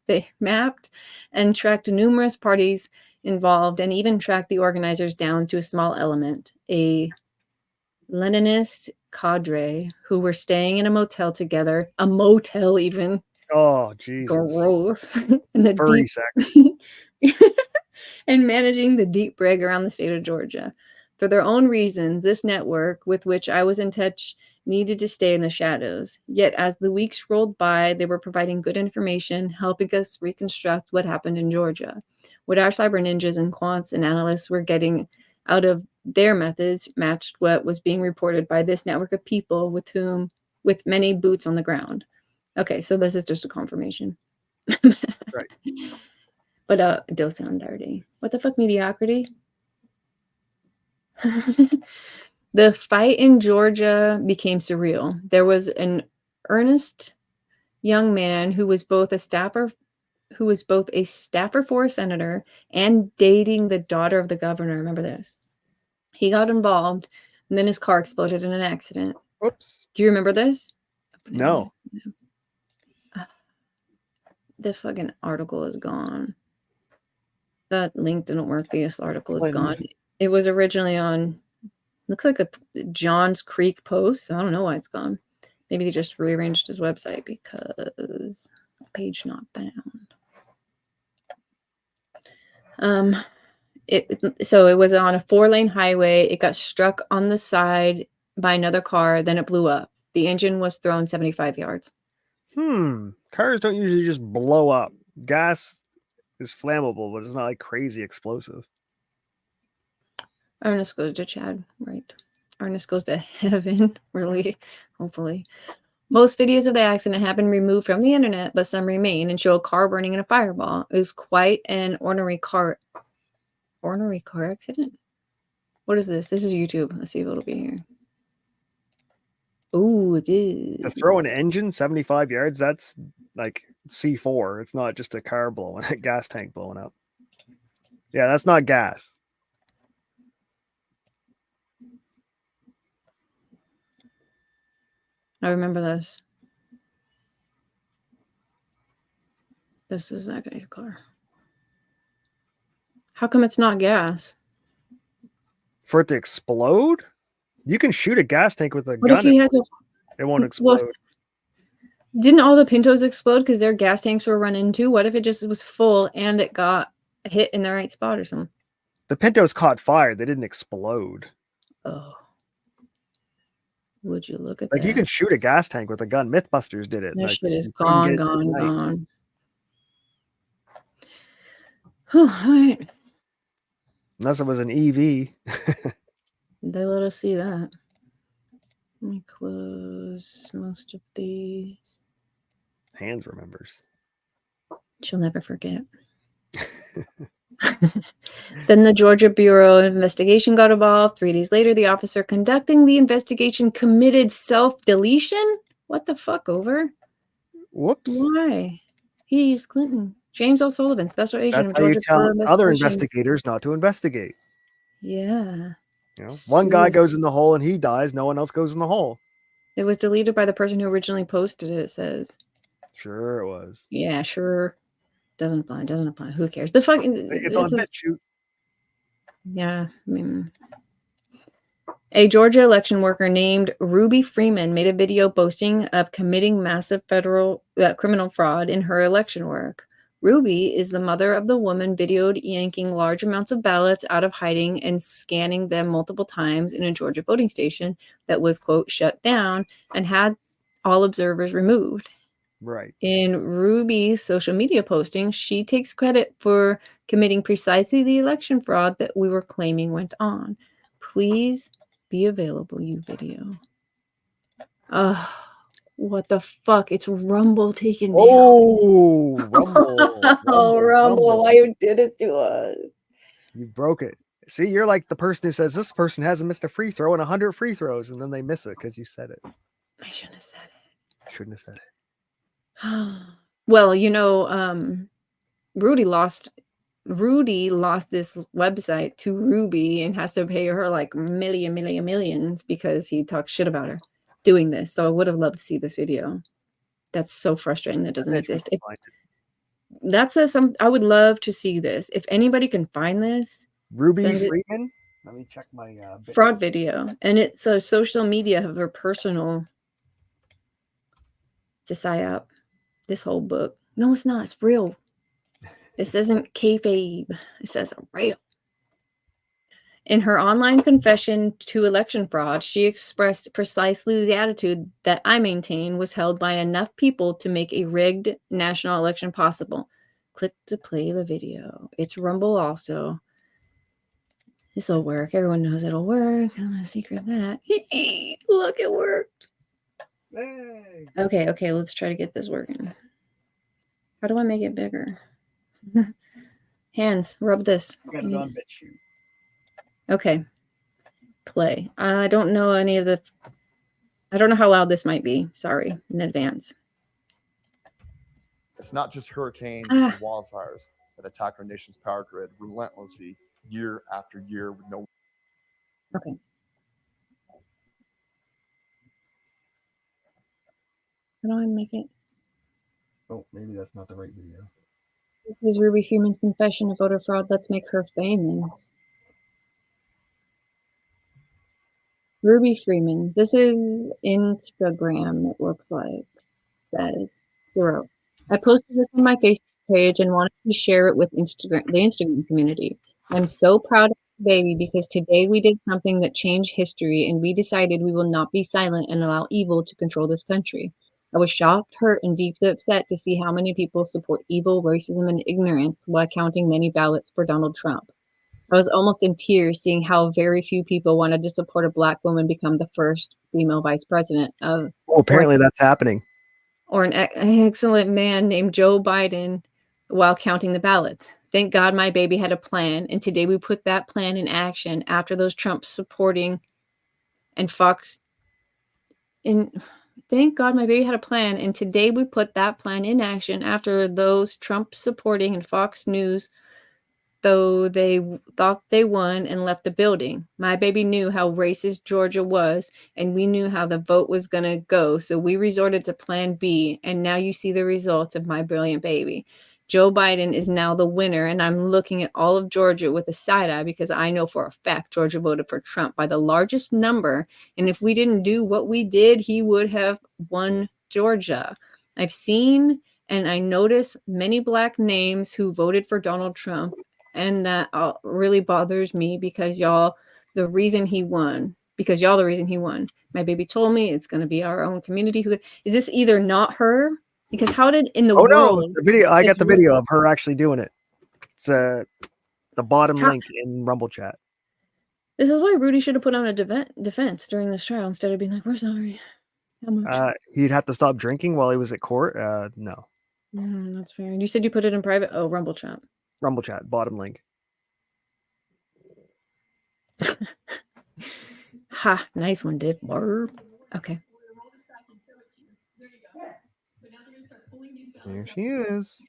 They mapped and tracked numerous parties involved and even tracked the organizers down to a small element, a Leninist cadre who were staying in a motel together, a motel even. Oh, Jesus. Gross. And the furry deep sex. and managing the deep rig around the state of Georgia. For their own reasons, this network with which I was in touch needed to stay in the shadows. Yet as the weeks rolled by, they were providing good information, helping us reconstruct what happened in Georgia. What our cyber ninjas and quants and analysts were getting out of their methods matched what was being reported by this network of people with many boots on the ground. Okay, so this is just a confirmation. Right. But it does sound dirty. What the fuck, mediocrity? The fight in Georgia became surreal. There was an earnest young man who was both a staffer for a senator and dating the daughter of the governor. Remember this? He got involved, and then his car exploded in an accident. Oops. Do you remember this? No. The fucking article is gone. That link didn't work. This article is gone. It was originally on, looks like a Johns Creek Post. I don't know why it's gone. Maybe he just rearranged his website because page not found. So it was on a 4-lane highway. It got struck on the side by another car. Then it blew up. The engine was thrown 75 yards. Cars don't usually just blow up. Gas is flammable, but it's not like crazy explosive. Ernest goes to Chad, right? Ernest goes to heaven, really, hopefully. Most videos of the accident have been removed from the internet, but some remain and show a car burning in a fireball. It was quite an ornery car accident? What is this? This is YouTube. Let's see if it'll be here. Oh, it is. To throw an engine 75 yards, that's like C4. It's not just a car blowing, a gas tank blowing up. Yeah, that's not gas. I remember this. This is that guy's car. How come it's not gas? For it to explode? You can shoot a gas tank with a gun. What if he has it won't explode. Well, didn't all the Pintos explode because their gas tanks were run into? What if it just was full and it got hit in the right spot or something? The Pintos caught fire. They didn't explode. Oh. Would you look at that? You can shoot a gas tank with a gun. Mythbusters did it. That shit is gone. Oh, all right. Unless it was an EV. They let us see that. Let me close most of these. Hans remembers. She'll never forget. Then the Georgia Bureau of Investigation got involved. 3 days later, the officer conducting the investigation committed self-deletion? What the fuck, over? Whoops. Why? He used Clinton. James O'Sullivan, special agent of Georgia. That's how you tell other investigators not to investigate. Yeah. You know, one guy goes in the hole and he dies. No one else goes in the hole. It was deleted by the person who originally posted it, it says. Sure it was. Yeah, sure. Doesn't apply. Who cares? The fucking it's on BitChute. Yeah. I mean, a Georgia election worker named Ruby Freeman made a video boasting of committing massive federal criminal fraud in her election work. Ruby is the mother of the woman videoed yanking large amounts of ballots out of hiding and scanning them multiple times in a Georgia voting station that was, quote, shut down and had all observers removed. Right. In Ruby's social media posting, she takes credit for committing precisely the election fraud that we were claiming went on. Please be available, you video. What the fuck? It's Rumble taken down. Oh, Rumble. Rumble, why you did it to us? You broke it. See, you're like the person who says this person hasn't missed a free throw in 100 free throws, and then they miss it because you said it. I shouldn't have said it. Shouldn't have said it. Well, you know, Rudy lost this website to Ruby and has to pay her like millions because he talked shit about her doing this. So I would have loved to see this video. That's so frustrating that doesn't exist. I would love to see this. If anybody can find this, Ruby Freeman. Let me check my fraud video, and it's a social media of her personal. It's a psyop. This whole book. No, it's not. It's real. This isn't kayfabe. It says real. In her online confession to election fraud, she expressed precisely the attitude that I maintain was held by enough people to make a rigged national election possible. Click to play the video. It's Rumble also. This will work. Everyone knows it'll work. I'm going to secret that. Look, it worked. Hey. Okay, let's try to get this working. How do I make it bigger? Hands, rub this. Get it on BitChute. Okay. Play. I don't know any of the... I don't know how loud this might be. Sorry in advance. It's not just hurricanes and wildfires that attack our nation's power grid relentlessly year after year with no... Okay. How do I make it? Oh, maybe that's not the right video. This is Ruby Freeman's confession of voter fraud. Let's make her famous. Ruby Freeman. This is Instagram, it looks like. Says 0. I posted this on my Facebook page and wanted to share it with the Instagram community. I'm so proud of the baby because today we did something that changed history and we decided we will not be silent and allow evil to control this country. I was shocked, hurt, and deeply upset to see how many people support evil, racism, and ignorance while counting many ballots for Donald Trump. I was almost in tears seeing how very few people wanted to support a Black woman become the first female vice president of... Oh, apparently that's happening. Or an excellent man named Joe Biden while counting the ballots. Thank God my baby had a plan, and today we put that plan in action after those Trump supporting and Fox... Thank God my baby had a plan, and today we put that plan in action after those Trump supporting and Fox News, though they thought they won and left the building. My baby knew how racist Georgia was, and we knew how the vote was going to go, so we resorted to plan B, and now you see the results of my brilliant baby. Joe Biden is now the winner, and I'm looking at all of Georgia with a side eye because I know for a fact Georgia voted for Trump by the largest number, and if we didn't do what we did, he would have won Georgia. I've seen and I notice many Black names who voted for Donald Trump, and that really bothers me because y'all the reason he won. My baby told me it's going to be our own community. Is this either not her? Because how did in the world... no, the video. I got the video of her actually doing it. It's the bottom link in Rumble chat. This is why Rudy should have put on a defense during this trial instead of being like, "We're sorry." How much? He'd have to stop drinking while he was at court. No. That's fair. And you said you put it in private. Oh, Rumble chat. Rumble chat, bottom link. Ha! Nice one, Div. Okay. Here she is.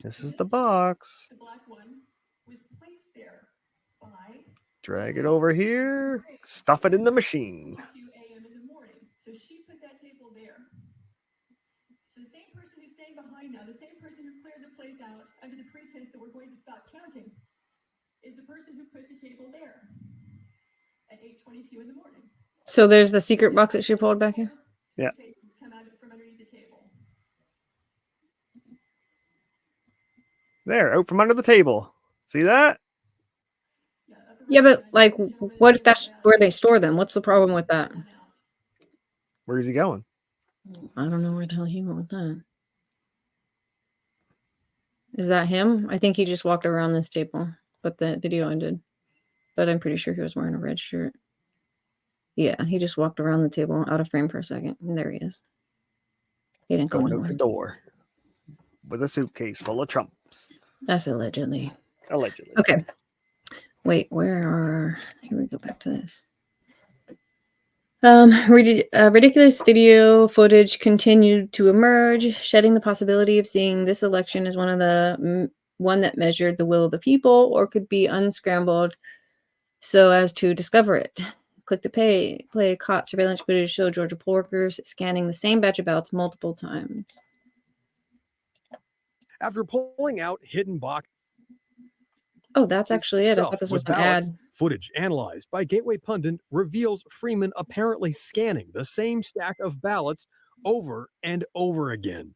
This is the box. Drag it over here. Stuff it in the machine. So she put that table there. So the same person who's staying behind now, the same person who cleared the place out under the pretense that we're going to stop counting, is the person who put the table there at 8:22 in the morning. So there's the secret box that she pulled back here? Yeah. Come out from underneath the table. There, out from under the table. See that? Yeah, but like, what if that's where they store them? What's the problem with that? Where is he going? I don't know where the hell he went with that. Is that him? I think he just walked around this table, but the video ended. But I'm pretty sure he was wearing a red shirt. Yeah, he just walked around the table out of frame for a second, and there he is. He didn't go Going anywhere. out the door with a suitcase full of Trumps. That's allegedly. Allegedly. Okay. Wait, here we go back to this. Ridiculous video footage continued to emerge, shedding the possibility of seeing this election as one that measured the will of the people or could be unscrambled so as to discover it. Click to play caught surveillance footage showed Georgia poll workers scanning the same batch of ballots multiple times. After pulling out hidden box. Oh, that's actually it. I thought this was an ad. Footage analyzed by Gateway Pundit reveals Freeman apparently scanning the same stack of ballots over and over again.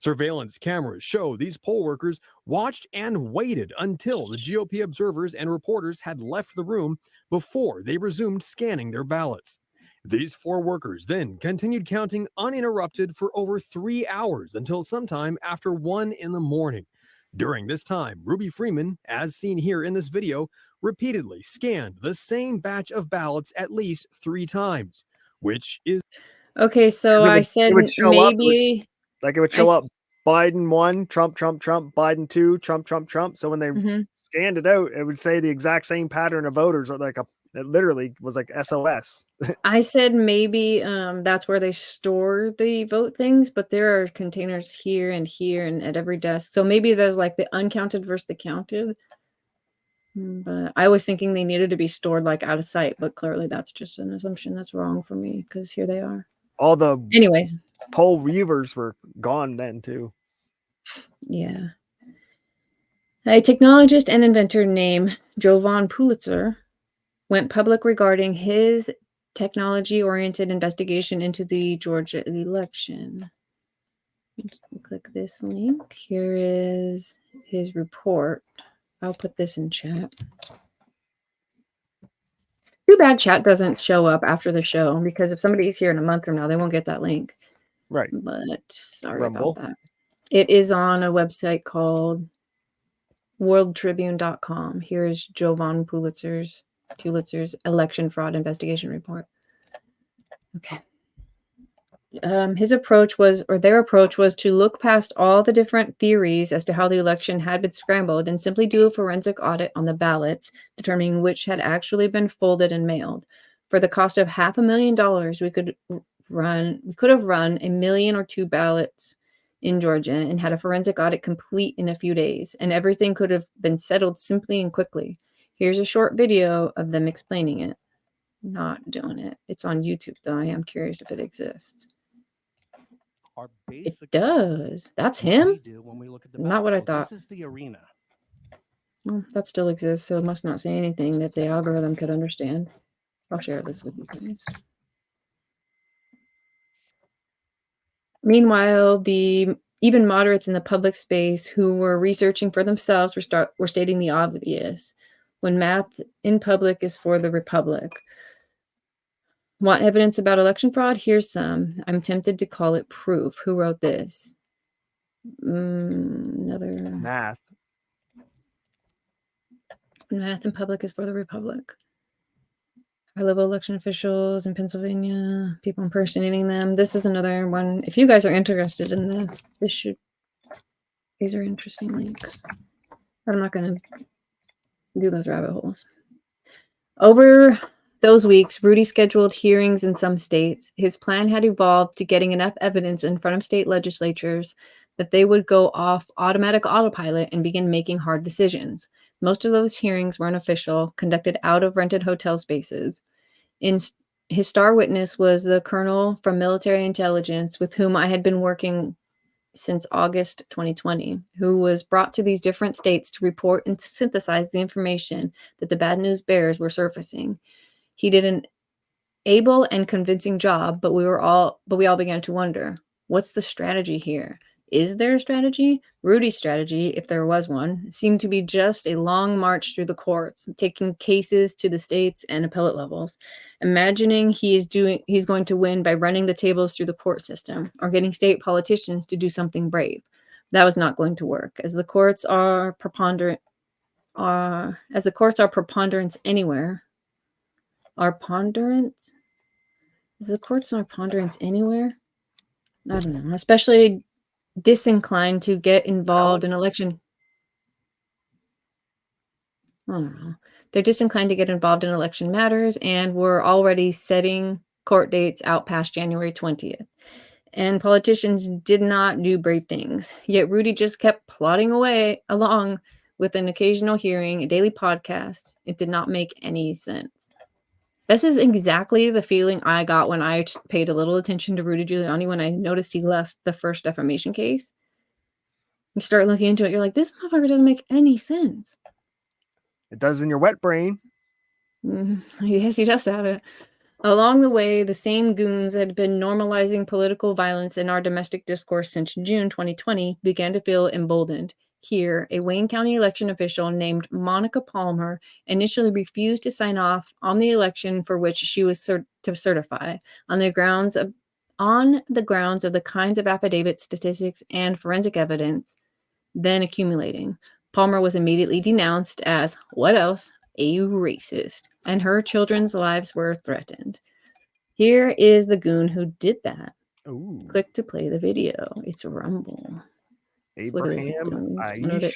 Surveillance cameras show these poll workers watched and waited until the GOP observers and reporters had left the room before they resumed scanning their ballots. These 4 workers then continued counting uninterrupted for over 3 hours until sometime after 1 in the morning. During this time, Ruby Freeman, as seen here in this video, repeatedly scanned the same batch of ballots at least 3 times, which is... Okay, so I said maybe... It would show up Biden 1, Trump, Trump, Trump, Biden 2, Trump, Trump, Trump. So when they scanned it out, it would say the exact same pattern of voters. It literally was like SOS. I said maybe that's where they store the vote things, but there are containers here and at every desk. So maybe there's like the uncounted versus the counted. But I was thinking they needed to be stored like out of sight, but clearly that's just an assumption that's wrong for me because here they are. Anyways, poll viewers were gone then too. Yeah. A technologist and inventor named Jovan Pulitzer went public regarding his technology-oriented investigation into the Georgia election. Click this link. Here is his report. I'll put this in chat. Too bad chat doesn't show up after the show, because if somebody's here in a month from now, they won't get that link. Right. But sorry about that. It is on a website called worldtribune.com. Here's Jovan Pulitzer's election fraud investigation report. Okay. Their approach was to look past all the different theories as to how the election had been scrambled and simply do a forensic audit on the ballots, determining which had actually been folded and mailed. For the cost of $500,000, we could have run 1 million or 2 ballots in Georgia and had a forensic audit complete in a few days, and everything could have been settled simply and quickly. Here's a short video of them explaining it. Not doing it. It's on YouTube, though. I am curious if it exists. It does. That's him? Not what I thought. This is the arena. Well, that still exists, so it must not say anything that the algorithm could understand. I'll share this with you guys. Meanwhile, even moderates in the public space who were researching for themselves were stating the obvious. When math in public is for the Republic. Want evidence about election fraud? Here's some. I'm tempted to call it proof. Who wrote this? Another math. Math in public is for the Republic. High-level election officials in Pennsylvania, people impersonating them. This is another one. If you guys are interested in this, these are interesting links. But I'm not going to do those rabbit holes. Over those weeks, Rudy scheduled hearings in some states. His plan had evolved to getting enough evidence in front of state legislatures that they would go off automatic autopilot and begin making hard decisions. Most of those hearings were unofficial, conducted out of rented hotel spaces. His star witness was the colonel from military intelligence with whom I had been working since August 2020, who was brought to these different states to report and to synthesize the information that the bad news bears were surfacing. He did an able and convincing job, but we all began to wonder, what's the strategy here? Is there a strategy? Rudy's strategy, if there was one, seemed to be just a long march through the courts, taking cases to the states and appellate levels, imagining he's going to win by running the tables through the court system or getting state politicians to do something brave. That was not going to work, as the courts are preponderance anywhere. Are ponderance? Is the courts not ponderance anywhere? I don't know. Especially disinclined to get involved in election. I don't know. They're disinclined to get involved in election matters and were already setting court dates out past January 20th. And politicians did not do brave things. Yet Rudy just kept plodding away along with an occasional hearing, a daily podcast. It did not make any sense. This is exactly the feeling I got when I paid a little attention to Rudy Giuliani when I noticed he lost the first defamation case. You start looking into it, you're like, this motherfucker doesn't make any sense. It does in your wet brain. Yes, he does have it. Along the way, the same goons that had been normalizing political violence in our domestic discourse since June 2020 began to feel emboldened. Here, a Wayne County election official named Monica Palmer initially refused to sign off on the election for which she was to certify on the grounds of the kinds of affidavits, statistics, and forensic evidence then accumulating. Palmer was immediately denounced as, what else? A racist, and her children's lives were threatened. Here is the goon who did that. Ooh. Click to play the video. It's Rumble. Abraham Aish.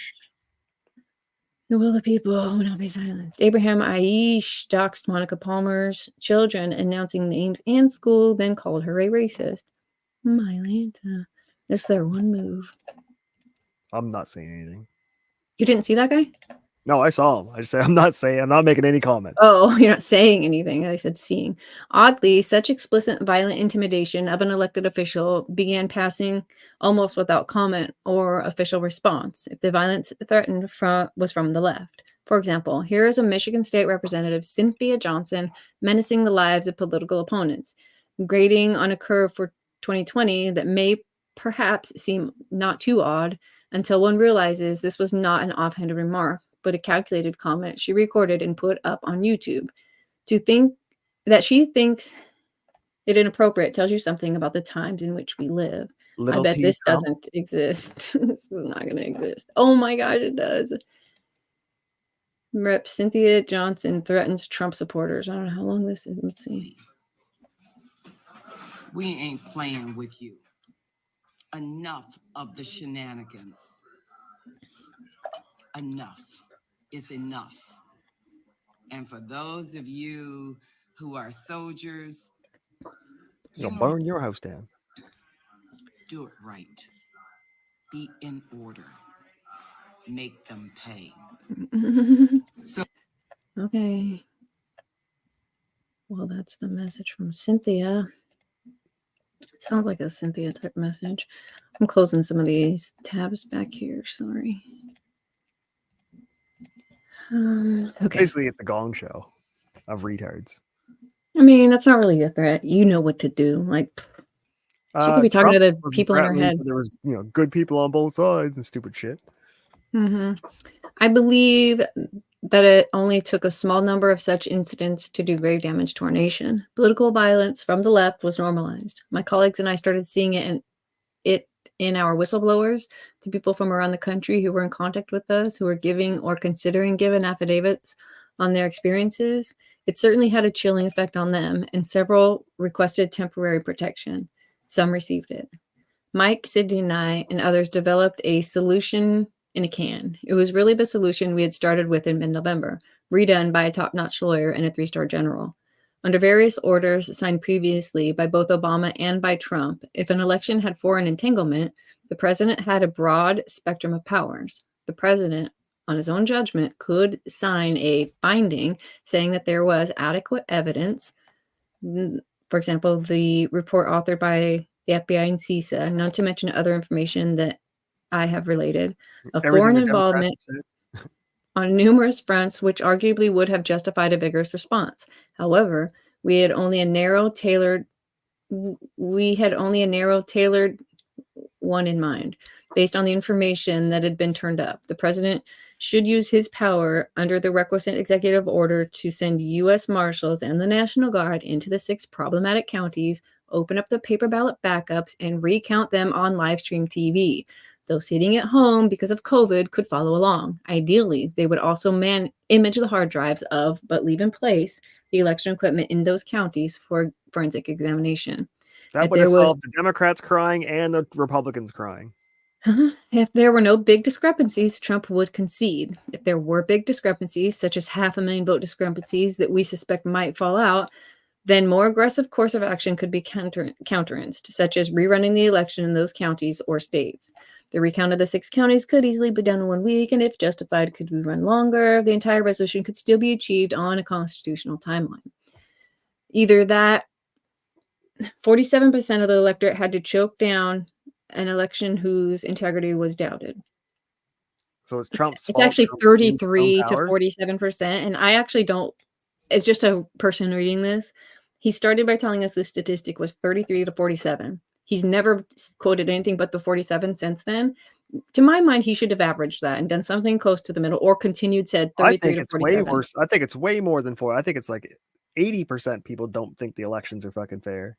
The will of the people will not be silenced. Abraham Aish doxed Monica Palmer's children, announcing names and school, then called her a racist. My Lanta. That's their one move. I'm not saying anything. You didn't see that guy? No, I saw him. I just said I'm not making any comments. Oh, you're not saying anything. I said seeing. Oddly, such explicit violent intimidation of an elected official began passing almost without comment or official response if the violence threatened was from the left. For example, here is a Michigan State Representative, Cynthia Johnson, menacing the lives of political opponents, grading on a curve for 2020 that may perhaps seem not too odd until one realizes this was not an offhanded remark, but a calculated comment she recorded and put up on YouTube. To think that she thinks it inappropriate tells you something about the times in which we live. I bet this doesn't exist. This is not going to exist. Oh my gosh, it does. Rep. Cynthia Johnson threatens Trump supporters. I don't know how long this is. Let's see. We ain't playing with you. Enough of the shenanigans. Enough is enough. And for those of you who are soldiers, you'll burn your house down. Do it right. Be in order. Make them pay. Okay. Well, that's the message from Cynthia. It sounds like a Cynthia type message. I'm closing some of these tabs back here. Sorry. Okay. Basically, it's a gong show of retards. I mean, that's not really a threat. You know what to do. Like, she could be talking to the people in her head. There was, good people on both sides and stupid shit. I believe that it only took a small number of such incidents to do grave damage to our nation. Political violence from the left was normalized. My colleagues and I started seeing it in our whistleblowers, the people from around the country who were in contact with us, who were giving or considering giving affidavits on their experiences. It certainly had a chilling effect on them, and several requested temporary protection. Some received it. Mike, Sidney, and I, and others developed a solution in a can. It was really the solution we had started with in mid-November, redone by a top-notch lawyer and a 3-star general. Under various orders signed previously by both Obama and by Trump, if an election had foreign entanglement, the president had a broad spectrum of powers. The president, on his own judgment, could sign a finding saying that there was adequate evidence. For example, the report authored by the FBI and CISA, not to mention other information that I have related, of foreign involvement on numerous fronts, which arguably would have justified a vigorous response. However, we had only a narrow tailored one in mind, based on the information that had been turned up. The president should use his power under the requisite executive order to send U.S. Marshals and the National Guard into the 6 problematic counties, open up the paper ballot backups, and recount them on live stream TV. Those sitting at home because of COVID could follow along. Ideally, they would also image the hard drives but leave in place the election equipment in those counties for forensic examination. That would have solved the Democrats crying and the Republicans crying. If there were no big discrepancies, Trump would concede. If there were big discrepancies, such as 500,000 vote discrepancies that we suspect might fall out, then more aggressive course of action could be countenanced, such as rerunning the election in those counties or states. The recount of the 6 counties could easily be done in 1 week, and if justified, could be run longer. The entire resolution could still be achieved on a constitutional timeline. Either that 47% of the electorate had to choke down an election whose integrity was doubted. So it's Trump's It's fault. actually Trump gained some 33 to power? 47%, and I actually don't as just a person reading this, he started by telling us this statistic was 33 to 47. He's never quoted anything but the 47 since then. To my mind, he should have averaged that and done something close to the middle or continued said I 33 think to it's way 47. worse. I think it's way more than 4. I think it's like 80% people don't think the elections are fucking fair.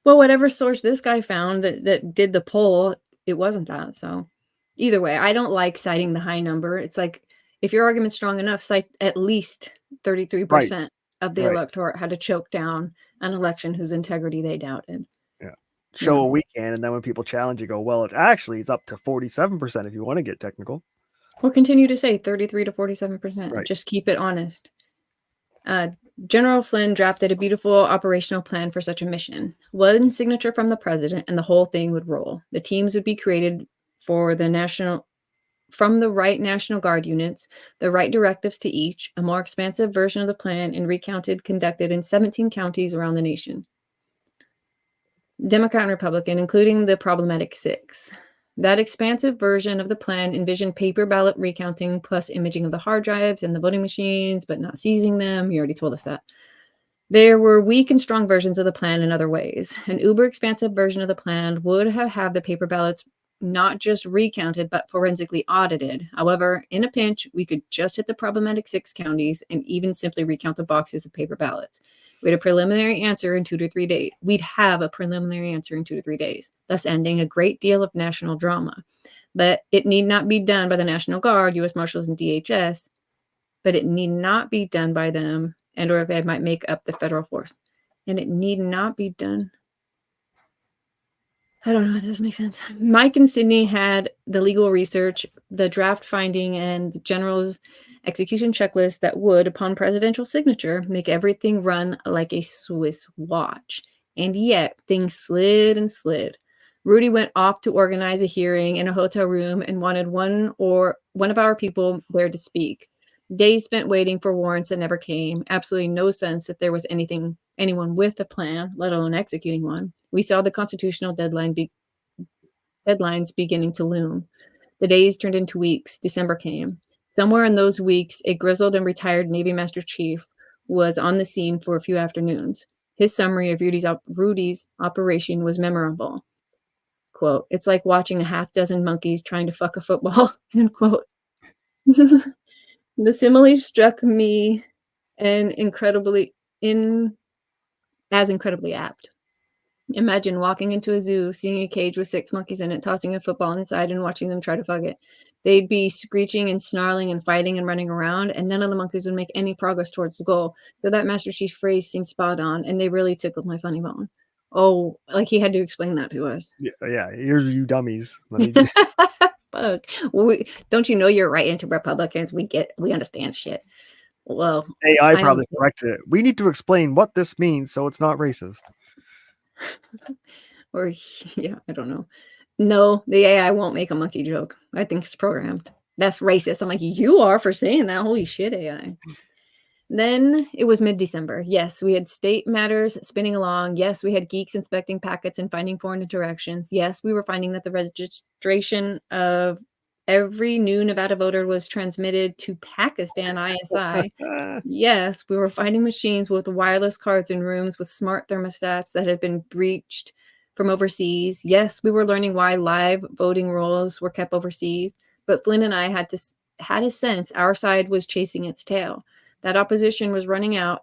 Well, whatever source this guy found that did the poll, it wasn't that. So either way, I don't like citing the high number. It's like if your argument's strong enough, cite at least 33% of the Right. electorate had to choke down an election whose integrity they doubted. Yeah. Show a weekend, and then when people challenge you, go, well, it's up to 47% if you want to get technical. Or continue to say 33 to 47%. Right. Just keep it honest. General Flynn drafted a beautiful operational plan for such a mission. One signature from the president, and the whole thing would roll. The teams would be created from the right National Guard units, the right directives to each, a more expansive version of the plan, and conducted in 17 counties around the nation. Democrat and Republican, including the problematic 6. That expansive version of the plan envisioned paper ballot recounting plus imaging of the hard drives and the voting machines, but not seizing them. You already told us that. There were weak and strong versions of the plan in other ways. An uber-expansive version of the plan would have had the paper ballots not just recounted, but forensically audited. However, in a pinch, we could just hit the problematic 6 counties and even simply recount the boxes of paper ballots. We had a preliminary answer in 2 to 3 days. We'd have a preliminary answer in 2 to 3 days, thus ending a great deal of national drama. But it need not be done by the National Guard, U.S. Marshals, and DHS. But it need not be done by them, and or if it might make up the federal force. And it need not be done. I don't know if this makes sense. Mike and Sydney had the legal research, the draft finding, and the general's execution checklist that would, upon presidential signature, make everything run like a Swiss watch. And yet, things slid and slid. Rudy went off to organize a hearing in a hotel room and wanted one of our people there to speak. Days spent waiting for warrants that never came. Absolutely no sense that there was anyone with a plan, let alone executing one. We saw the constitutional deadlines beginning to loom. The days turned into weeks. December came. Somewhere in those weeks, a grizzled and retired Navy Master Chief was on the scene for a few afternoons. His summary of Rudy's operation was memorable. Quote, "It's like watching a half dozen monkeys trying to fuck a football." End quote. The simile struck me as incredibly apt. Imagine walking into a zoo, seeing a cage with 6 monkeys in it, tossing a football inside and watching them try to fuck it. They'd be screeching and snarling and fighting and running around, and none of the monkeys would make any progress towards the goal. So that Master Chief phrase seemed spot on, and they really tickled my funny bone. Oh, like he had to explain that to us. Yeah. Here's you dummies. Fuck. Well, don't you know you're right into Republicans? We understand shit. Well, AI probably corrected it. We need to explain what this means so it's not racist. Or yeah, I don't know. No, the AI won't make a monkey joke. I think it's programmed. That's racist. I'm like, you are for saying that. Holy shit, AI. Then it was mid-December. Yes, we had state matters spinning along. Yes, we had geeks inspecting packets and finding foreign interactions. Yes, we were finding that the registration of every new Nevada voter was transmitted to Pakistan ISI. Yes, we were finding machines with wireless cards in rooms with smart thermostats that had been breached from overseas. Yes, we were learning why live voting rolls were kept overseas. But Flynn and I had a sense our side was chasing its tail. That opposition was running out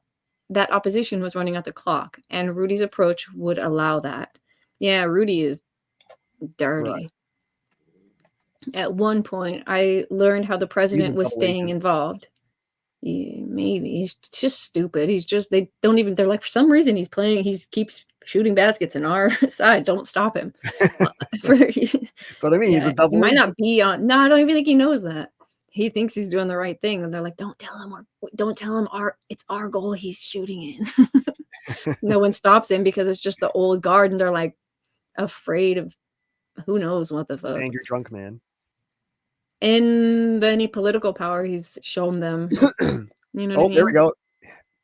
the clock, and Rudy's approach would allow that. Yeah, Rudy is dirty. Right. At one point, I learned how the president was staying involved. Yeah, maybe. He's just stupid. They're like, for some reason he keeps shooting baskets in our side. Don't stop him. That's what I mean. Yeah, he's a double. He might not be on. No, I don't even think he knows that. He thinks he's doing the right thing, and they're like, don't tell him it's our goal he's shooting in. No one stops him because it's just the old guard, and they're like afraid of who knows what the fuck. Angry drunk man. In any political power he's shown them. You know what I mean? There we go.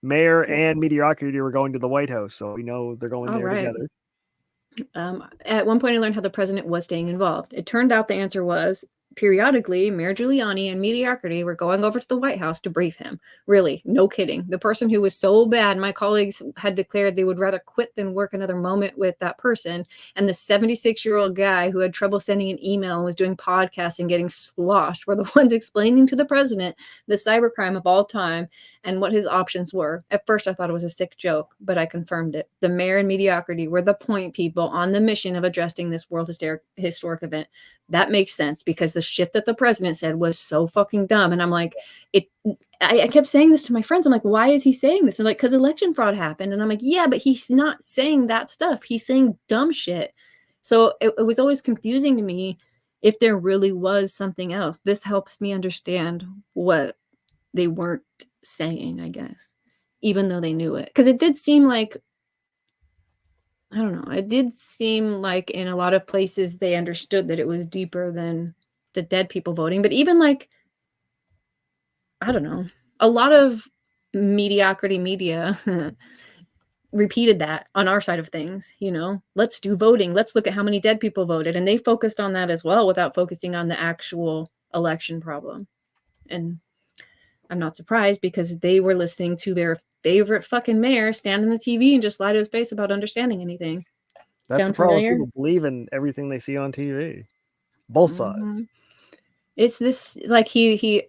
Mayor and mediocrity were going to the White House, so we know they're going there together. At one point, I learned how the president was staying involved. It turned out the answer was periodically, Mayor Giuliani and mediocrity were going over to the White House to brief him. Really, no kidding. The person who was so bad, my colleagues had declared they would rather quit than work another moment with that person. And the 76-year-old guy who had trouble sending an email and was doing podcasts and getting sloshed were the ones explaining to the president the cybercrime of all time and what his options were. At first, I thought it was a sick joke, but I confirmed it. The mayor and mediocrity were the point people on the mission of addressing this world historic event. That makes sense because the shit that the president said was so fucking dumb. And I'm like, I kept saying this to my friends. I'm like, why is he saying this? And like, because election fraud happened. And I'm like, yeah, but he's not saying that stuff. He's saying dumb shit. So it was always confusing to me if there really was something else. This helps me understand what they weren't saying, I guess, even though they knew it. Because it did seem like, I don't know. It did seem like in a lot of places they understood that it was deeper than the dead people voting. But even like, I don't know, a lot of mediocrity media repeated that on our side of things, you know, let's do voting. Let's look at how many dead people voted. And they focused on that as well without focusing on the actual election problem. And I'm not surprised because they were listening to their favorite fucking mayor stand on the TV and just lie to his face about understanding anything. That's the problem. People believe in everything they see on TV. Both sides. It's this, like he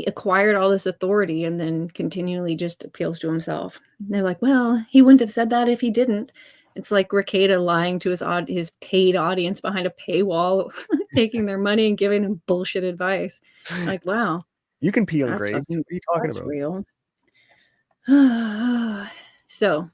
acquired all this authority and then continually just appeals to himself. And they're like, well, he wouldn't have said that if he didn't. It's like Rekieta lying to his paid audience behind a paywall, taking their money and giving them bullshit advice. Like, wow. You can pee on graves. What are you talking about? Real. So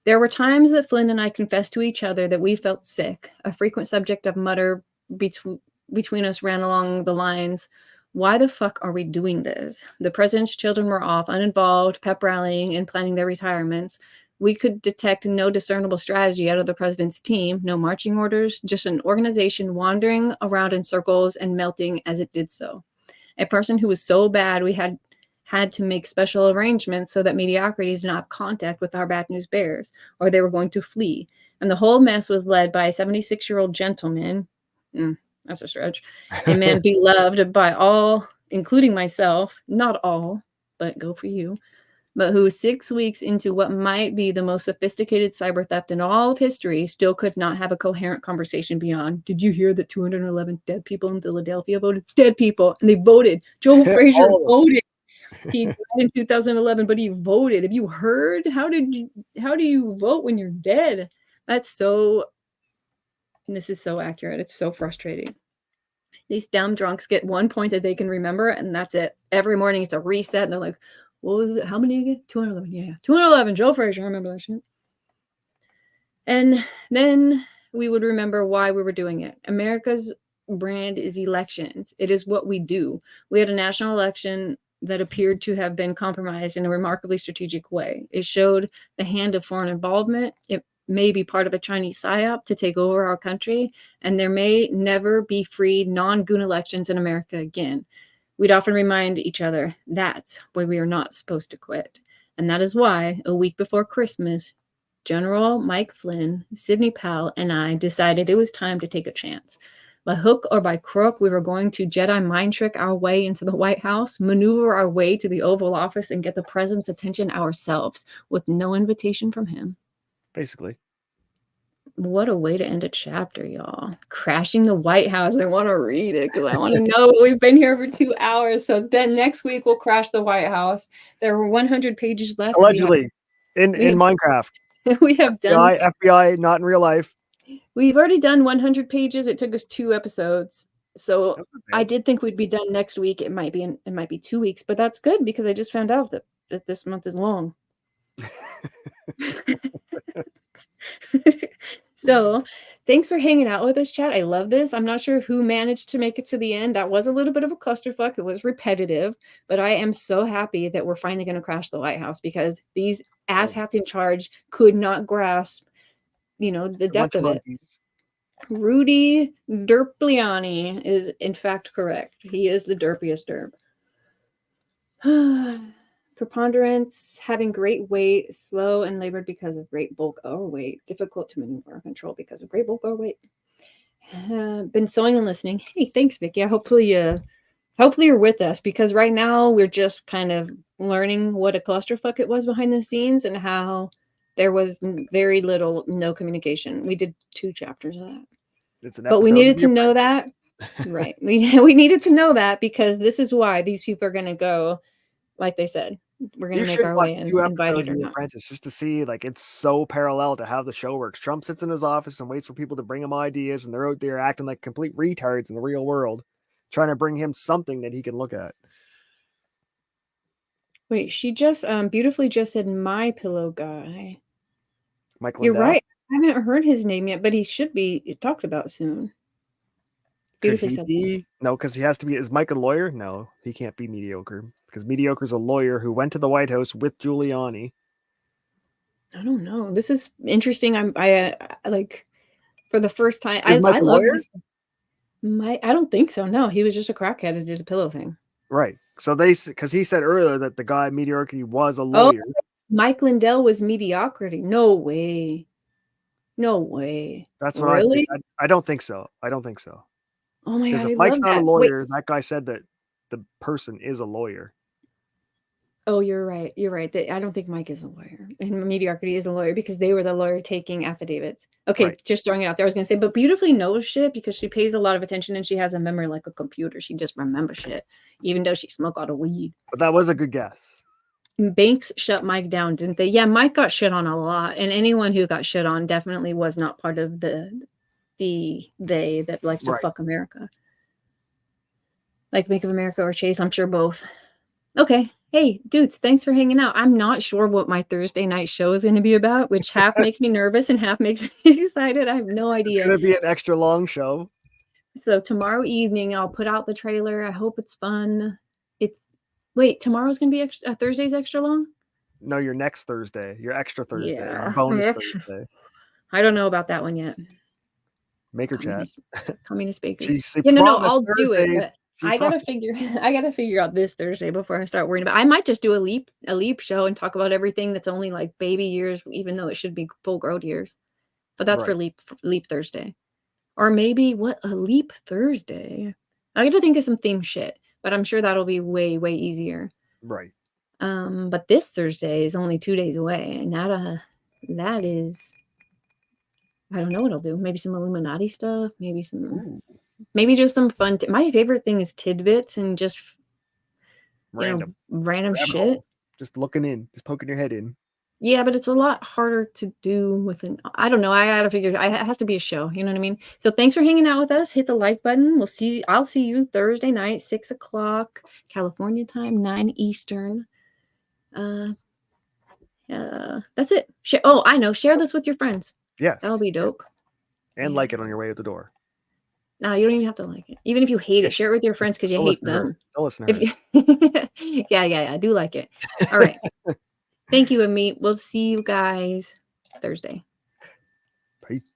there were times that Flynn and I confessed to each other that we felt sick. A frequent subject of mutter between us ran along the lines, why the fuck are we doing this? The president's children were off, uninvolved, pep rallying and planning their retirements. We could detect no discernible strategy out of the president's team, no marching orders, just an organization wandering around in circles and melting as it did so. A person who was so bad we had to make special arrangements so that mediocrity did not have contact with our bad news bears, or they were going to flee. And the whole mess was led by a 76-year-old gentleman. That's a stretch. A man beloved by all, including myself. Not all, but go for you. But who 6 weeks into what might be the most sophisticated cyber theft in all of history still could not have a coherent conversation beyond, did you hear that 211 dead people in Philadelphia voted? Dead people. And they voted. Joe Frazier voted. He died in 2011, but he voted. Have you heard? How do you vote when you're dead? This is so accurate. It's so frustrating. These dumb drunks get 1 point that they can remember, and that's it. Every morning it's a reset, and they're like, what was it? How many again? 211. Yeah, 211. Joe Frazier. I remember that shit. And then we would remember why we were doing it. America's brand is elections. It is what we do. We had a national election that appeared to have been compromised in a remarkably strategic way. It showed the hand of foreign involvement. It may be part of a Chinese psyop to take over our country, and there may never be free, non-goon elections in America again. We'd often remind each other that's why we are not supposed to quit. And that is why, a week before Christmas, General Mike Flynn, Sidney Powell, and I decided it was time to take a chance. By hook or by crook, we were going to Jedi mind trick our way into the White House, maneuver our way to the Oval Office, and get the president's attention ourselves with no invitation from him. Basically. What a way to end a chapter, y'all. Crashing the White House. I want to read it because I want to know. We've been here for 2 hours. So then next week we'll crash the White House. There were 100 pages left. Allegedly. In Minecraft. We have done FBI, not in real life. We've already done 100 pages. It took us 2 episodes. So I did think we'd be done next week. It might be 2 weeks, but that's good because I just found out that this month is long. So thanks for hanging out with us, chat. I love this. I'm not sure who managed to make it to the end. That was a little bit of a clusterfuck. It was repetitive, but I am so happy that we're finally going to crash the White House because these asshats in charge could not grasp, the depth of it. Rudy Derpliani is in fact correct. He is the derpiest derp. Preponderance, having great weight, slow and labored because of great bulk or weight, difficult to maneuver or control because of great bulk or weight. Been sewing and listening. Hey, thanks, Vicky. Hopefully you're with us, because right now we're just kind of learning what a clusterfuck it was behind the scenes and how there was very little, no communication. We did 2 chapters of that. It's an but we episode needed of to The know Apprentice. that. Right. We needed to know that, because this is why these people are going to go, like they said, we're going You to make should our watch way and 2 invite episodes it or of The not. Apprentice just to see, like, it's so parallel to how the show works. Trump sits in his office and waits for people to bring him ideas, and they're out there acting like complete retards in the real world, trying to bring him something that he can look at. Wait, she just beautifully just said My Pillow guy. Mike You're Lindell? right. I haven't heard his name yet, but he should be talked about soon. Could Beautifully he said that. be? No, because he has to be. Is Mike a lawyer? No, he can't be mediocre, because mediocre's a lawyer who went to the White House with Giuliani. I don't know. This is interesting. I like, for the first time. Is Mike I a love lawyer? this. I don't think so. No, he was just a crackhead and did a pillow thing. Right. So because he said earlier that the guy mediocrity was a Oh, lawyer. Mike Lindell was mediocrity. No way. No way. That's what Really? I think. I don't think so. I don't think so. Oh my Because god, if I Mike's love not a that. Wait. lawyer, that guy said that the person is a lawyer. Oh, you're right. You're right. I don't think Mike is a lawyer, and mediocrity is a lawyer, because they were the lawyer taking affidavits. Okay, Right. just throwing it out there. I was gonna say, but beautifully knows shit, because she pays a lot of attention and she has a memory like a computer. She just remembers shit, even though she smoked all the weed. But that was a good guess. Banks shut Mike down, didn't they? Yeah, Mike got shit on a lot, and anyone who got shit on definitely was not part of the they that likes to Right. fuck America. Like Make of America or Chase, I'm sure both. Okay. Hey, dudes, thanks for hanging out. I'm not sure what my Thursday night show is going to be about, which half makes me nervous and half makes me excited. I have no It's idea. going to be an extra long show. So tomorrow evening, I'll put out the trailer. I hope it's fun. Wait, tomorrow's going to be Thursday's extra long? No, your next Thursday. Your extra Thursday. Yeah. Your bonus Thursday. I don't know about that one yet. Maker chat. Communist bakers. She No, I'll Thursdays. do it. But I gotta figure out this Thursday before I start worrying about. I might just do a leap show and talk about everything that's only like baby years, even though it should be full growth years. But that's for leap Thursday, or maybe a leap Thursday. I get to think of some theme shit, but I'm sure that'll be way easier. Right. But this Thursday is only 2 days away, and that is. I don't know what I'll do. Maybe some Illuminati stuff. Maybe just some fun. My favorite thing is tidbits and just random shit. Just looking in, just poking your head in. Yeah, but it's a lot harder to do with I don't know. I gotta figure. It has to be a show. You know what I mean? So thanks for hanging out with us. Hit the like button. I'll see you Thursday night, 6 o'clock California time, 9 Eastern. That's it. I know. Share this with your friends. Yes. That'll be dope. And like it on your way out the door. No, you don't even have to like it. Even if you hate it, share it with your friends because you hate them. Don't listen to her. Yeah, I do like it. All right. Thank you, Amit. We'll see you guys Thursday. Peace.